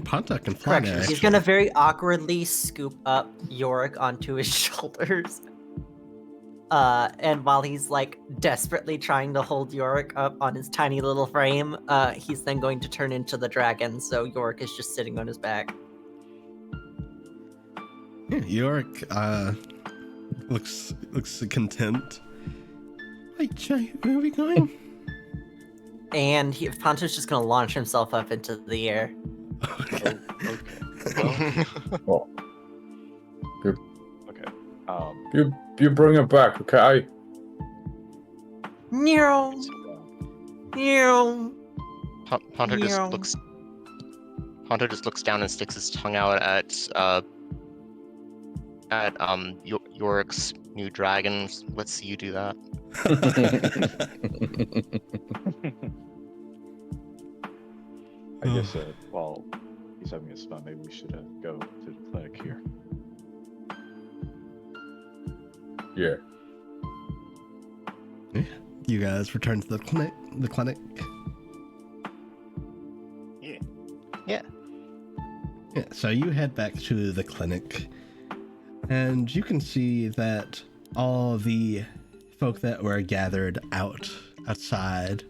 Panta can fly now, Correction, he's actually. gonna very awkwardly scoop up Yorick onto his shoulders. And while he's like desperately trying to hold Yorick up on his tiny little frame, he's then going to turn into the dragon, so Yorick is just sitting on his back. Yeah, Yorick looks content. Wait, Jay, where are we going? And Ponto's just gonna launch himself up into the air. Okay. Oh. Okay. You bring him back, okay? Meow. Meow. Ponto Meow. just looks down and sticks his tongue out at Yorick's new dragon. Let's see you do that. I guess while he's having his fun, maybe we should go to the clinic here. Yeah. You guys return to the clinic. Yeah. Yeah, so you head back to the clinic, and you can see that all the folk that were gathered outside,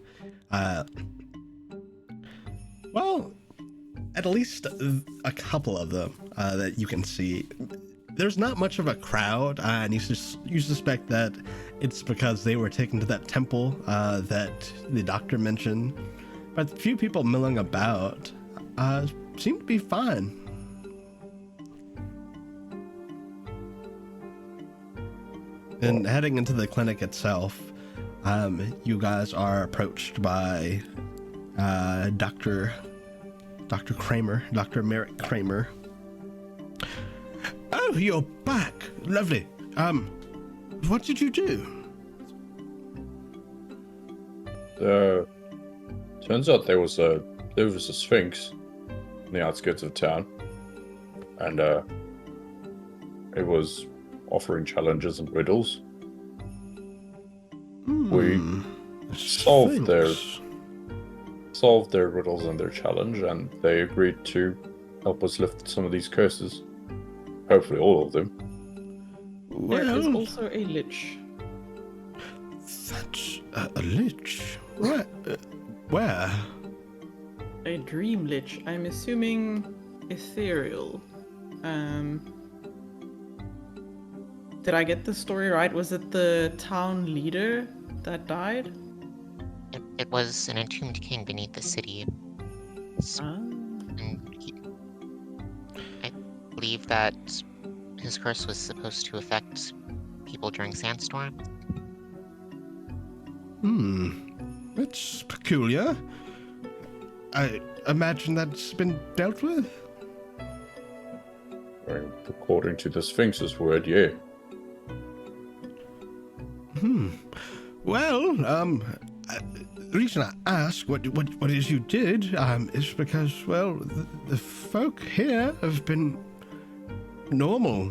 well, at least a couple of them that you can see there's not much of a crowd, and you suspect that it's because they were taken to that temple that the doctor mentioned. But the few people milling about seem to be fine. And heading into the clinic itself, you guys are approached by Dr. Kramer, Dr. Merrick Kramer. Oh, you're back. Lovely. What did you do? Turns out there was a sphinx in the outskirts of town, and it was offering challenges and riddles. We solved their riddles and their challenge, and they agreed to help us lift some of these curses. Hopefully all of them. There is also a lich. That's a lich? What? Where? A dream lich. I'm assuming ethereal. Did I get the story right? Was it the town leader that died? It was an entombed king beneath the city. And I believe that his curse was supposed to affect people during sandstorm. That's peculiar. I imagine that's been dealt with? According to the Sphinx's word, yeah. Well, the reason I ask what it is you did, is because, well, the folk here have been normal.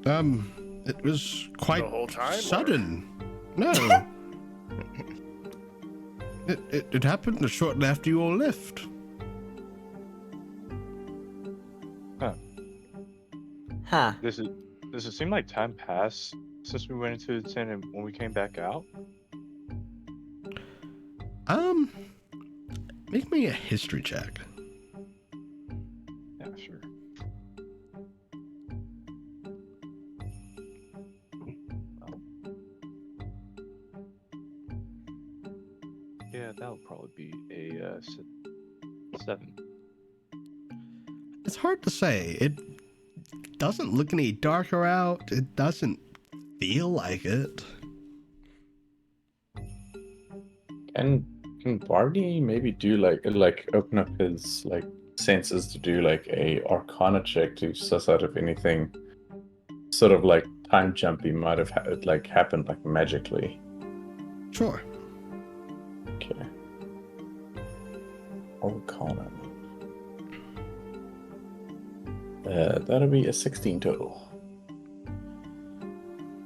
It was quite The whole time, sudden. No. It happened shortly after you all left. Huh. Does it seem like time passed since we went into the tent and when we came back out? Make me a history check. Yeah, sure. Yeah, that would probably be a 7. It's hard to say. It doesn't look any darker out. It doesn't feel like it. Can Barney maybe do like open up his senses to do a Arcana check to suss out if anything sort of time jumpy might have happened magically? Sure. Okay. Arcana. That'll be a 16 total.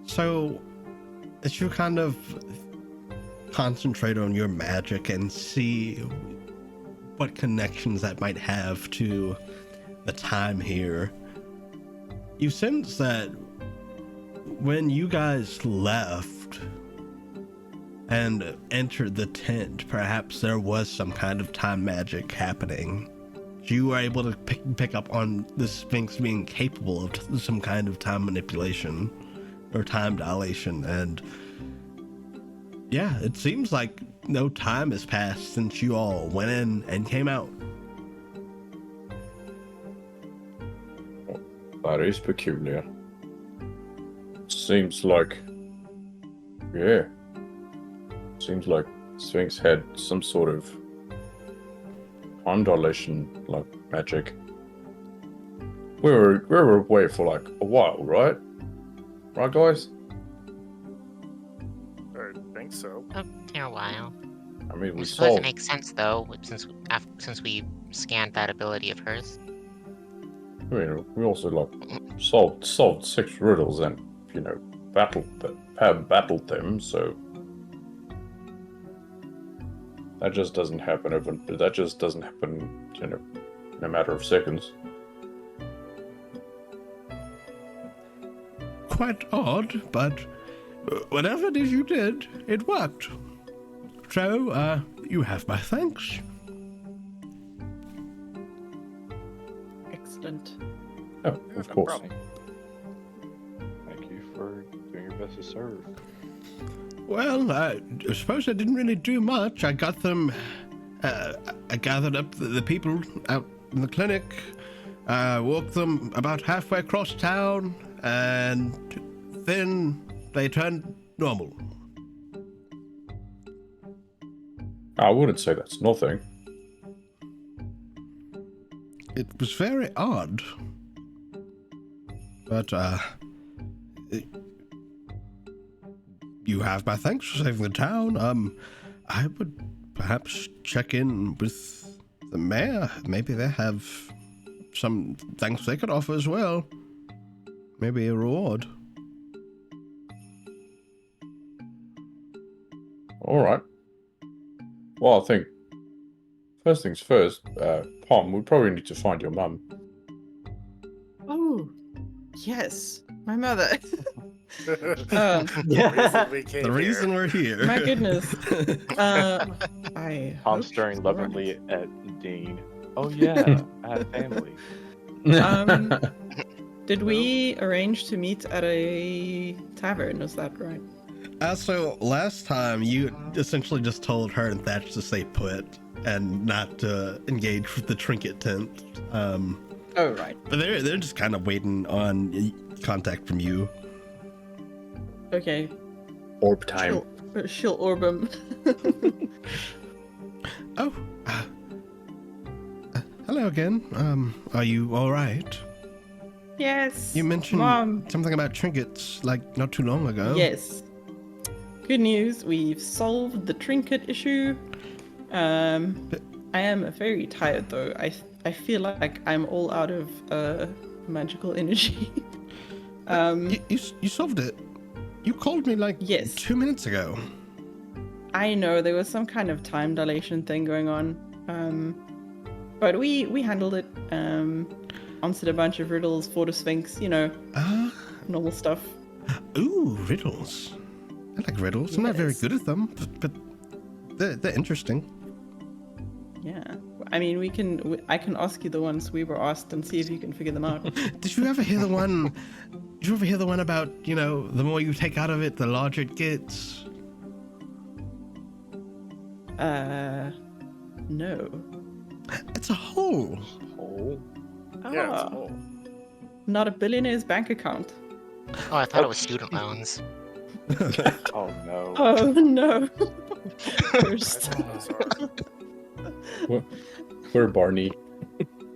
So, as you kind of concentrate on your magic and see what connections that might have to the time here, you sense that when you guys left and entered the tent, perhaps there was some kind of time magic happening. You were able to pick up on the Sphinx being capable of some kind of time manipulation or time dilation, and yeah, it seems like no time has passed since you all went in and came out. That is peculiar. Seems like Sphinx had some sort of time dilation magic. We were away for a while, right? Right, guys? I think so. Oh, for a while. I mean, we I suppose saw. it makes sense though, since we scanned that ability of hers. I mean, we also solved 6 riddles and battled them. So that just doesn't happen in a matter of seconds. Quite odd, but whatever it is you did, it worked. So, you have my thanks. Excellent. Oh, Yeah, of no course. problem. Thank you for doing your best to serve. Well, I suppose I didn't really do much. I got them. I gathered up the people out in the clinic, walked them about halfway across town, and then they turned normal. I wouldn't say that's nothing. It was very odd. But, you have my thanks for saving the town. I would perhaps check in with the mayor. Maybe they have some thanks they could offer as well. Maybe a reward. All right. Well, I think first things first, Pom, we probably need to find your mum. Oh, yes, my mother. The reason we're here. My goodness. I Tom hope staring she's lovingly alright. at Dean. Oh yeah, I have family. Did we arrange to meet at a tavern? Was that right? So last time you essentially just told her and Thatch to stay put and not to engage with the trinket tent. Oh, right. But they're just kind of waiting on contact from you. Okay. Orb time. She'll orb him. Oh, hello again. Are you all right? Yes. You mentioned Mom. something about trinkets like not too long ago. Yes. Good news. We've solved the trinket issue. I am very tired though. I feel like I'm all out of magical energy. You solved it. You called me like Yes. 2 minutes ago. I know there was some kind of time dilation thing going on, but we handled it. Answered a bunch of riddles for the Sphinx, normal stuff. Ooh, riddles. I like riddles. I'm not very Yes. good at them, but they're interesting. Yeah, I mean, I can ask you the ones we were asked and see if you can figure them out. Did you ever hear the one? Did you ever hear the one about the more you take out of it, the larger it gets? No. It's a hole. Oh, Yeah, it's Ah, cool. not a billionaire's bank account. Oh, I thought it was student loans. oh no. Oh no. I First. know those are. We're Barney.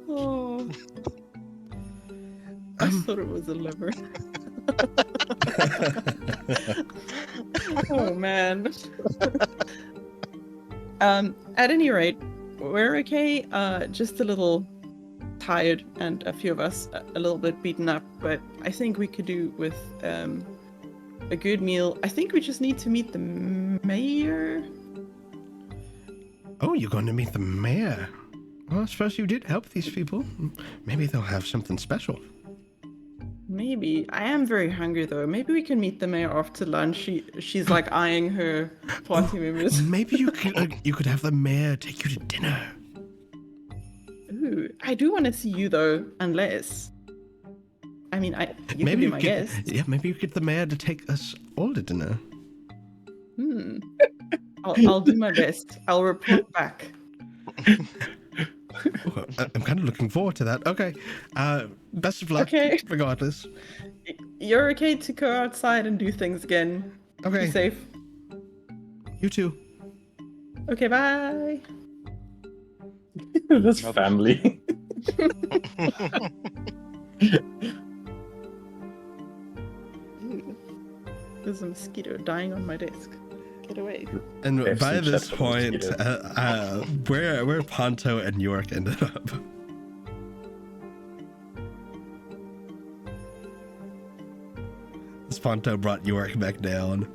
Oh. I thought it was a liver. Oh man. At any rate, we're okay. Just a little tired, and a few of us a little bit beaten up. But I think we could do with a good meal. I think we just need to meet the mayor. Oh, you're going to meet the mayor. Well, I suppose you did help these people. Maybe they'll have something special. Maybe. I am very hungry though. Maybe we can meet the mayor after lunch. She's like eyeing her party members. Maybe you could have the mayor take you to dinner. Ooh, I do want to see you though, unless. I mean, you can be my guest. Yeah, maybe you get the mayor to take us all to dinner. I'll do my best. I'll report back. Well, I'm kind of looking forward to that. Okay. Best of luck. Okay. Regardless. You're okay to go outside and do things again. Okay. Be safe. You too. Okay, bye. That's family. Ooh, there's a mosquito dying on my desk. Get away. And I've by seen this Chef point, Mosquito. where Ponto and York ended up. This Ponto brought York back down.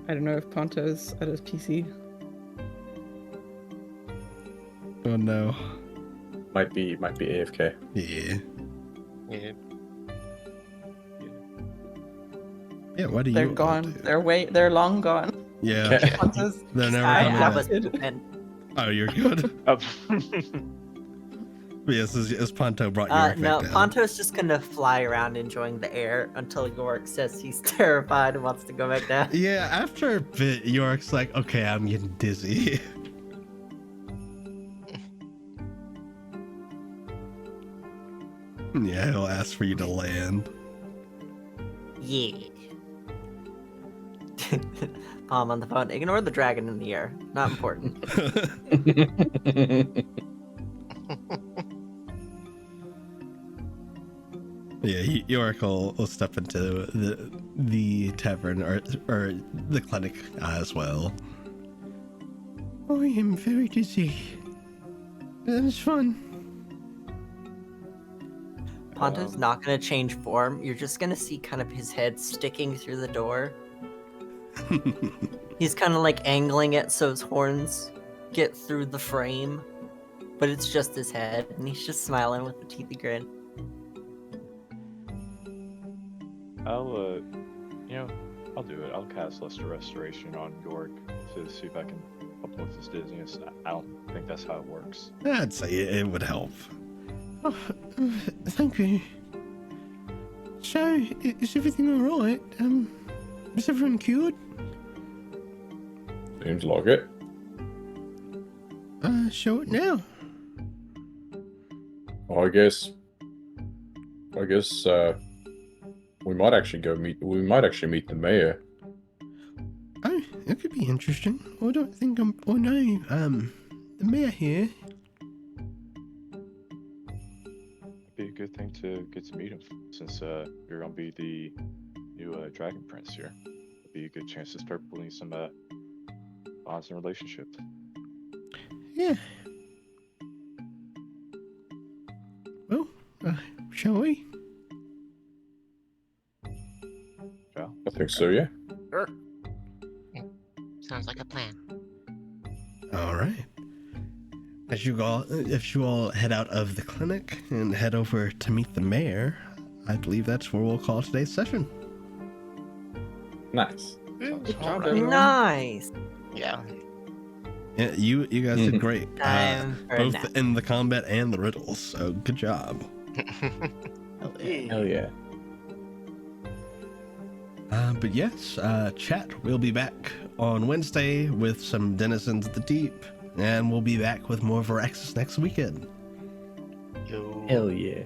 I don't know if Ponto's at his PC. Oh no. Might be AFK. Yeah. Yeah. Yeah, what do They're you gone. do? They're long gone. Yeah. Ponto's They're never I coming have back. a and Oh, you're good. Oh. Yes, as Ponto brought Yorick No, back down. Ponto's just gonna fly around enjoying the air until Yorick says he's terrified and wants to go back down. Yeah, after a bit, Yorick's like, okay, I'm getting dizzy. Yeah, he'll ask for you to land. Yeah. Palm on the phone. Ignore the dragon in the air. Not important. Yeah, Yorick will step into the tavern or the clinic as well. I am very dizzy. That is fun. Ponto's not gonna change form. You're just gonna see kind of his head sticking through the door. He's kind of like angling it so his horns get through the frame, but it's just his head, and he's just smiling with a teethy grin. I'll do it. I'll cast Luster Restoration on York to see if I can help with his dizziness. I don't think that's how it works. I'd say it would help. Oh, thank you. So, is everything alright? Is everyone cured? Seems like it. Show it now. I guess. We might actually meet the mayor. Oh, that could be interesting. I don't think the mayor here. It'd be a good thing to get to meet him since you're gonna be the new Dragon Prince here. It'd be a good chance to start building some bonds and relationships. Yeah. Well, shall we? Yeah. I think so, yeah. Sure. Sounds like a plan. All right. If you all head out of the clinic and head over to meet the mayor, I believe that's where we'll call today's session. Nice. Good job, everyone. Nice. Yeah. Yeah, you guys did great. Time for a Both nap. in the combat and the riddles. So good job. Hell yeah. But yes, chat, we'll be back on Wednesday with some Denizens of the Deep, and we'll be back with more Varaxes next weekend. Yo. Hell yeah.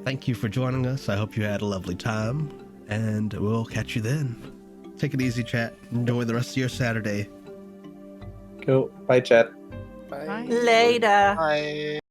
Thank you for joining us. I hope you had a lovely time, and we'll catch you then. Take it easy, chat. Enjoy the rest of your Saturday. Cool. Bye, chat. Bye. Later. Bye.